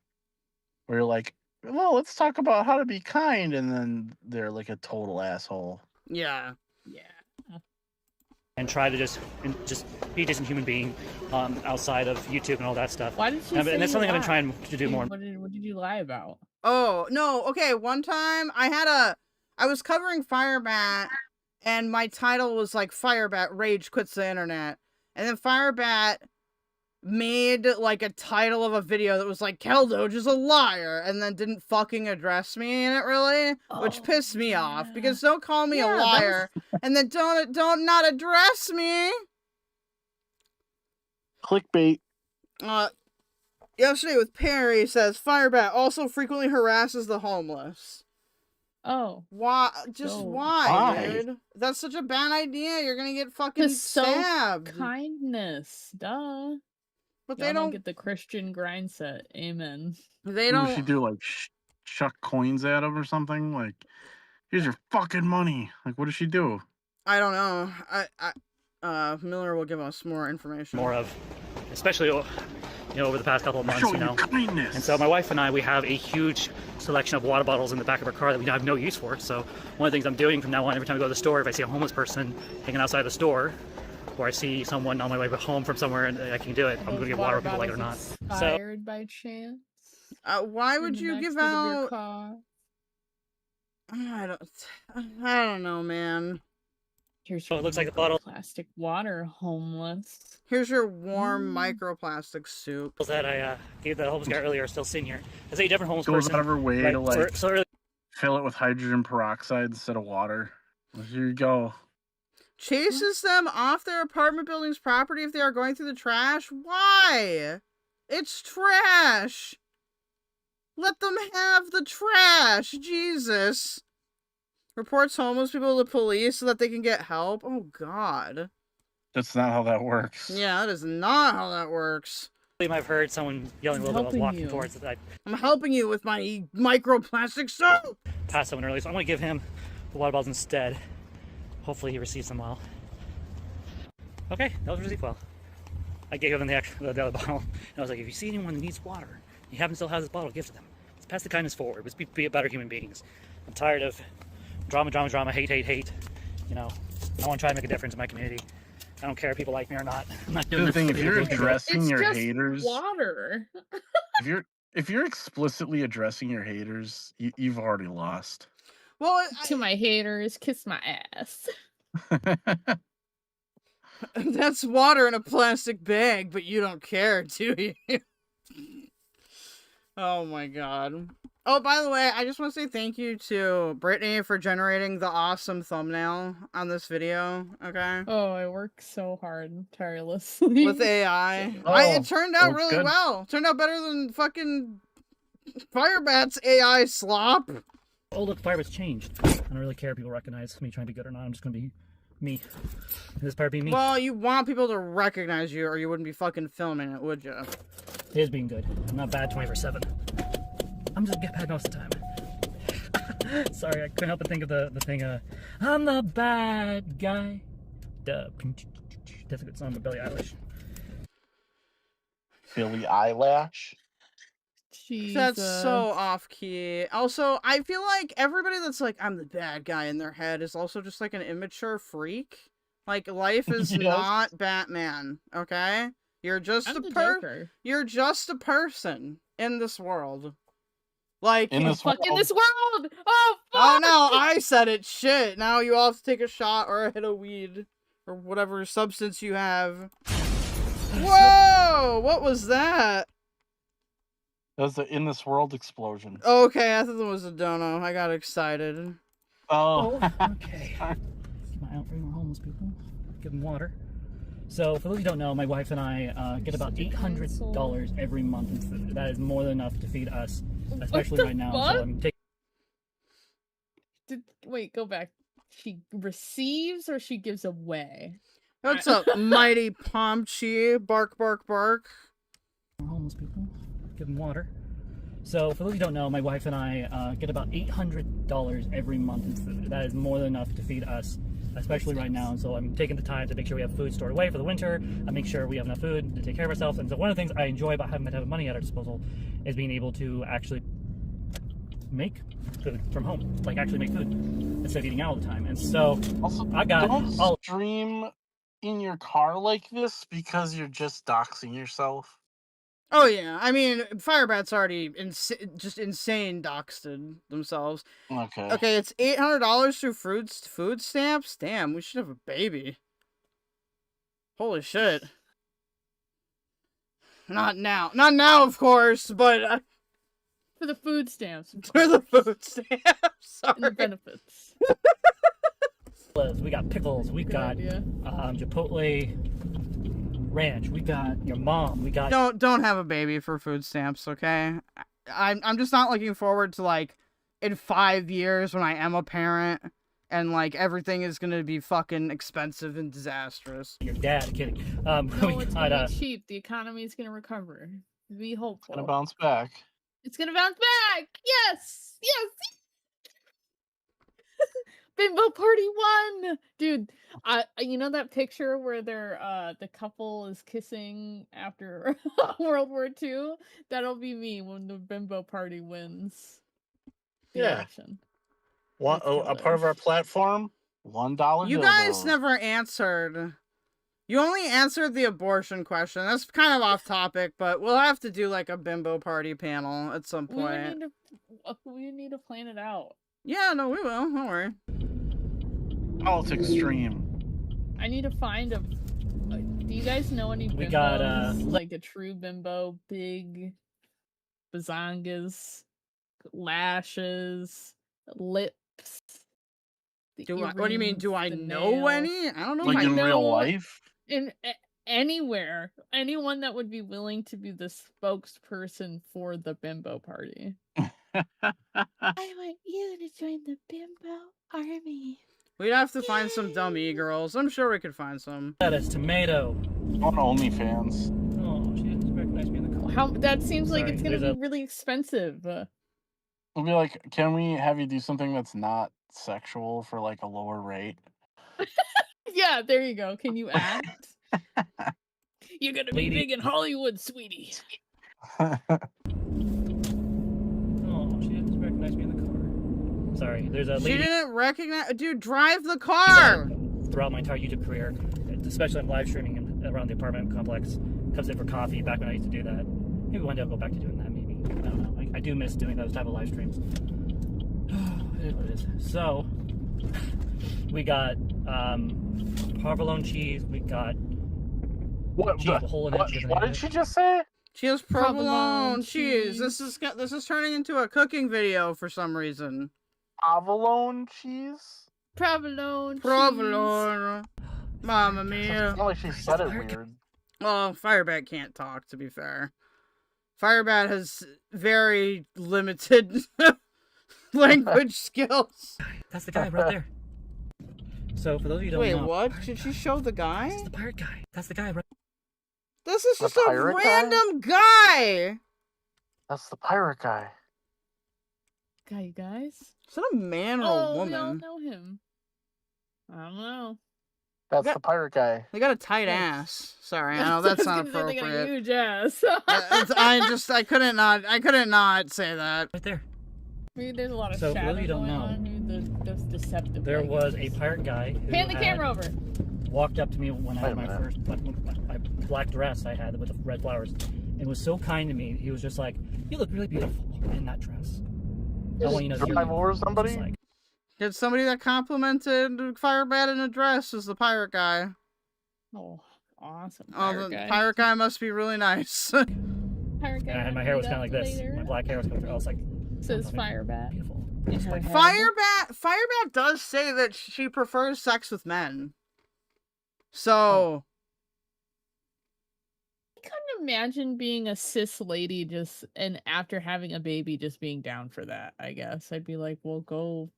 where you're like, well, let's talk about how to be kind, and then they're like a total asshole. Yeah. And try to just be a decent human being outside of YouTube and all that stuff. Why did you say And that's something I've been lie? trying to do more. What did you lie about? Oh, no, okay, one time I was covering Firebat, and my title was like, Firebat Rage Quits the Internet. And then Firebat made like a title of a video that was like, Keldoge is a liar, and then didn't fucking address me in it really, which pissed me off, because don't call me a liar, and then don't not address me. Clickbait. Yesterday with Perry says, Firebat also frequently harasses the homeless. Oh. Why? Just Oh. why, dude? That's such a bad idea. You're gonna get fucking stabbed. Kindness, duh. But Y'all they don't get the Christian grind set. Amen. They What don't. does she do? Like chuck coins at him or something? Like, here's your fucking money. Like, what does she do? I don't know. Miller will give us more information. More of, especially over the past couple of months, Show your kindness. And so my wife and I, we have a huge selection of water bottles in the back of our car that we have no use for. So one of the things I'm doing from now on, every time I go to the store, if I see a homeless person hanging outside the store, or I see someone on my way home from somewhere and I can do it, I'm going to get water, people like it or not. Expired by chance? Why would you give out? Car? I don't know, man. Here's it looks like a bottle. Plastic water, homeless. Here's your warm microplastic soup. That I gave that homeless guy earlier are still sitting here. It's a different homeless Goes person. out of her way to like so fill it with hydrogen peroxide instead of water. Here you go. Chases them off their apartment building's property if they are going through the trash. Why? It's trash. Let them have the trash. Jesus. Reports homeless people to the police so that they can get help. Oh, God. That's not how that works. Yeah, that is not how that works. I've heard someone yelling a little bit while walking towards it. I'm helping you with my microplastic soap. Passed someone earlier, so I'm going to give him the water bottles instead. Hopefully he receives them well. Okay, that was received well. I gave him the other bottle. And I was like, if you see anyone that needs water, you happen to still have this bottle, give it to them. Let's pass the kindness forward. Let's be better human beings. I'm tired of drama, hate. I want to try to make a difference in my community. I don't care if people like me or not. I'm not doing The this. thing, if you're addressing your haters, water. if you're explicitly addressing your haters, you've already lost. Well, to my haters, kiss my ass. That's water in a plastic bag, but you don't care, do you? Oh my god. Oh, by the way, I just want to say thank you to Brittany for generating the awesome thumbnail on this video, okay? Oh, I work so hard, tirelessly. With AI. It turned out really well. Turned out better than fucking Firebat's AI Slop. Oh, look, Firebat's changed. I don't really care if people recognize me trying to be good or not. I'm just going to be me. This part be me. Well, you want people to recognize you or you wouldn't be fucking filming it, would you? It is being good. I'm not bad 24/7. I'm just get bad most of the time. Sorry, I couldn't help but think of the thing, I'm the bad guy. Duh. That's a good song by Billie Eilish. Billie Eyelash? Jesus. That's so off-key. Also, I feel like everybody that's like, I'm the bad guy in their head is also just like an immature freak. Like, life is Yes. not Batman, okay? You're just You're just a person in this world. Like, in this world. Oh, fuck! Oh no, I said it. Shit. Now you all have to take a shot or a hit of weed or whatever substance you have. Whoa! What was that? That was the In This World explosion. Okay, I thought that was a dono. I got excited. Oh. Okay. Keep my eye out for more homeless people. Give them water. So, for those who don't know, my wife and I get about $800 every month in food. That is more than enough to feed us, especially right now. So I'm taking. Wait, go back. she receives or she gives away. What's up, mighty Pomchi? Bark, bark, bark. Homeless people, give them water. So, for those who don't know, my wife and I get about $800 every month in food. That is more than enough to feed us, especially right now. So I'm taking the time to make sure we have food stored away for the winter. I make sure we have enough food to take care of ourselves. And so one of the things I enjoy about having that type of money at our disposal is being able to actually make food from home, like actually make food instead of eating out all the time. And so Also, I got don't stream in your car like this because you're just doxing yourself. Oh yeah, I mean, Firebat's already just insane doxed themselves. Okay. Okay, it's $800 through food stamps. Damn, we should have a baby. Holy shit. Not now, of course, but For the food stamps. for the food stamps. And the Sorry. benefits. we got pickles, we got idea. Chipotle ranch, we got your mom, we got Don't have a baby for food stamps, okay? I'm just not looking forward to, like, in 5 years when I am a parent and, like, everything is gonna be fucking expensive and disastrous. your dad. Kidding. No, We it's got gonna be cheap. The economy is gonna recover. Be hopeful. Gonna bounce back. It's gonna bounce back. Yes, yes. Bimbo Party 1, dude. You know that picture where the couple is kissing after World War II? That'll be me when the Bimbo Party wins the Yeah. election. A part of our platform, $1 You dildos. guys never answered. You only answered the abortion question. That's kind of off topic, but we'll have to do, like, a Bimbo Party panel at some point. We need to plan it out. Yeah, no, we will. Don't worry. Politics stream. I need to find a. Do you guys know any bimbos? We got, like a true bimbo, big bazongas, lashes, lips. What do you mean? Do I know nails. any? I don't know. Like if I in know. real life? Anywhere, anyone that would be willing to be the spokesperson for the bimbo party. I want you to join the bimbo army. We'd have to find some dumb e-girls. I'm sure we could find some. lettuce, tomato. On OnlyFans. Oh, she didn't recognize me in the car. How that seems like Sorry, it's gonna there's be really expensive. We'll be like, can we have you do something that's not sexual for like a lower rate? Yeah, there you go. Can you act? You're gonna be Lady. big in Hollywood, sweetie. Oh, she didn't recognize me in the car. Sorry, there's a She lady didn't recognize. Dude, drive the car. throughout my entire YouTube career, especially on live streaming and around the apartment complex, comes in for coffee back when I used to do that. Maybe one day I'll go back to doing that, maybe. I don't know. I do miss doing those type of live streams. It is what it is. So, we got provolone cheese, we got What? cheese, a whole What did she just say? She has provolone Provolone cheese. cheese. This is turning into a cooking video for some reason. Provolone cheese? Provolone. Provolone. Mamma It's mia. not like she said it weird. Well, Firebat can't talk, to be fair. Firebat has very limited language skills. That's the guy right there. So, for those of you who don't Wait, know... what? Did she show the guy? That's the pirate guy. That's the guy right This is The just a pirate guy? random guy. That's the pirate guy. Guy, you guys. Is that a man or a We all woman? know him. I don't know. That's Got- the pirate guy. They got a tight Yes. ass. Sorry, I know that's not I was gonna say they got a appropriate. huge ass. I couldn't not say that. there. Maybe there's a lot of So, for those shadow of you who don't going know, on. Maybe those deceptive. There lights. was a pirate guy who Pan the had camera over. walked up to me when I Wait had a my minute. first my black dress I had with the red flowers, and was so kind to me. He was just like, "You look really beautiful in that dress." I want you to know. drive over somebody? Just like, Did somebody that complimented Firebat in a dress is the pirate guy? Oh, awesome. Oh, the pirate guy must be really nice. Pirate guy and I had my wanna hair meet was kind of up like this. later? My black hair was coming through. I was like, Says "Oh, Firebat. beautiful." In her head. Firebat does say that she prefers sex with men. So I couldn't imagine being a cis lady and after having a baby just being down for that, I guess. I'd be like, well, go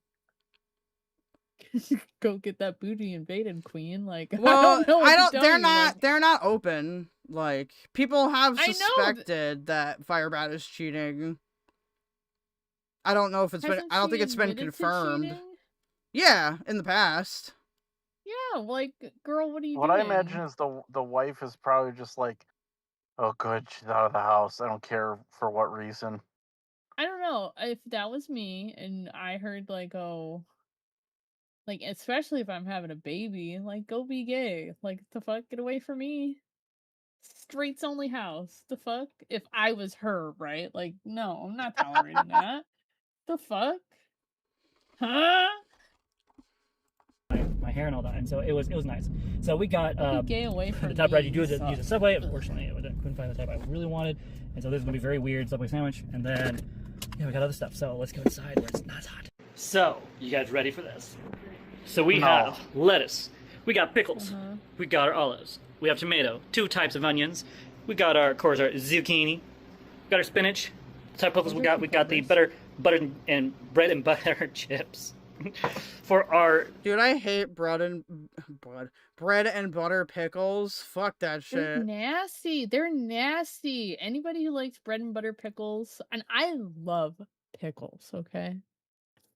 Go get that booty invaded, queen. Like, Well, I don't know. What to tell they're you, not. like- They're not open. Like people have I know suspected that Firebat is cheating. I don't know if it's been. Hasn't I don't she think it's been admitted to confirmed. cheating? Yeah, in the past. Yeah, like, girl, what are you What doing? I imagine is the wife is probably just like, oh, good, she's out of the house. I don't care for what reason. I don't know if that was me and I heard like, oh, like especially if I'm having a baby, like go be gay. Like the fuck, get away from me. Straights only house. The fuck? If I was her, right? Like, no, I'm not tolerating that. The fuck? Huh? My hair and all that, and so it was nice. So we got Be gay away from the top right. You me, do you use suck. the Subway. Unfortunately, I couldn't find the type I really wanted, and so this is gonna be very weird Subway sandwich. And then yeah, we got other stuff. So let's go inside where it's not hot. So you guys ready for this? So we have lettuce. We got pickles. We got our olives. We have tomato. 2 types of onions. We got our, of course, our zucchini. We got our spinach. The type of pickles we got the butter and bread and butter chips. For our Dude, I hate bread and butter pickles. Fuck that They're shit. nasty. They're nasty. Anybody who likes bread and butter pickles, and I love pickles, okay?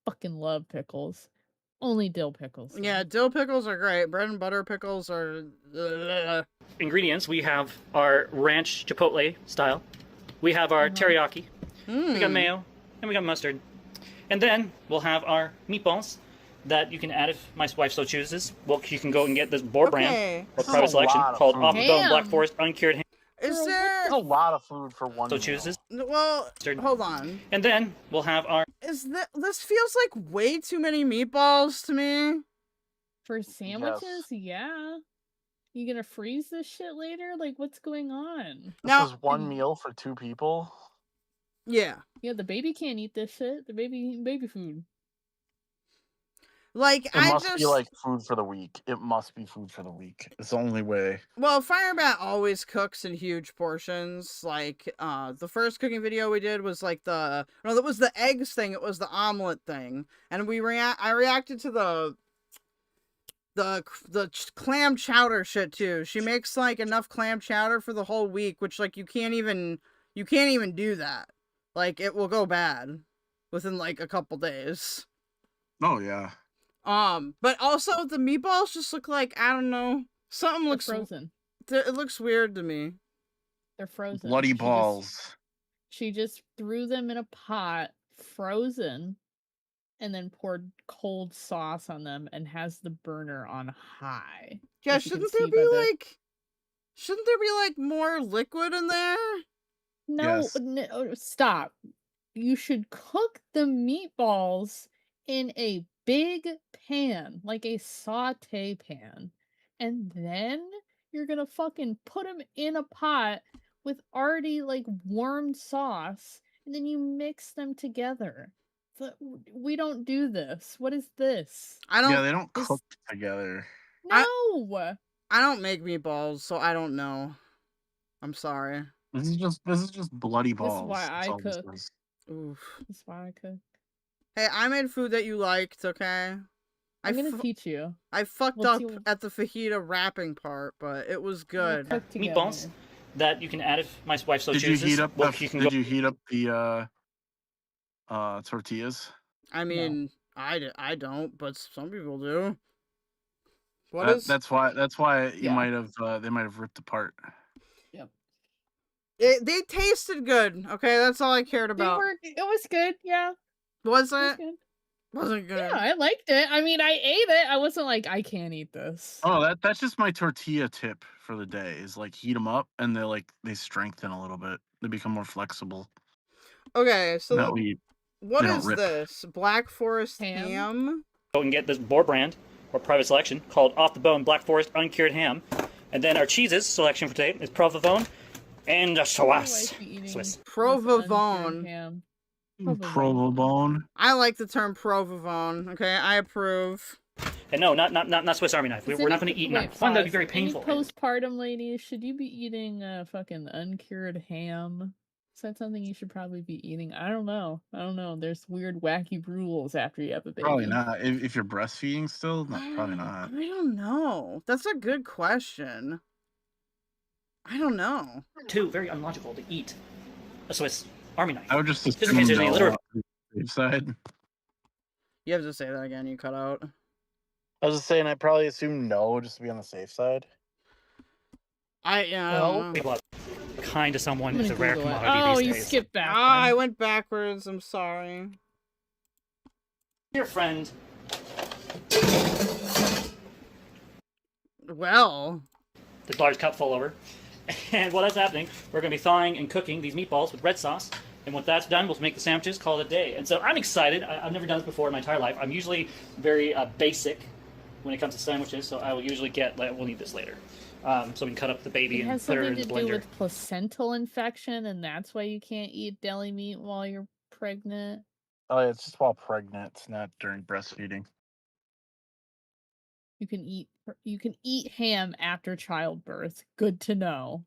Fucking love pickles. Only dill pickles. though. Yeah, dill pickles are great. Bread and butter pickles are. ingredients, we have our ranch chipotle style. We have our teriyaki. We got mayo, and we got mustard. And then we'll have our meatballs that you can add if my wife so chooses. Well, you can go and get this Boar brand or private selection called Off the Bone Black Forest Uncured Ham. Is there a lot of food for one So meal. chooses. Well, hold on. And then we'll have our Is that this feels like way too many meatballs to me? For sandwiches, yeah. You gonna freeze this shit later? Like, what's going on? This is one meal for 2 people. Yeah. Yeah, the baby can't eat this shit. The baby eating baby food. Like It I must just be like food for the week. It must be food for the week. It's the only way. Well, Firebat always cooks in huge portions. Like, the first cooking video we did was like that was the eggs thing. It was the omelet thing, and I reacted to the clam chowder shit too. She makes like enough clam chowder for the whole week, which like you can't even do that. Like it will go bad within like a couple days. Oh yeah. But also the meatballs just look like, I don't know, something looks frozen. It looks weird to me. They're frozen. Bloody balls. She just threw them in a pot, frozen, and then poured cold sauce on them and has the burner on high. Yeah, As you can shouldn't there see be by the- like more liquid in there? No, Yes. no, stop. You should cook the meatballs in a big pan, like a saute pan. And then you're gonna fucking put them in a pot with already like warmed sauce, and then you mix them together. We don't do this. What is this? Yeah, they don't cook together. No! I don't make meatballs, so I don't know. I'm sorry. This is just bloody balls. This is why That's I all this cook. is. Oof. That's why I cook. Hey, I made food that you liked, okay? I'm gonna teach you. I fucked We'll up see- at the fajita wrapping part, but it was good. cook together. meatballs that you can add if my wife so Did you chooses. heat up? Well, the, you can did go- you heat up the tortillas? I mean, I don't, but some people do. That's why you Yeah. might have they might have ripped apart. They tasted good, okay? That's all I cared about. It was good, yeah. Was It was it? good. Wasn't good. Yeah, I liked it. I mean, I ate it. I wasn't like, I can't eat this. Oh, that's just my tortilla tip for the day. Is like heat them up and they strengthen a little bit. They become more flexible. Okay, so That way what they don't is rip. this? Black Forest Ham? ham? Go and get this Boar brand or private selection called Off the Bone Black Forest Uncured Ham. And then our cheeses selection for today is provolone and a Swiss. Swiss. Provolone. Ham. Provolone. I like the term provolone. Okay, I approve. And no, not Swiss Army knife. We're not going to eat knife. One, that'd be very painful. Any postpartum ladies, should you be eating fucking uncured ham? Is that something you should probably be eating? I don't know. There's weird, wacky rules after you have a baby. Probably not. If you're breastfeeding still, no, probably not. I don't know. That's a good question. I don't know. 2, very unlogical to eat a Swiss Army knife. I would just in assume case there's any no literal- on the safe side. You have to say that again. You cut out. I was just saying, I probably assume no, just to be on the safe side. I don't know. Kind to someone I'm is a gonna rare Google it. commodity Oh, these you days. skipped back. I went backwards. I'm sorry. Dear friend, Well, the large cup full over. And while that's happening, we're going to be thawing and cooking these meatballs with red sauce. And when that's done, we'll make the sandwiches, call it a day. And so I'm excited. I've never done this before in my entire life. I'm usually very basic when it comes to sandwiches, so I will usually get, we'll need this later. So we can cut up the baby It and has put her something in to the do blender. with placental infection, and that's why you can't eat deli meat while you're pregnant. Oh, yeah, it's just while pregnant, it's not during breastfeeding. You can eat ham after childbirth. Good to know.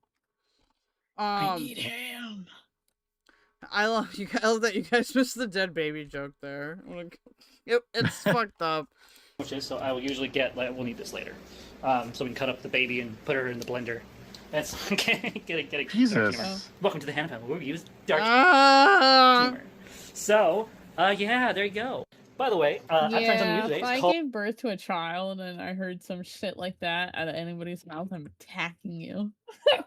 I eat ham. I love you. I love that you guys missed the dead baby joke there. Yep, it's fucked up. So I will usually get, we'll need this later. So we can cut up the baby and put her in the blender. That's getting Jesus. Welcome to the Hannah Family, where we use dark humor. So, yeah, there you go. By the way, I'm trying something new today. If I gave birth to a child and I heard some shit like that out of anybody's mouth, I'm attacking you. I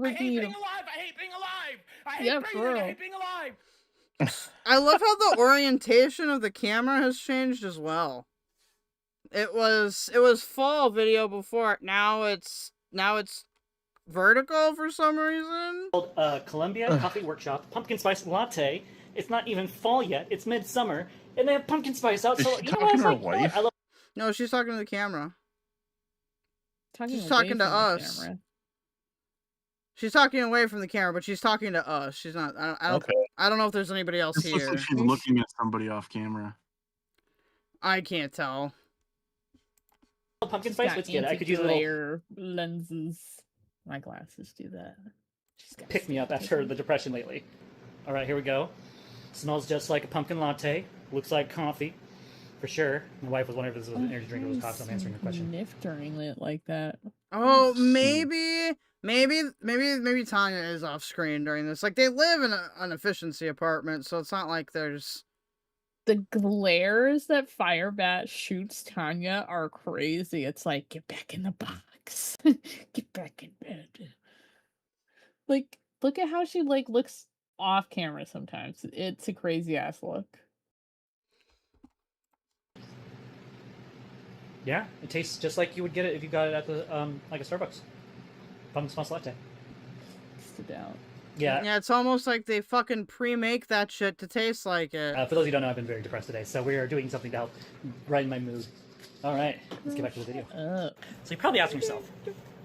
hate being alive! I hate being alive! I hate breathing! I hate being alive! I love how the orientation of the camera has changed as well. It was full video before. Now it's vertical for some reason. Called Columbia Coffee Workshop Pumpkin Spice Latte. It's not even fall yet. It's midsummer, and they have pumpkin spice out. So you know what? I was like, I love. No, she's talking to the camera. She's away talking to from the us. camera. She's talking away from the camera, but she's talking to us. She's not. I don't know if there's anybody else This looks here. like she's looking at somebody off camera. I can't tell. Pumpkin spice. Let's get it. I could use a little anti-glare lenses. My glasses do that. pick me up after the depression lately. All right, here we go. Smells just like a pumpkin latte. Looks like coffee, for sure. My wife was wondering if this was an energy drink or was coffee. So I'm answering the question. Sniff during it like that. Oh, maybe Tanya is off screen during this. Like, they live in an efficiency apartment, so it's not like there's. The glares that Firebat shoots Tanya are crazy. It's like, get back in the box. Get back in bed. Like, look at how she looks off camera sometimes. It's a crazy ass look. Yeah, it tastes just like you would get it if you got it at the like a Starbucks. Pumpkin spice latte. Stood out. Yeah, it's almost like they fucking pre-make that shit to taste like it. For those who don't know, I've been very depressed today, so we are doing something to help brighten my mood. All right, let's get back to the video. So you're probably asking yourself,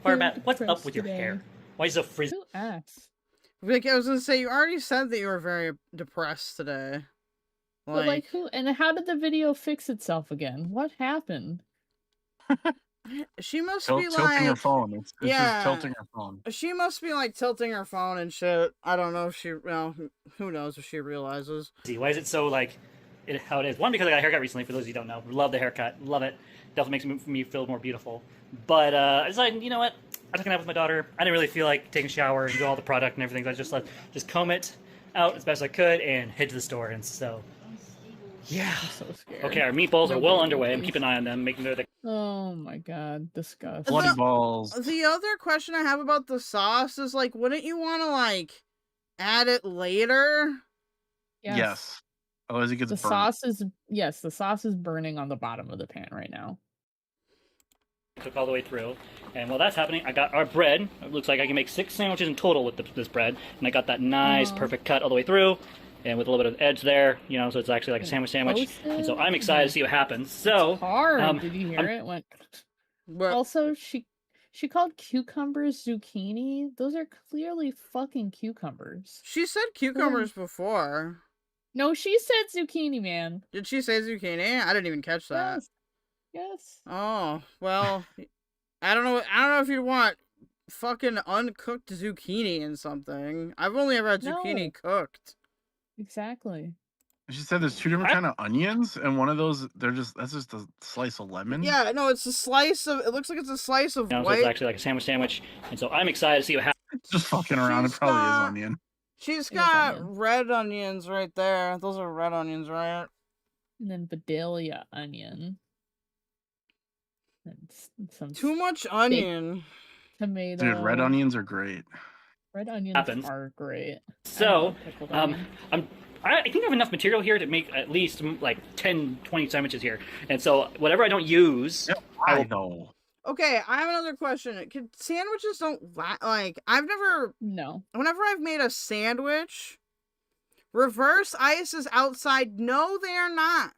Firebat, what's up with your hair? Why is it so frizzy? Who asked? Like, I was gonna say, you already said that you were very depressed today. But like who? And how did the video fix itself again? What happened? She must be tilting like her phone. It's yeah, just tilting her phone. She must be like tilting her phone and shit. I don't know if she. Well, who knows if she realizes. Why is it so like how it is? One, because I got a haircut recently. For those of you who don't know, love the haircut, love it. Definitely makes me feel more beautiful. But I decided, you know what? I took a nap with my daughter. I didn't really feel like taking a shower and do all the product and everything. So I just comb it out as best I could and head to the store. And so, yeah. I'm so scared. Okay, our meatballs are well underway. I'm keeping an eye on them, making sure they're. Oh my god, disgust. Bloody balls. The other question I have about the sauce is like, wouldn't you want to like add it later? Yes. Otherwise it gets the burnt. the sauce is burning on the bottom of the pan right now. Cook all the way through, and while that's happening, I got our bread. It looks like I can make 6 sandwiches in total with this bread, and I got that nice, perfect cut all the way through, and with a little bit of edge there, you know, so it's actually like a sandwich. And so I'm excited to see what happens. So it's hard. Did you hear it? Went. Also, she called cucumbers zucchini. Those are clearly fucking cucumbers. She said cucumbers before. No, she said zucchini, man. Did she say zucchini? I didn't even catch that. Yes. Oh, well, I don't know if you want fucking uncooked zucchini in something. I've only ever had zucchini cooked. Exactly. She said there's 2 different kind of onions, and one of those that's just a slice of lemon. Yeah, no, it's a slice of. It looks like it's a slice of So white. it's actually like a sandwich, and so I'm excited to see what happens. Just fucking around. It probably is onion. She's got red onions right there. Those are red onions, right? And then Vidalia onion. And some Too much onion. Tomato. Dude, red onions are great. Red onions Happens. are great. So, I think I have enough material here to make at least like 10, 20 sandwiches here. And so, whatever I don't use, I know. Okay, I have another question. Sandwiches don't like. I've never. No. Whenever I've made a sandwich, reverse ice is outside. No, they are not.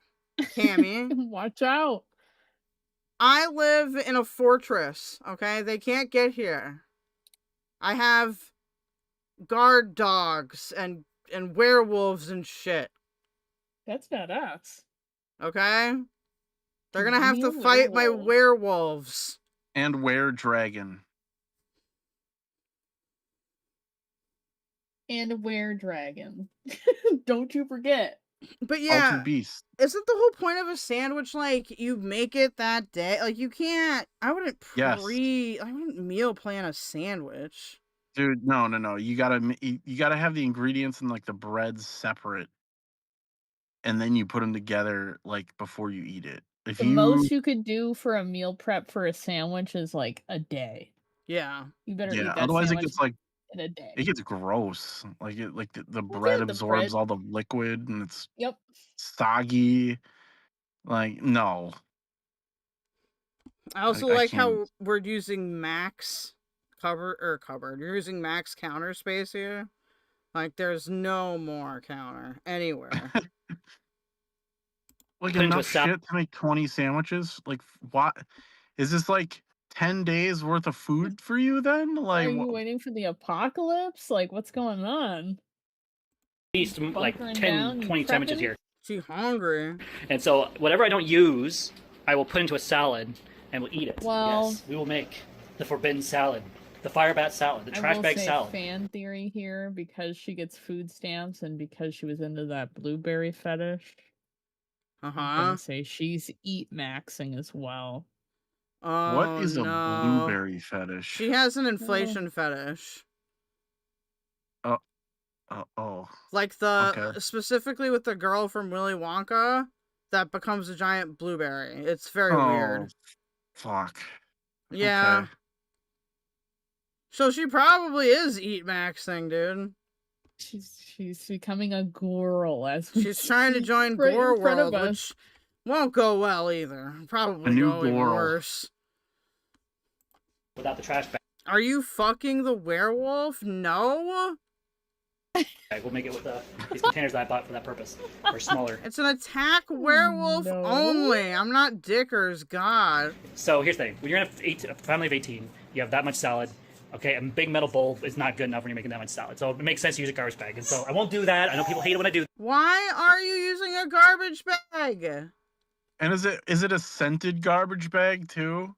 Cammy, watch out. I live in a fortress. Okay, they can't get here. I have guard dogs and werewolves and shit. That's badass. Okay? They're gonna have to fight my werewolves. And were-dragon. And were-dragon. Don't you forget. But yeah, Altered beast. isn't the whole point of a sandwich like you make it that day? Like you can't. I wouldn't meal plan a sandwich. Dude, no. You gotta have the ingredients and like the breads separate, and then you put them together like before you eat it. The most you could do for a meal prep for a sandwich is like a day. Yeah. You better eat that otherwise it sandwich gets like in a day. it gets gross. Like the bread absorbs all the liquid and it's soggy. Like no. I also like how we're using max cupboard. You're using max counter space here. Like there's no more counter anywhere. Like enough shit to make 20 sandwiches? Like what? Is this like 10 days worth of food for you then? Like are you waiting for the apocalypse? Like what's going on? At least like 10, 20 sandwiches here. She hungry. And so, whatever I don't use, I will put into a salad and we'll eat it. Well, yes, we will make the forbidden salad, the Firebat salad, the trash bag salad. Fan theory here, because she gets food stamps and because she was into that blueberry fetish. I'm gonna say she's eat maxing as well. Oh, what is a blueberry fetish? She has an inflation fetish. Like specifically with the girl from Willy Wonka that becomes a giant blueberry. It's very weird. Fuck. Yeah. Okay. So she probably is eat maxing, dude. She's becoming a girl as she's trying to join Gore World, which won't go well either. Probably go even worse. Without the trash bag. Are you fucking the werewolf? No. We'll make it with these containers that I bought for that purpose, or smaller. It's an attack werewolf only. I'm not Dickers, God. So here's the thing: when you're in a family of 18, you have that much salad. Okay, a big metal bowl is not good enough when you're making that much salad. So it makes sense to use a garbage bag. And so I won't do that. I know people hate it when I do. Why are you using a garbage bag? And is it a scented garbage bag too?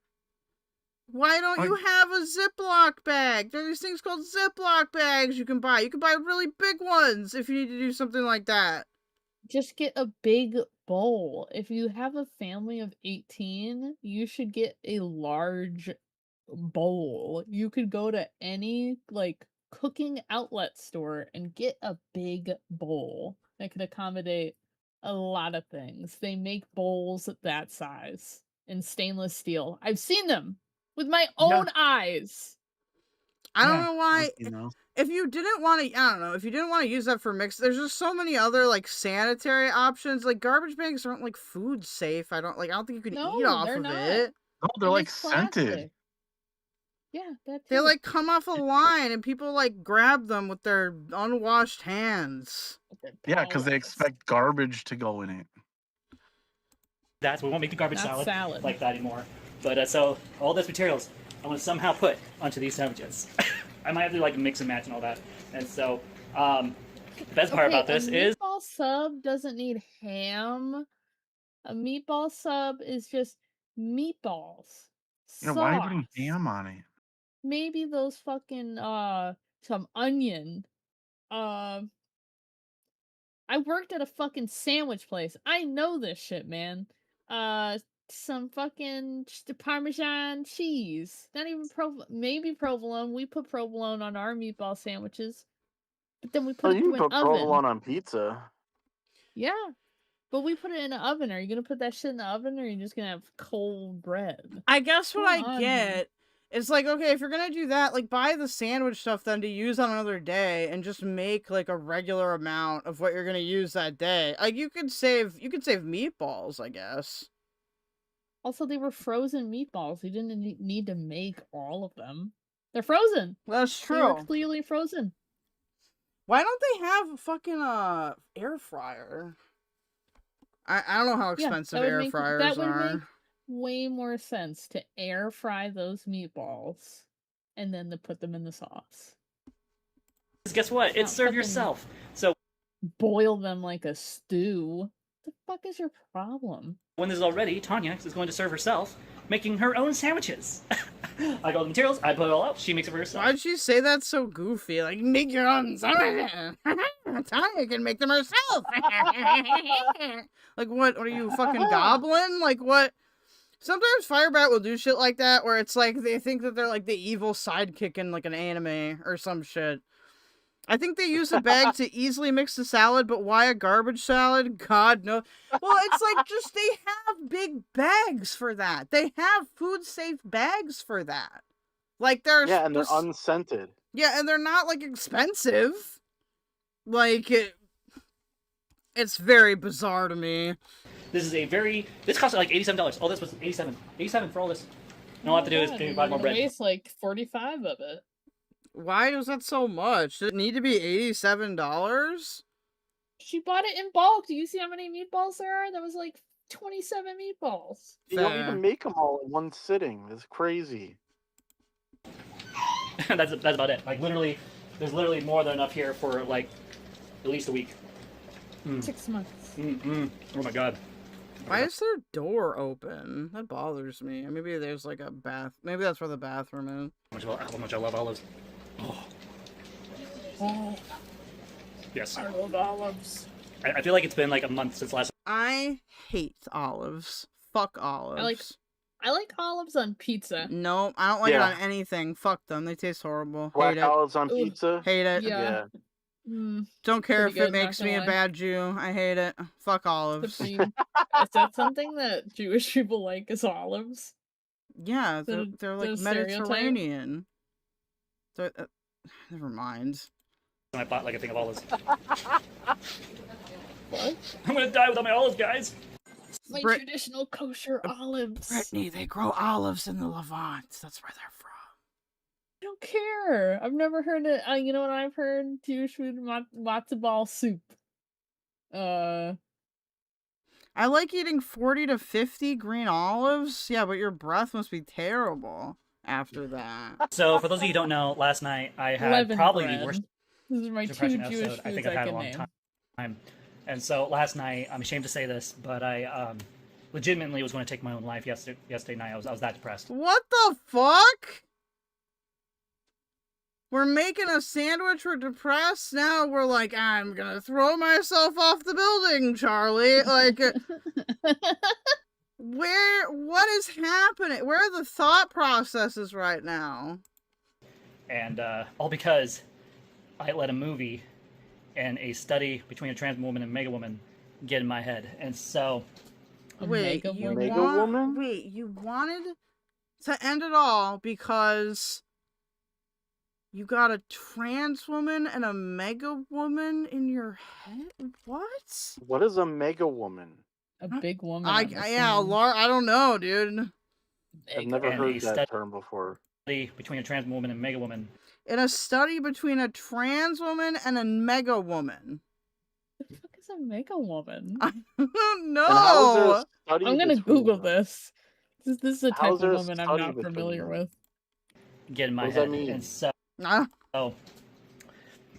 Why don't you have a Ziploc bag? There are these things called Ziploc bags you can buy. You can buy really big ones if you need to do something like that. Just get a big bowl. If you have a family of 18, you should get a large bowl. You could go to any like cooking outlet store and get a big bowl that could accommodate a lot of things. They make bowls that size in stainless steel. I've seen them with my own eyes. I don't know why. If you didn't want to, I don't know. If you didn't want to use that for mix, there's just so many other like sanitary options. Like garbage bags aren't like food safe. I don't think you can eat off of it. No, they're like scented. Yeah, they like come off a line and people like grab them with their unwashed hands. Yeah, because they expect garbage to go in it. We won't make the garbage salad like that anymore. But so all those materials I want to somehow put onto these sandwiches. I might have to like mix and match and all that. And so the best part about this is a meatball sub doesn't need ham. A meatball sub is just meatballs. Why are you putting ham on it? maybe those fucking some onion. I worked at a fucking sandwich place. I know this shit, man. Some fucking Parmesan cheese. Not even maybe provolone. We put provolone on our meatball sandwiches, but then we put Oh, it you through can an put oven. provolone on pizza. Yeah, but we put it in an oven. Are you gonna put that shit in the oven, or are you just gonna have cold bread? I guess what Come I on, get is like, okay, if you're gonna do that, like buy the sandwich stuff then to use on another day and just make like a regular amount of what you're gonna use that day. Like you could save meatballs, I guess. Also, they were frozen meatballs. You didn't need to make all of them. They're frozen. That's They were true. clearly frozen. Why don't they have a fucking air fryer? I don't know how expensive air fryers that would are. make way more sense to air fry those meatballs and then to put them in the sauce. Guess what? It's serve fucking- yourself. So Boil them like a stew. The fuck is your problem? when this is all ready, Tanya is going to serve herself, making her own sandwiches. I got the materials, I put it all out, she makes it for herself. Why'd she say that so goofy? Like, make your own sandwich. Tanya can make them herself. Like, what are you, fucking goblin? Like, what? Sometimes Firebat will do shit like that, where it's like, they think that they're like the evil sidekick in like an anime or some shit. I think they use a bag to easily mix the salad, but why a garbage salad? God knows. Well, it's like just they have big bags for that. They have food safe bags for that. Like they're and they're unscented. Yeah, and they're not like expensive. Like it's very bizarre to me. This cost like $87. All this was $87 for all this. And all I have to do is give me buy more bread. Waste like 45 of it. Why is that so much? Does it need to be $87? She bought it in bulk. Do you see how many meatballs there are? That was like 27 meatballs. You don't even make them all in one sitting. That's crazy. that's about it. Like literally, there's literally more than enough here for like at least a week. 6 months. Oh my god. Why is their door open? That bothers me. Maybe there's like a bath. Maybe that's where the bathroom is. How much I love olives. Oh. Yes. I love olives. I feel like it's been like a month since last. I hate olives. Fuck olives. I like olives on pizza. No, I don't like it on anything. Fuck them. They taste horrible. Black Hate olives on it. pizza? Hate it. Yeah. Don't care if Pretty it good, makes not me gonna a lie. bad Jew. I hate it. Fuck olives. Is that something that Jewish people like? Is olives? Yeah, Is they're it like a stereotype? Mediterranean. Never mind. I bought like a thing of olives. What? I'm gonna die without my olives, guys. My traditional kosher olives. Brittany, they grow olives in the Levant. That's where they're from. I don't care. I've never heard it. You know what I've heard? Jewish food, matzo ball soup. I like eating 40 to 50 green olives. Yeah, but your breath must be terrible after that. So for those of you who don't know, last night I had Leavened probably bread. the worst These are my two depression Jewish episode I foods think I've had in a can long name. time. And so last night, I'm ashamed to say this, but I legitimately was going to take my own life yesterday night. I was that depressed. What the fuck? We're making a sandwich, we're depressed, now we're like, I'm gonna throw myself off the building, Charlie. Like, what is happening? Where are the thought processes right now? And all because I let a movie and a study between a trans woman and mega woman get in my head. And so... Wait, you wanted to end it all because you got a trans woman and a mega woman in your head? What? What is a mega woman? A big woman. I don't know, dude. I've never heard that term before. Between a trans woman and mega woman. In a study between a trans woman and a mega woman. What the fuck is a mega woman? I don't know. I'm gonna Google this. This is a type How of is there a woman I'm study not between familiar them? with. Get in my What does head. that mean? And so,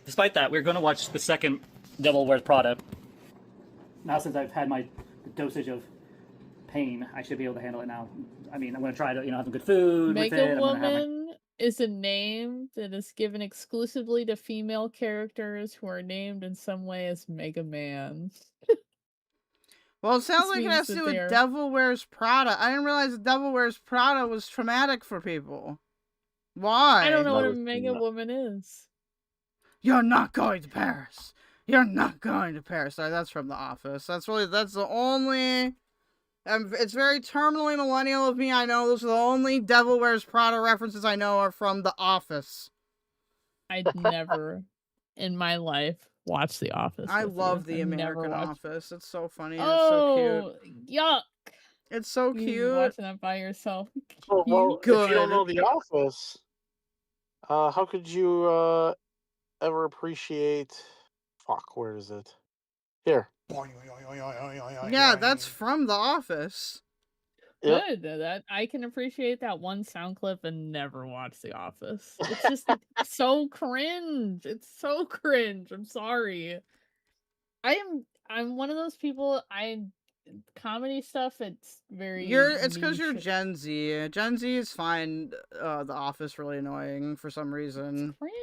despite that, we're going to watch the second Devil Wears Prada. Now, since I've had my dosage of pain, I should be able to handle it now. I mean, I'm going to try to, have some good food with it. Mega I'm gonna have woman is a name that is given exclusively to female characters who are named in some way as Mega Man. Well, it sounds This like it means has to that do with they're- Devil Wears Prada. I didn't realize Devil Wears Prada was traumatic for people. Why? I don't know what a Never seen Mega that. Woman is. You're not going to Paris. You're not going to Paris. Sorry, that's from The Office. That's the only... it's very terminally millennial of me. I know those are the only Devil Wears Prada references I know are from The Office. I'd never in my life watched The Office. I with love you. The I've never American watched- Office. It's so funny and it's so Oh, yuck! cute. It's so You cute. watching that by yourself. Well, if you don't Good. know The Office, how could you ever appreciate? Fuck, where is it? Here. Yeah, that's from The Office. Yep. Good. That I can appreciate that one sound clip and never watch The Office. It's just so cringe. It's so cringe. I'm sorry. I'm one of those people. Comedy stuff. It's very. It's because you're niche. Gen Z. Gen Zs find The Office really annoying for some reason. Cringe.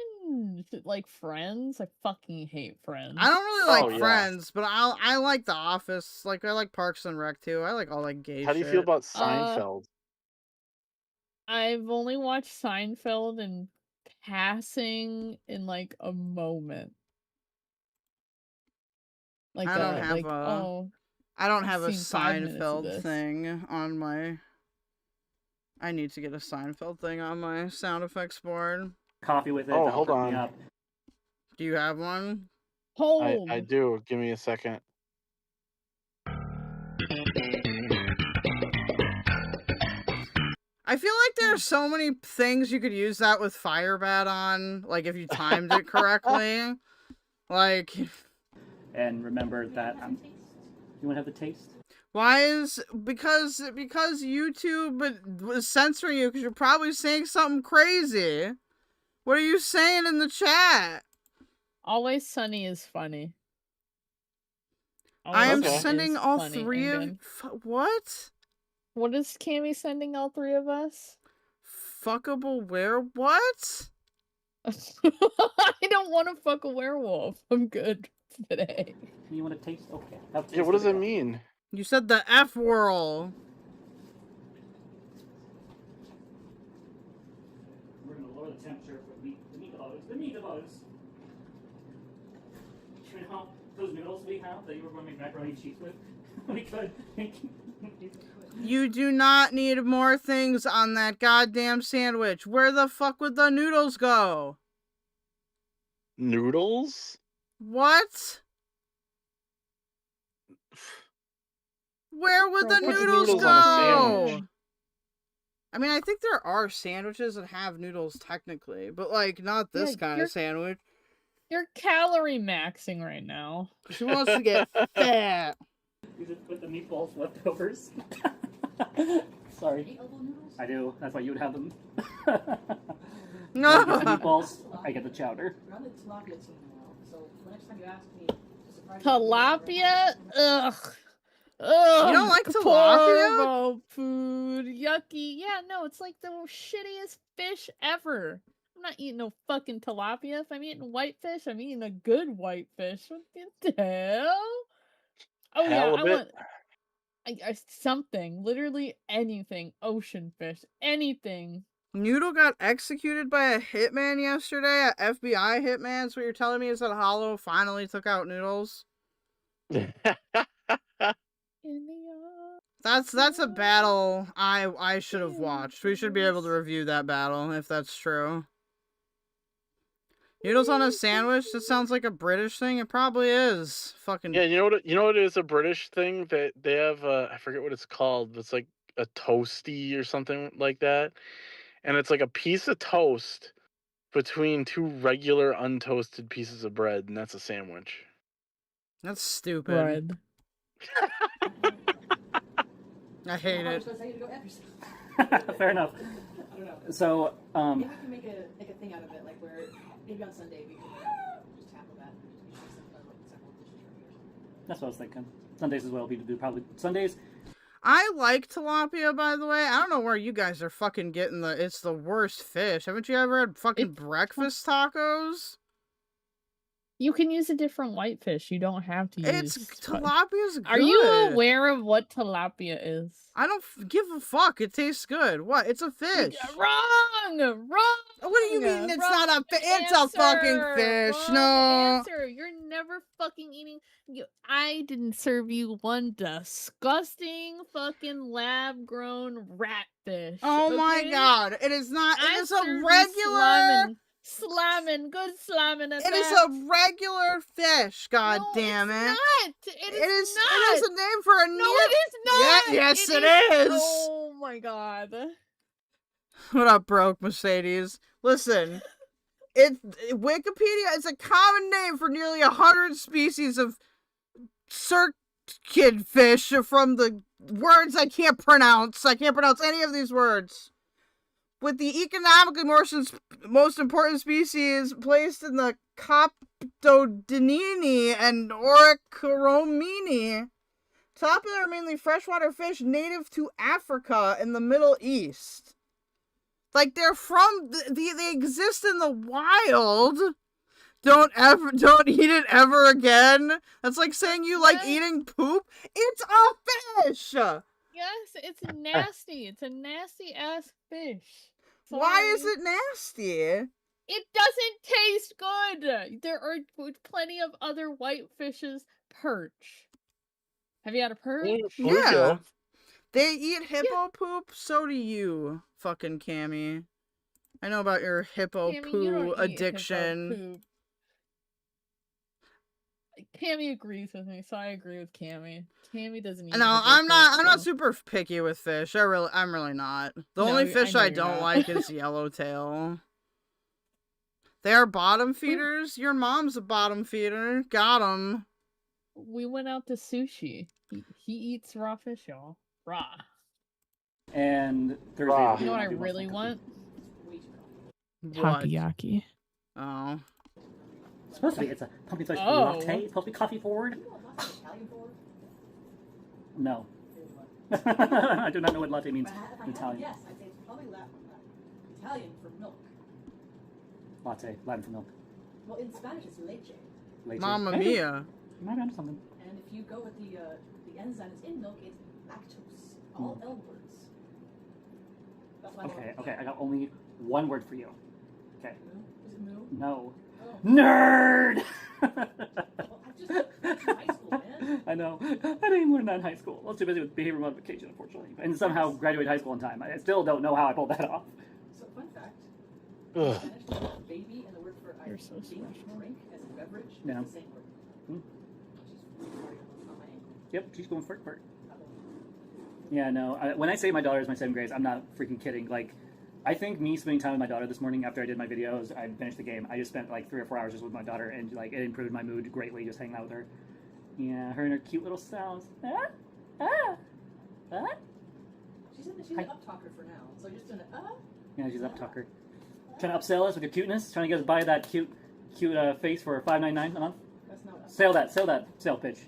Like Friends. I fucking hate Friends. I don't really like Oh, yeah. Friends, but I like The Office. Like I like Parks and Rec too. I like all that gay How do you shit. feel about Seinfeld? I've only watched Seinfeld in passing in like a moment. Like I don't have like, a I've seen 5 minutes of Seinfeld this. thing on my. I need to get a Seinfeld thing on my sound effects board. Coffee with it. Oh, that'll hold perk me on. up. Do you have one? Home. I do. Give me a second. I feel like there's so many things you could use that with Firebat on, like if you timed it correctly. Like, And remember that you want to have the taste? why is because YouTube was censoring you because you're probably saying something crazy. What are you saying in the chat? Always Sunny is funny. I am Always Sunny sending is all funny, 3 of Engin. what? What is Cammy sending all 3 of us? Fuckable where what? I don't want to fuck a werewolf. I'm good today. You want to taste? Okay. Have Yeah, what does that mean? You said the F word. We're going to lower the temperature for the meatballs. The meatballs. You know, those noodles we have that you were going to make macaroni and cheese with? We could. You do not need more things on that goddamn sandwich. Where the fuck would the noodles go? Noodles? What? Where would the What's noodles noodles on a go? sandwich? I mean, I think there are sandwiches that have noodles technically, but like not this Yeah, kind you're- of sandwich. You're calorie maxing right now. She wants to get fat. You just put the meatballs leftovers. Sorry. I do. That's why you would have them. No. I get the meatballs. I get the chowder. Tilapia? Ugh. Ugh. You don't like tilapia? Horrible food. Yucky. Yeah, no, it's like the shittiest fish ever. I'm not eating no fucking tilapia. If I'm eating whitefish, I'm eating a good whitefish. What the hell? Oh yeah, I Halibut? want something. Literally anything. Ocean fish. Anything. Noodle got executed by a hitman yesterday, a FBI hitman. So what you're telling me is that Hollow finally took out Noodles? That's a battle I should have watched. We should be able to review that battle if that's true. Noodles on a sandwich? That sounds like a British thing. It probably is. Fucking Yeah, you know what is a British thing that they have? I forget what it's called. But it's like a toasty or something like that, and it's like a piece of toast between 2 regular untoasted pieces of bread, and that's a sandwich. That's stupid. Bread. I hate it. Fair enough. So, Maybe we can make a thing out of it, like where maybe on Sunday we could just tackle that. that's what I was thinking. Sundays as well. We do probably Sundays. I like tilapia, by the way. I don't know where you guys are fucking getting it's the worst fish. Haven't you ever had fucking breakfast tacos? You can use a different whitefish. You don't have to use. Tilapia's good. Are you aware of what tilapia is? I don't give a fuck. It tastes good. What? It's a fish. Wrong. What do you mean? It's Wrong not a fish. It's a fucking fish. Wrong No. answer. You're never fucking eating. I didn't serve you one disgusting fucking lab-grown rat fish. Oh my okay? god! It is not. It I is a served you regular. Slamming, good slamming at It is that. a regular fish. God damn it! Not. It is not. It is a name for a No, it is not. Yeah, yes, it is. Oh my god. What up, broke Mercedes? Listen, Wikipedia is a common name for nearly 100 species of circid fish from the words I can't pronounce. I can't pronounce any of these words. With the economically most important species placed in the Coptodinini and Orichromini. Tilapia are mainly freshwater fish native to Africa and the Middle East. Like, they're from they exist in the wild. Don't eat it ever again. That's like saying you like eating poop. It's a fish. Yes, it's nasty. It's a nasty ass fish. Sorry. Why is it nasty? It doesn't taste good. There are plenty of other white fishes. Perch. Have you had a perch? Yeah. They eat hippo poop, so do you, fucking Cammy. I know about your hippo Cammy, poo you don't eat addiction. hippo poop. Cammy agrees with me, so I agree with Cammy. Cammy doesn't eat. No, hippo I'm not. poop, I'm not so- super picky with fish. I'm really not. The No, only I fish know I you're don't not. like is yellowtail. They are bottom feeders. Your mom's a bottom feeder. Got 'em. We went out to sushi. He eats raw fish, y'all. Raw. And Thursday. You know what I really want? What? Takoyaki. Oh. It's supposed to be. It's a pumpkin spice Oh. latte. It's supposed to be coffee forward. No. I do not know what latte means in Italian. Yes, I'd say it's probably Italian for milk. Latte, Latin for milk. Well, in Spanish it's leche. Leche. Mamma Maybe. mia. You might be onto something. And if you go with the enzyme that's in milk, it's lactose. All L words. That's why Okay. I got only one word for you. Okay. Is it moo? No. Oh. Nerd. Well, I just high school, man. I know. I didn't even learn that in high school. I was too busy with behavior modification, unfortunately, and somehow graduated high school in time. I still don't know how I pulled that off. So, fun fact. Ugh. Spanish, the word baby and the word for You're so drink special. as a beverage Yeah. is the same word. Hmm. She's really hard on my ankle. Yep, she's going for it. Yeah, no. When I say my daughter is my 7th grade, I'm not freaking kidding. Like, I think me spending time with my daughter this morning after I did my videos, I finished the game. I just spent like 3 or 4 hours just with my daughter, and like it improved my mood greatly just hanging out with her. Yeah, her and her cute little sounds. She's an up talker for now. So just doing it. Yeah, she's up talker. Trying to upsell us with her cuteness. Trying to get us buy that cute face for $5.99 a month. That's not. Sell that sale pitch.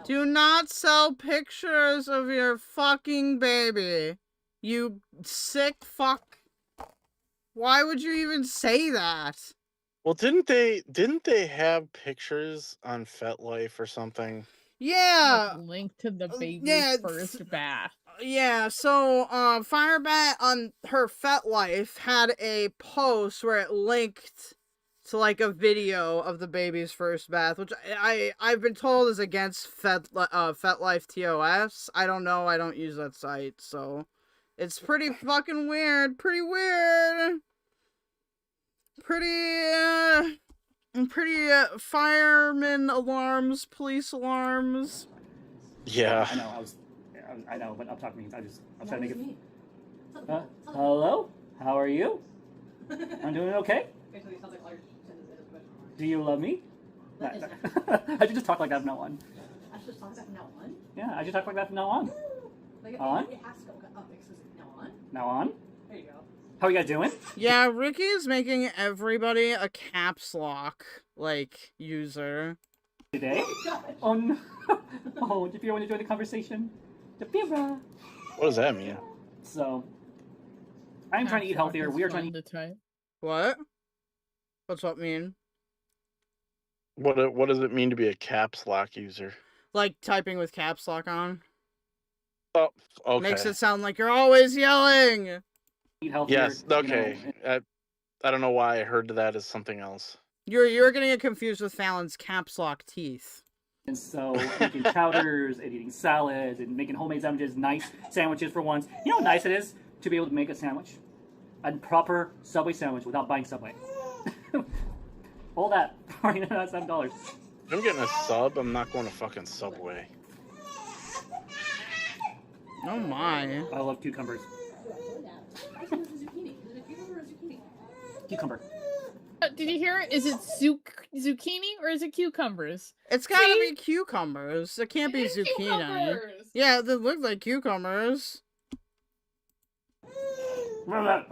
Do not sell pictures of your fucking baby. You sick fuck. Why would you even say that? Well, didn't they have pictures on FetLife or something? Yeah. Link to the baby's yeah, first bath. Yeah, so Firebat on her FetLife had a post where it linked to like a video of the baby's first bath, which I've been told is against FetLife TOS. I don't know, I don't use that site, so it's pretty fucking weird. Pretty weird. Pretty fireman alarms, police alarms. Yeah. I know, but up talk means I'm trying to make it. Hello? How are you? I'm doing okay. Do you love me? I should just talk like that from now on. I should just talk that from now on? Yeah, I should talk like that from now on. Like, On? It has to go up because now on? Now on? There you go. How are you guys doing? Yeah, Ricky is making everybody a caps lock, like, user. Today? Oh no. Oh, did you want to join the conversation? The fibra. What does that mean? So, I'm trying to eat healthier. We are trying to type. What? What's that mean? What does it mean to be a caps lock user? Like typing with caps lock on? Oh, okay. Makes it sound like you're always yelling. eat healthier. Yes, okay. I don't know why I heard that as something else. You're gonna get confused with Fallon's caps lock teeth. And so, making chowders and eating salads and making homemade sandwiches, nice sandwiches for once. You know how nice it is to be able to make a sandwich? A proper Subway sandwich without buying Subway. All that for $7. I'm getting a sub. I'm not going to fucking Subway. Oh my. I love cucumbers. Cucumber. Did you hear it? Is it zucchini or is it cucumbers? It's gotta be cucumbers. It can't be zucchini. Cucumbers. Yeah, they look like cucumbers. I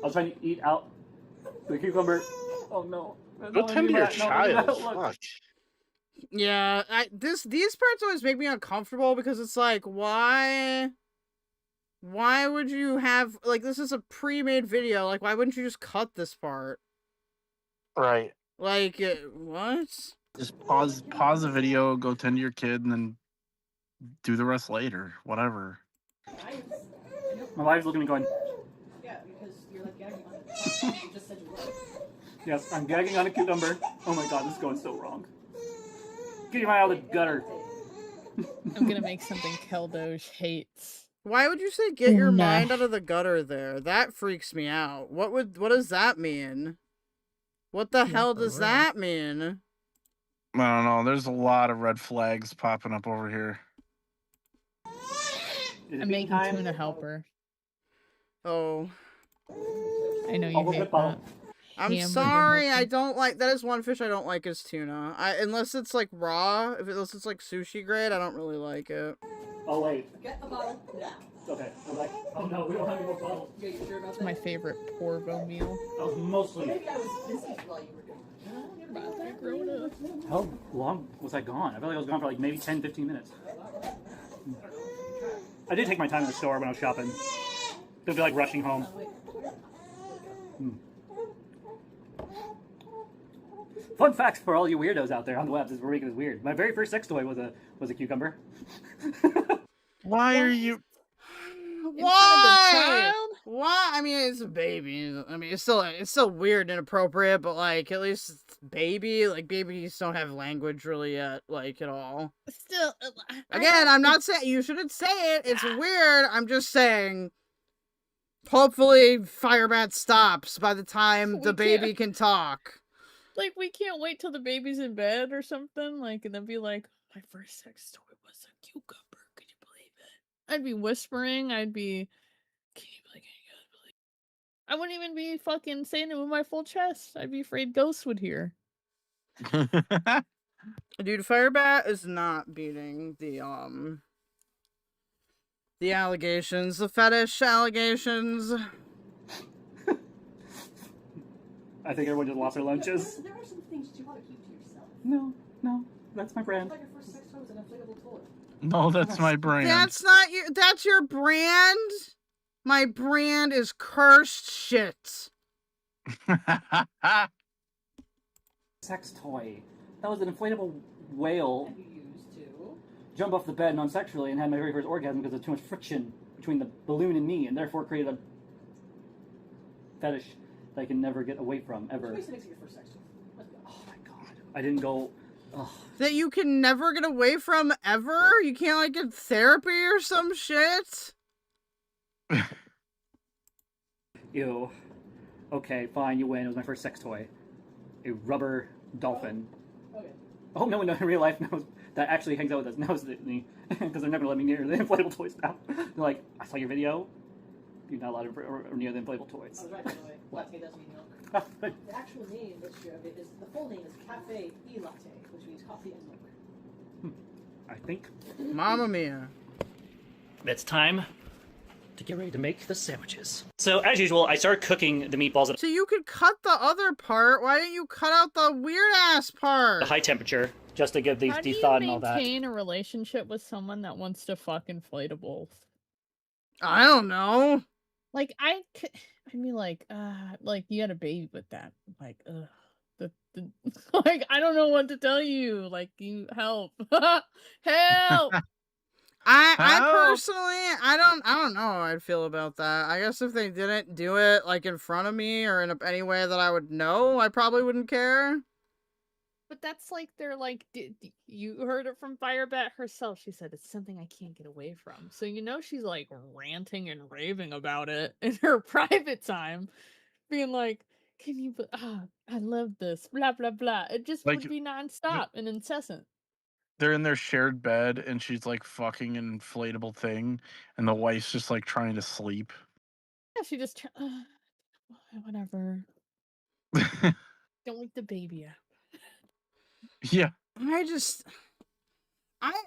was trying to eat out the cucumber. Oh no. Go tend to your child. Fuck. Yeah, these parts always make me uncomfortable because it's like, why would you have, like, this is a pre-made video, like, why wouldn't you just cut this part? Right. Like, what? Just pause the video, go tend to your kid, and then do the rest later. Whatever. My wife's looking at me going, Yeah, because you're like gagging on it. You just said you were. yes, I'm gagging on a cucumber. Oh my god, this is going so wrong. Get your mind out of the gutter. I'm gonna make something Keldoge hates. Why would you say get your mind out of the gutter there? That freaks me out. What does that mean? What the hell does that mean? I don't know. There's a lot of red flags popping up over here. I'm making tuna helper. Oh. I know you hate that. I'm Hamburger sorry, helper. I don't like, that is one fish I don't like is tuna. Unless it's like raw, unless it's like sushi grade, I don't really like it. Oh wait. Get a bottle now. Okay. I'm like, oh no, we don't have any more bottles. Yeah, you sure about It's that? my favorite porvo meal. That was mostly. Maybe I was busy while you were doing it. How long was I gone? I felt like I was gone for like maybe 10-15 minutes. I did take my time in the store when I was shopping. Don't feel like rushing home. Fun facts for all you weirdos out there on the web. This is making this weird. My very first sex toy was a cucumber. Why are you? Why? Why? I mean, it's a baby. I mean, it's still weird and inappropriate, but like, at least it's baby. Like, babies don't have language really yet, like, at all. Still, Again, I'm not saying you shouldn't say it. It's weird. I'm just saying. Hopefully, Firebat stops by the time the baby can talk. Like, we can't wait till the baby's in bed or something, like, and then be like, my first sex toy was a cucumber. Could you believe it? I'd be whispering. I'd be, can you believe it? I wouldn't even be fucking saying it with my full chest. I'd be afraid ghosts would hear. Dude, Firebat is not beating the allegations, the fetish allegations. I think everyone just lost their lunches. There are some things that you want to keep to yourself. No, that's my brand. Like your first sex toy was an inflatable toy. No, that's my brand. That's not your. That's your brand. My brand is cursed shit. Sex toy. That was an inflatable whale. And you used to. Jump off the bed non-sexually and had my very first orgasm because of too much friction between the balloon and me, and therefore created a fetish that I can never get away from ever. Which makes it your first sex toy. Let's go. Oh my god! I didn't go. Ugh. That you can never get away from ever. You can't like get therapy or some shit. Ew. Okay, fine, you win. It was my first sex toy. A rubber dolphin. Okay. I hope no one in real life knows that actually hangs out with us knows me, because they're never gonna let me near the inflatable toys now. They're like, I saw your video. You're not allowed to near the inflatable toys. I was right, by the way. Latte doesn't mean milk. The actual name of it is, the full name is Cafe E Latte, which means coffee and milk. I think. Mamma mia. It's time to get ready to make the sandwiches. So, as usual, I started cooking the meatballs at So you could cut the other part. Why didn't you cut out the weird ass part? a high temperature. just to give these How do you thought and all that. maintain a relationship with someone that wants to fuck inflatables? I don't know. Like I'd be like you had a baby with that. Like, like I don't know what to tell you. Like, you help, help. I personally, I don't know how I'd feel about that. I guess if they didn't do it like in front of me or in any way that I would know, I probably wouldn't care. But that's like they're like, you heard it from Firebat herself. She said it's something I can't get away from. So you know she's like ranting and raving about it in her private time, being like, "Can you? I love this." Blah blah blah. It just Like, would be nonstop and incessant. they're in their shared bed, and she's like fucking an inflatable thing, and the wife's just like trying to sleep. Yeah, she just whatever. Don't wake the baby up. Yeah. I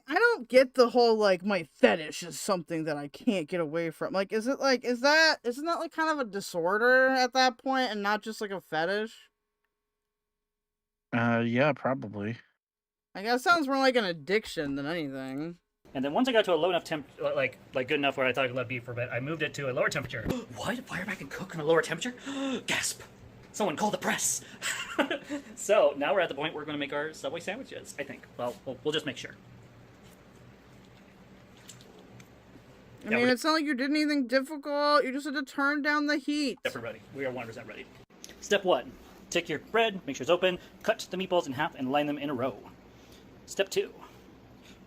don't get the whole like my fetish is something that I can't get away from. Like, isn't that like kind of a disorder at that point and not just like a fetish? Yeah, probably. I guess it sounds more like an addiction than anything. And then once I got to a low enough temp, like good enough where I thought I could let it be for a bit, I moved it to a lower temperature. What? Firebat can cook on a lower temperature? Gasp! Someone call the press! So now we're at the point where we're going to make our Subway sandwiches, I think. Well, we'll just make sure. I mean, it's not like you did anything difficult. You just had to turn down the heat. Step ready. We are 100% ready. Step 1. Take your bread, make sure it's open, cut the meatballs in half, and line them in a row. Step 2.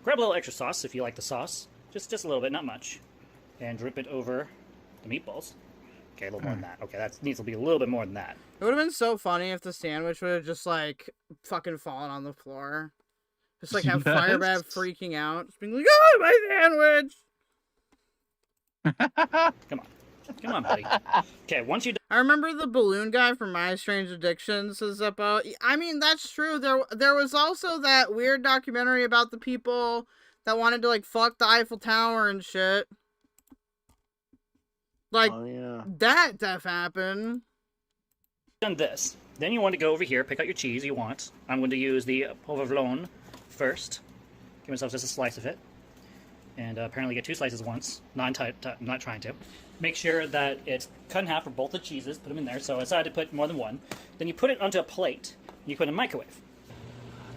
Grab a little extra sauce if you like the sauce. Just a little bit, not much. And drip it over the meatballs. Okay, a little more than that. Okay, that needs to be a little bit more than that. It would have been so funny if the sandwich would have just like fucking fallen on the floor. Just like have Firebat freaking out, just being like, "Oh, my sandwich!" Come on, buddy. Okay, once you... I remember the balloon guy from My Strange Addictions says about... I mean, that's true. There was also that weird documentary about the people that wanted to, like, fuck the Eiffel Tower and shit. Like, oh, yeah. that def happened. Done this. Then you want to go over here, pick out your cheese you want. I'm going to use the provolone first. Give myself just a slice of it. And apparently get 2 slices at once. Not trying to. Make sure that it's cut in half for both the cheeses. Put them in there. So I decided to put more than one. Then you put it onto a plate. You put it in a microwave.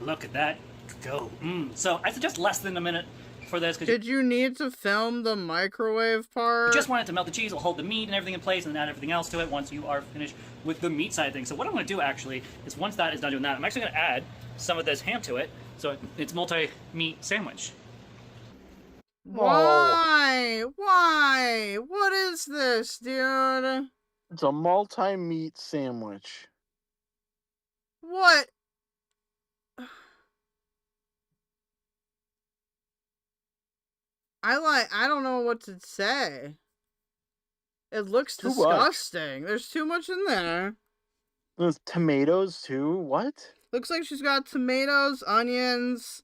Look at that go. So I suggest less than a minute for this. Did you need to film the microwave part? You just want it to melt the cheese. It'll hold the meat and everything in place and then add everything else to it once you are finished with the meat side of things. So what I'm going to do actually is once that is done doing that, I'm actually going to add some of this ham to it. So it's multi-meat sandwich. Why? Why? What is this, dude? It's a multi-meat sandwich. What? I don't know what to say. It looks disgusting. There's too much in there. There's tomatoes too? What? Looks like she's got tomatoes, onions,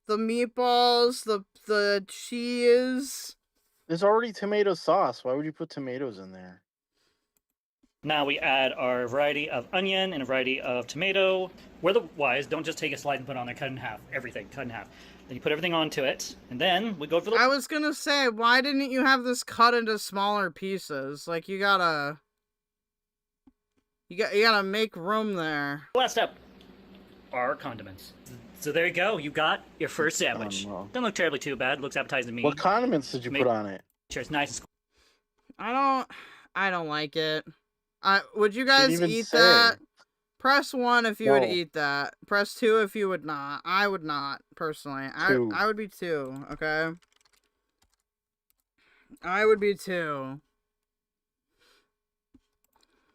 the meatballs, the cheese. There's already tomato sauce. Why would you put tomatoes in there? Now we add our variety of onion and a variety of tomato. Weather-wise, don't just take a slice and put it on there, cut in half. Everything, cut in half. Then you put everything onto it, and then we go for the... I was gonna say, why didn't you have this cut into smaller pieces? Like, you gotta make room there. Last step are condiments. So there you go. You got your first sandwich. Doesn't look terribly too bad. Looks appetizing to me. What condiments did you put on it? Sure, it's nice I don't like it. Would you guys eat that? Press 1 if you would eat that. Press 2 if you would not. I would not, personally. I would be 2, okay? I would be 2.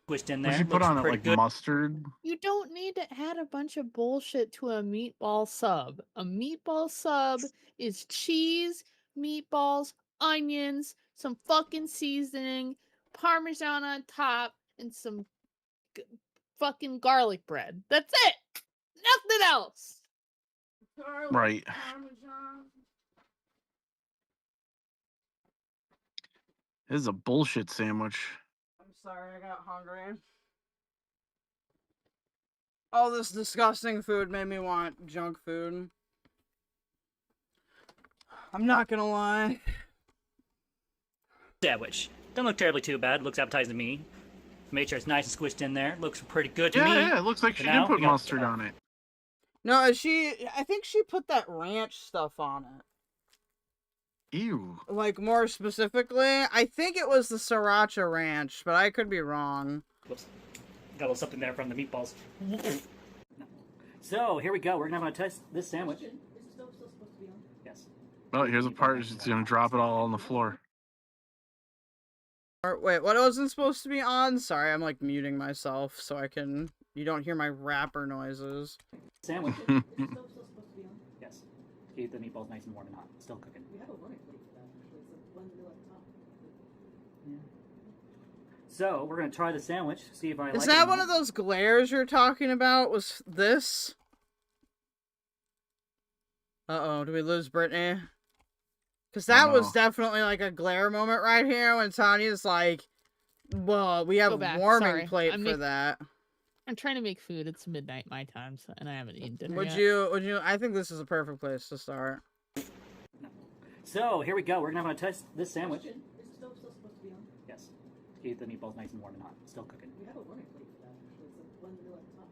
Squished in there. Would you put on it like mustard? You don't need to add a bunch of bullshit to a meatball sub. A meatball sub is cheese, meatballs, onions, some fucking seasoning, Parmesan on top, and some fucking garlic bread. That's it! Nothing else! Right. This is a bullshit sandwich. I'm sorry, I got hungry. All this disgusting food made me want junk food. I'm not gonna lie. Sandwich. Don't look terribly too bad. Looks appetizing to me. Made sure it's nice and squished in there. Looks pretty good to me. Yeah, it looks like For she now, did put we got- mustard on it. No, I think she put that ranch stuff on it. Ew. Like, more specifically, I think it was the sriracha ranch, but I could be wrong. Whoops. Got a little something there from the meatballs. So, here we go. We're going to test this sandwich. Is the stove still supposed to be on? Yes. Oh, here's a part. She's gonna drop it all on the floor. Wait, what wasn't supposed to be on? Sorry, I'm like muting myself so you don't hear my rapper noises. Sandwich. Is the stove still supposed to be on? Yes. Keep the meatballs nice and warm and hot. Still cooking. We have a warning plate for that, actually. It's the one middle at the top. Yeah. So, we're going to try the sandwich, see if I like it. Is that one of those glares you're talking about? Was this? Uh-oh, do we lose Brittany? Because that was definitely like a glare moment right here when Tanya's like, well, we have a warming plate for that. I'm trying to make food. It's midnight my time, so, and I haven't eaten dinner Would yet. you, I think this is a perfect place to start. So, here we go. We're going to test this sandwich. Is the stove still supposed to be on? Yes. Keep the meatballs nice and warm and hot. Still cooking. We have a warning plate for that, actually. It's the one middle at the top.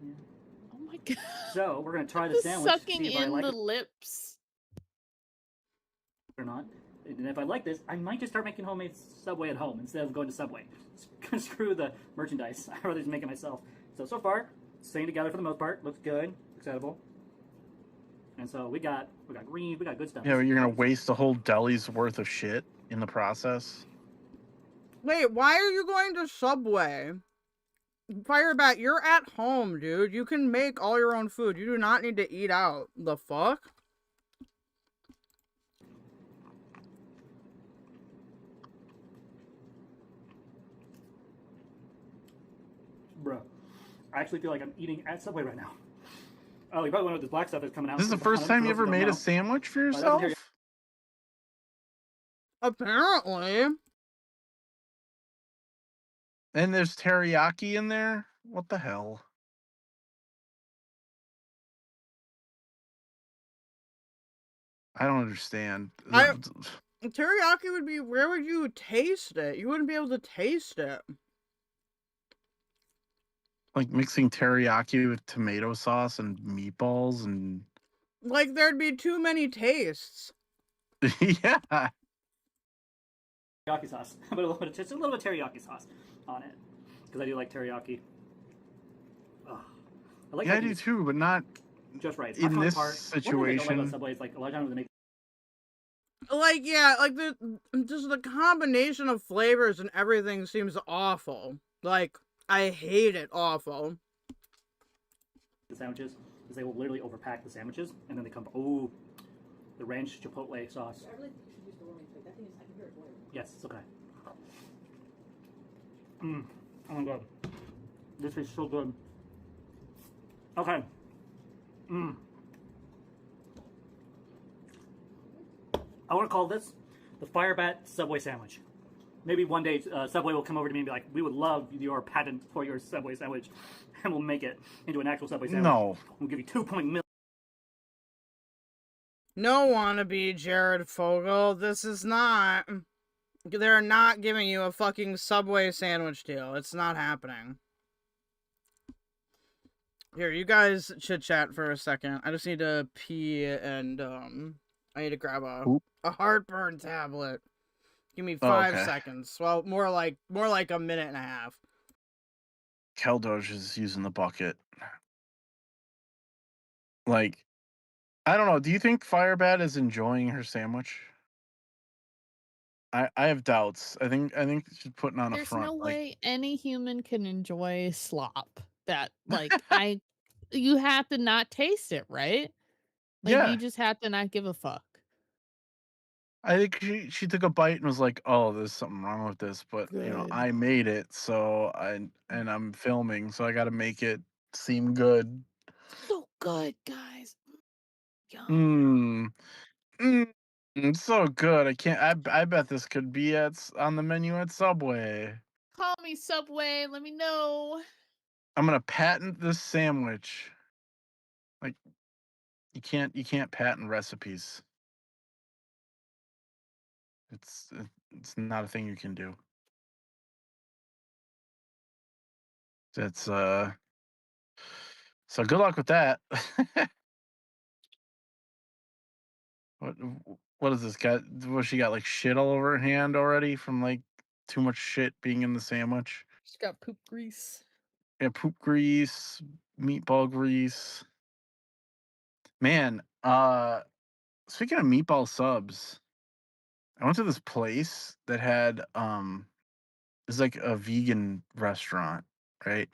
Yeah. Oh my god. So, we're going to try the Just sandwich. sucking see if I in like the it lips. or not. And if I like this, I might just start making homemade Subway at home instead of going to Subway. Screw the merchandise. I'd rather just make it myself. So far, staying together for the most part. Looks good. Looks edible. And so we got greens, we got good stuff. Yeah, but you're gonna waste a whole deli's worth of shit in the process. Wait, why are you going to Subway? Firebat, you're at home, dude. You can make all your own food. You do not need to eat out. The fuck? Bruh. I actually feel like I'm eating at Subway right now. Oh, you probably wonder what this black stuff is coming out. This is the first time you ever made a sandwich for yourself? Apparently. And there's teriyaki in there? What the hell? I don't understand. Teriyaki would be, where would you taste it? You wouldn't be able to taste it. Like mixing teriyaki with tomato sauce and meatballs and... Like, there'd be too many tastes. Yeah. Teriyaki sauce. But a little bit of teriyaki sauce on it. Because I do like teriyaki. Ugh. I like Yeah, I do too, but not just right. in this One thing I don't like situation. about Subway is like a lot of times they make Like, yeah, like, just the combination of flavors and everything seems awful. Like, I hate it awful. the sandwiches is they will literally overpack the sandwiches and then they come. Oh, the ranch chipotle sauce. I really think you should use the warming plate. That thing is, I can hear it boiling. Yes, it's okay. Oh my god, this is so good. Okay. I want to call this the Firebat Subway sandwich. Maybe one day Subway will come over to me and be like, "We would love your patent for your Subway sandwich, and we'll make it into an actual Subway sandwich. No. We'll give you 2.0 No wannabe, Jared Fogle. This is not... They're not giving you a fucking Subway sandwich deal. It's not happening. Here, you guys chit-chat for a second. I just need to pee and, I need to grab a heartburn tablet. Give me 5 seconds. Well, more like a minute and a half. Keldoge is using the bucket. Like, I don't know. Do you think Firebat is enjoying her sandwich? I have doubts. I think she's putting on a There's front. no like, way any human can enjoy slop. That, like, you have to not taste it, right? Like, Yeah. you just have to not give a fuck. I think she took a bite and was like, "Oh, there's something wrong with this," but you know, Good. I made it, so I'm filming, so I got to make it seem good. So good, guys. Yum. So good. I can't. I bet this could be on the menu at Subway. Call me Subway. Let me know. I'm gonna patent this sandwich. Like, you can't patent recipes. It's not a thing you can do. That's so good luck with that. What what is this guy? What, she got like shit all over her hand already from like too much shit being in the sandwich? She's got poop grease. Yeah, poop grease, meatball grease. Man, speaking of meatball subs, I went to this place that had it's like a vegan restaurant, right?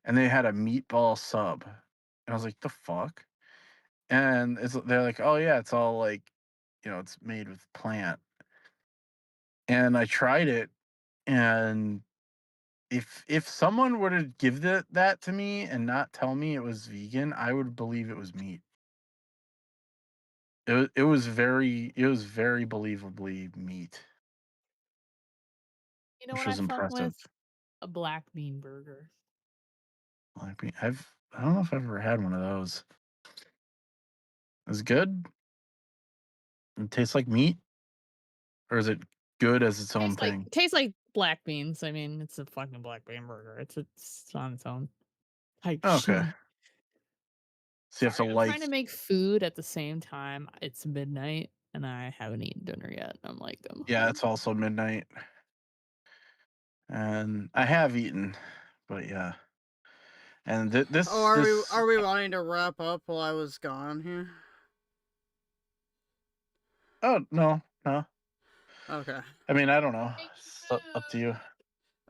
And they had a meatball sub. And I was like, the fuck? And they're like, oh yeah, it's all like, it's made with plant. And I tried it, and if someone were to give that to me and not tell me it was vegan, I would believe it was meat. It was very believably meat, You know which what I was fuck impressive. with? A black bean burger. Black bean. I don't know if I've ever had one of those. Is it good? It tastes like meat, or is it good as its own thing? Tastes like black beans. I mean, it's a fucking black bean burger. It's on its own type Okay. shit. So you have to I'm like. trying to make food at the same time. It's midnight and I haven't eaten dinner yet. I'm like, Yeah, it's also midnight, and I have eaten, but yeah. And this. Oh, are we wanting to wrap up while I was gone here? Oh no. Okay. I mean, I don't know. It's up to you.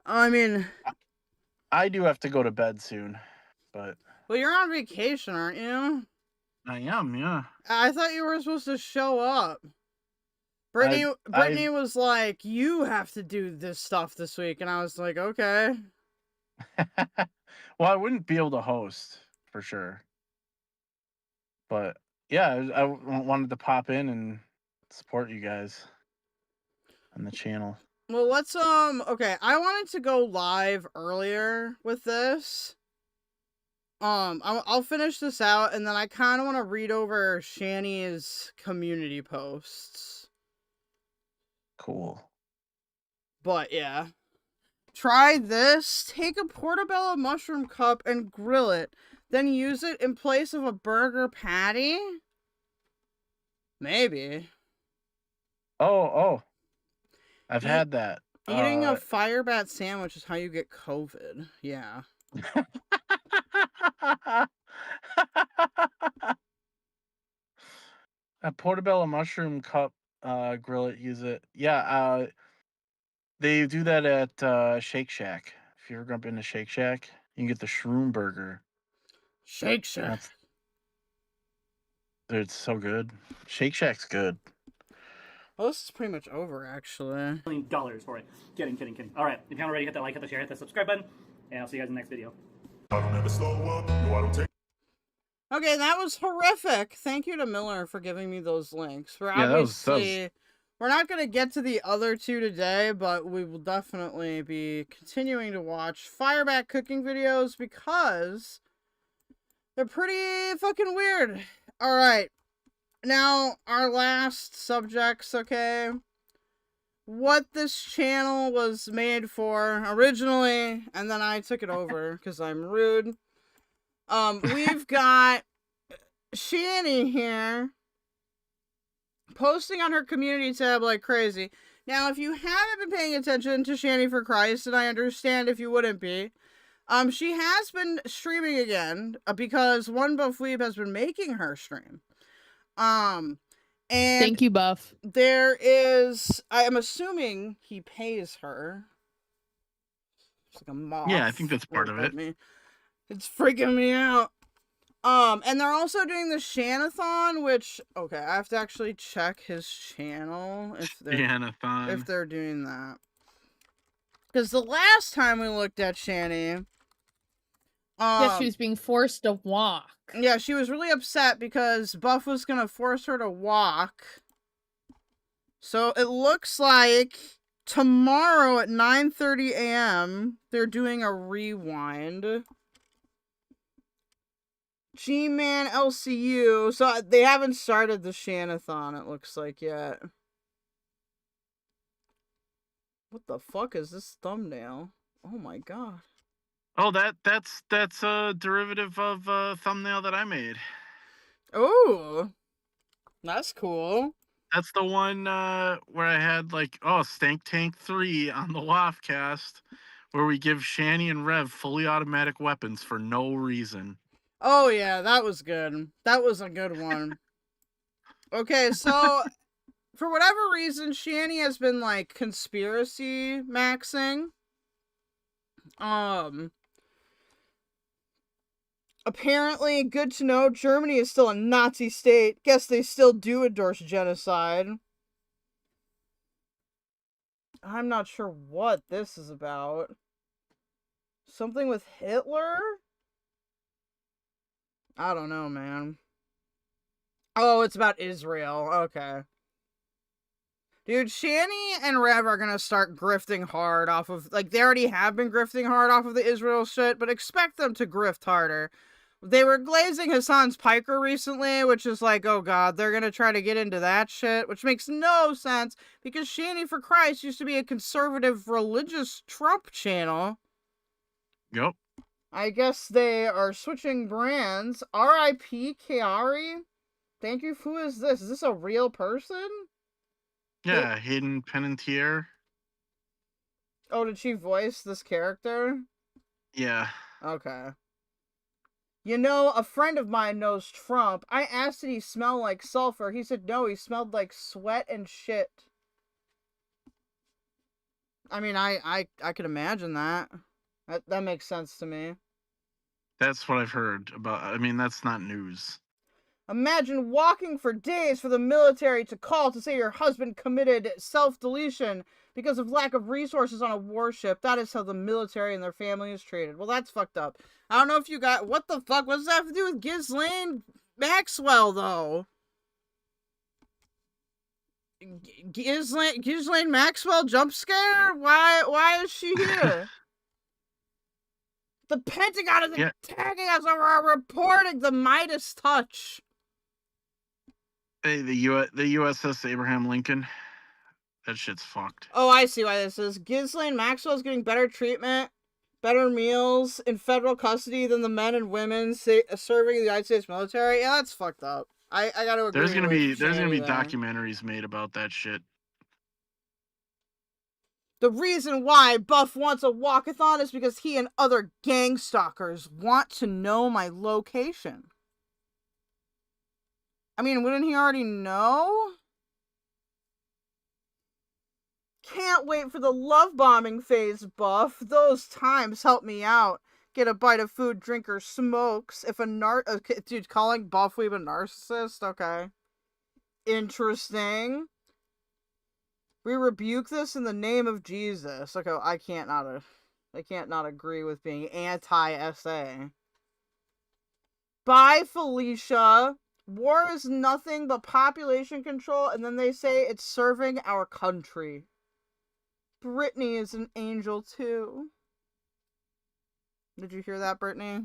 I mean, I do have to go to bed soon, but. Well, you're on vacation, aren't you? I am, yeah. I thought you were supposed to show up. Brittany was like, you have to do this stuff this week. And I was like, okay. Well, I wouldn't be able to host, for sure. But, yeah, I wanted to pop in and support you guys on the channel. Well, let's, okay, I wanted to go live earlier with this. I'll finish this out, and then I kind of want to read over Shanny's community posts. Cool. But, yeah. Try this. Take a portobello mushroom cup and grill it. Then use it in place of a burger patty? Maybe. Oh. I've had that. Eating a Firebat sandwich is how you get COVID. Yeah. A portobello mushroom cup, grill it, use it. Yeah, they do that at Shake Shack. If you ever been to Shake Shack, you can get the shroom burger. Shake Shack. Dude, it's so good. Shake Shack's good. Well, this is pretty much over, actually. $1 for it. Kidding. All right, if you haven't already, hit that like, hit the share, hit the subscribe button, and I'll see you guys in the next video. I don't ever slow up. No, I don't take. Okay, that was horrific. Thank you to Miller for giving me those links. We're not going to get to the other two today, but we will definitely be continuing to watch Firebat cooking videos because they're pretty fucking weird. All right. Now, our last subjects, okay? What this channel was made for originally, and then I took it over because I'm rude. We've got Shanny here posting on her community tab like crazy. Now, if you haven't been paying attention to Shanny for Christ, and I understand if you wouldn't be, she has been streaming again because One Buff Weeb has been making her stream. And thank you, Buff. There is, I am assuming he pays her. It's like a moth. Yeah, I think that's part of it. It's freaking me out. And they're also doing the Shanathon, which, okay, I have to actually check his channel if they're doing that. Because the last time we looked at Shanny, yeah, she was being forced to walk. Yeah, she was really upset because Buff was gonna force her to walk. So it looks like tomorrow at 9:30 a.m. they're doing a rewind. G-Man LCU. So they haven't started the Shanathon, it looks like, yet. What the fuck is this thumbnail? Oh my god. Oh, that's a derivative of a thumbnail that I made. Oh, that's cool. That's the one where I had like, Stank Tank 3 on the WaftCast, where we give Shanny and Rev fully automatic weapons for no reason. Oh yeah, that was good. That was a good one. Okay, so for whatever reason, Shanny has been like conspiracy maxing. Apparently, good to know, Germany is still a Nazi state. Guess they still do endorse genocide. I'm not sure what this is about. Something with Hitler? I don't know, man. Oh, it's about Israel. Okay. Dude, Shanny and Rev are gonna start grifting hard off of, like, they already have been grifting hard off of the Israel shit, but expect them to grift harder. They were glazing Hassan's Piker recently, which is like, oh god, they're gonna try to get into that shit, which makes no sense, because Shanny for Christ used to be a conservative religious Trump channel. Yep. I guess they are switching brands. R.I.P. Chiari? Thank you. Who is this? Is this a real person? Yeah, Hayden Panettiere. Oh, did she voice this character? Yeah. Okay. You know, a friend of mine knows Trump. I asked did he smell like sulfur. He said no, he smelled like sweat and shit. I mean, I could imagine that. That makes sense to me. That's what I've heard about. I mean, that's not news. Imagine walking for days for the military to call to say your husband committed self-deletion because of lack of resources on a warship. That is how the military and their family is treated. Well, that's fucked up. I don't know if you got... What the fuck? What does that have to do with Ghislaine Maxwell, though? Ghislaine Maxwell jump scare? Why is she here? The Pentagon is attacking us over reporting the Midas touch. Hey, the USS Abraham Lincoln. That shit's fucked. Oh, I see why this is. Ghislaine Maxwell's getting better treatment, better meals in federal custody than the men and women serving in the United States military. Yeah, that's fucked up. I gotta agree. There's gonna be documentaries made about that shit. The reason why Buff wants a walkathon is because he and other gang stalkers want to know my location. I mean, wouldn't he already know? Can't wait for the love bombing phase, Buff. Those times help me out. Get a bite of food, drink, or smokes. If a dude, calling Buff Weeb a narcissist? Okay. Interesting. We rebuke this in the name of Jesus. Okay, I can't not agree with being anti-SA. Bye, Felicia. War is nothing but population control, and then they say it's serving our country. Brittany is an angel, too. Did you hear that, Brittany?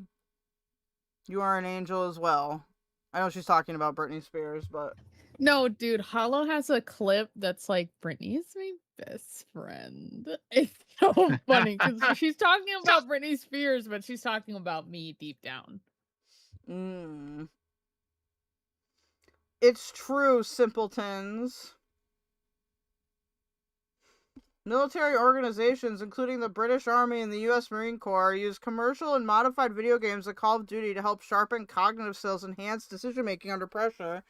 You are an angel as well. I know she's talking about Britney Spears, but... No, dude, Hollow has a clip that's like, Britney is my best friend. It's so funny, because she's talking about Britney Spears, but she's talking about me deep down. It's true, simpletons. Military organizations, including the British Army and the U.S. Marine Corps, use commercial and modified video games like Call of Duty to help sharpen cognitive skills, enhance decision-making under pressure,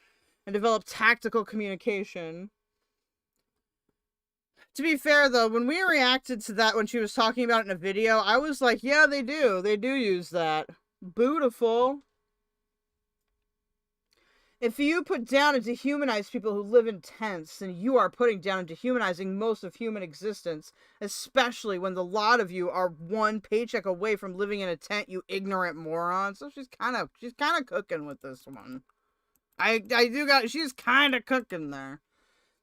and develop tactical communication. To be fair, though, when we reacted to that when she was talking about it in a video, I was like, yeah, they do. They do use that. Beautiful. If you put down and dehumanize people who live in tents, then you are putting down and dehumanizing most of human existence, especially when the lot of you are one paycheck away from living in a tent, you ignorant moron. So she's kind of cooking with this one. She's kind of cooking there.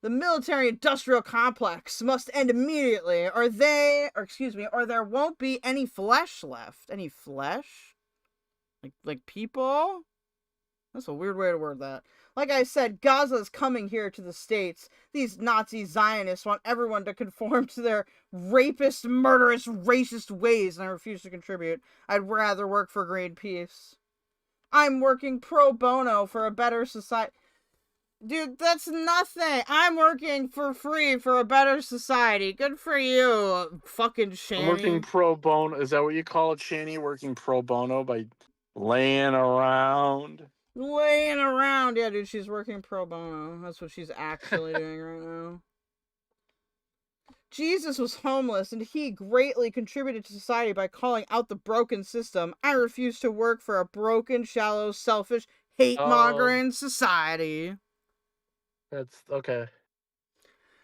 The military-industrial complex must end immediately, or there won't be any flesh left. Any flesh? Like people? That's a weird way to word that. Like I said, Gaza's coming here to the States. These Nazi Zionists want everyone to conform to their rapist, murderous, racist ways, and I refuse to contribute. I'd rather work for Greenpeace. I'm working pro bono for a better society. Dude, that's nothing. I'm working for free for a better society. Good for you, fucking Shanny. I'm working pro bono. Is that what you call it, Shanny? Working pro bono by laying around? Laying around. Yeah, dude, she's working pro bono. That's what she's actually doing right now. Jesus was homeless, and he greatly contributed to society by calling out the broken system. I refuse to work for a broken, shallow, selfish, hate-mongering society. That's okay.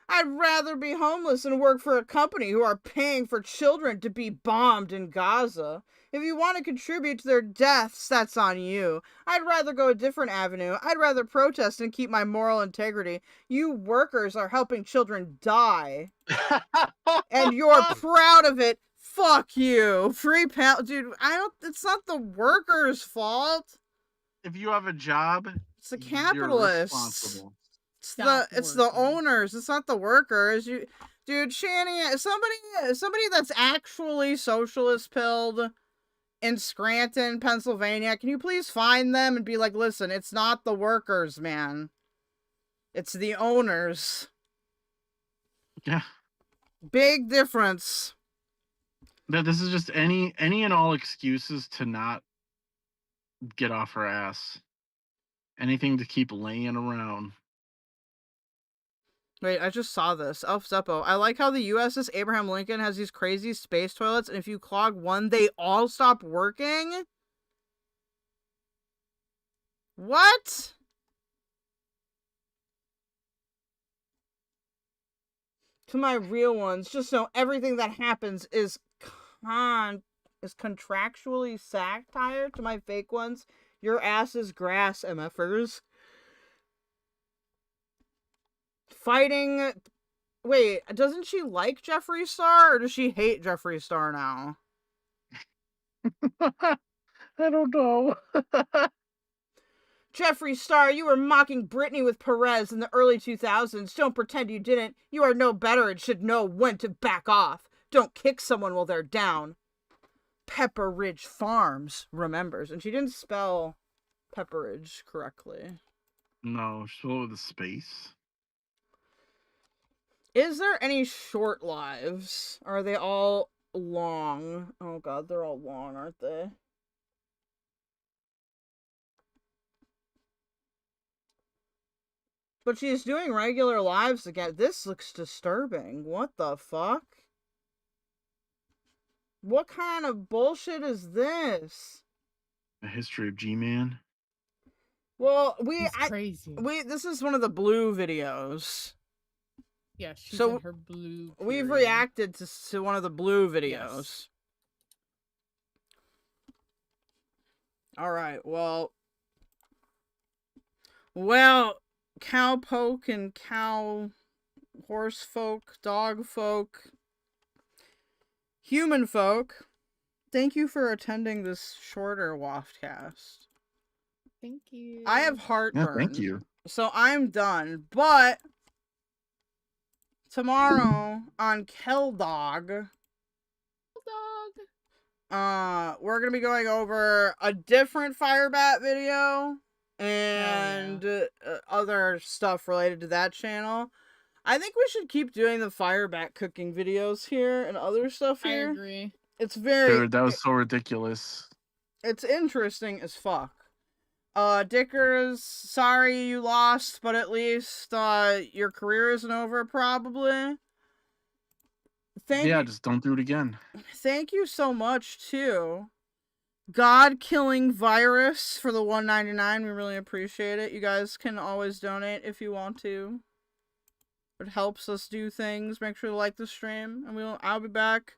I'd rather be homeless and work for a company who are paying for children to be bombed in Gaza. If you want to contribute to their deaths, that's on you. I'd rather go a different avenue. I'd rather protest and keep my moral integrity. You workers are helping children die. And you're proud of it. Fuck you. Free pal, dude, it's not the workers' fault. If you have a job, it's the capitalists. It's the owners. It's not the workers. Dude, Shanny, somebody that's actually socialist pilled in Scranton, Pennsylvania, can you please find them and be like, listen, it's not the workers, man. It's the owners. Yeah. Big difference. That this is just any and all excuses to not get off her ass. Anything to keep laying around. Wait, I just saw this. Elf Zeppo. I like how the USS Abraham Lincoln has these crazy space toilets, and if you clog one, they all stop working? What? To my real ones, just know everything that happens is contractually satire. To my fake ones, your ass is grass, MFers. Fighting. Wait, doesn't she like Jeffree Star, or does she hate Jeffree Star now? I don't know. Jeffree Star, you were mocking Britney with Perez in the early 2000s. Don't pretend you didn't. You are no better and should know when to back off. Don't kick someone while they're down. Pepper Ridge Farms remembers, and she didn't spell Pepperidge correctly. No, she spelled it with a space. Is there any short lives? Are they all long? Oh god, they're all long, aren't they? But she's doing regular lives again. This looks disturbing. What the fuck? What kind of bullshit is this? A history of G-Man. Well, crazy. This is one of the blue videos. Yeah, she's in her blue. We've reacted to one of the blue videos. Yes. Alright, well, cowpoke and horse folk, dog folk, human folk, thank you for attending this shorter WaftCast. Thank you. I have heartburn. Yeah, thank you. So I'm done, but tomorrow on Keldog, we're gonna be going over a different Firebat video and other stuff related to that channel. I think we should keep doing the Firebat cooking videos here and other stuff here. I agree. It's very... Dude, that was so ridiculous. It's interesting as fuck. Dickers, sorry you lost, but at least your career isn't over, probably. Just don't do it again. Thank you so much, too. God-killing virus for the $1.99. We really appreciate it. You guys can always donate if you want to. It helps us do things. Make sure to like the stream, and I'll be back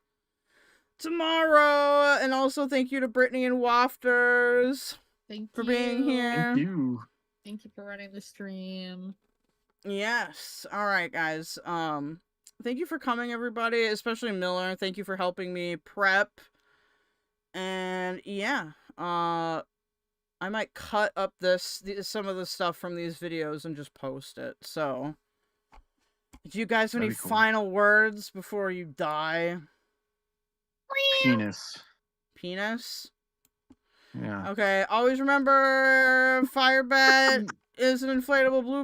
tomorrow. And also thank you to Brittany and Wafters. Thank for you. being here. Thank you. Thank you for running the stream. Yes. All right, guys. Thank you for coming, everybody, especially Miller. Thank you for helping me prep. And yeah, I might cut up some of the stuff from these videos and just post it. So, do you guys have any That'd be cool. final words before you die? Penis. Penis? Yeah. Okay, always remember Firebat is an inflatable blue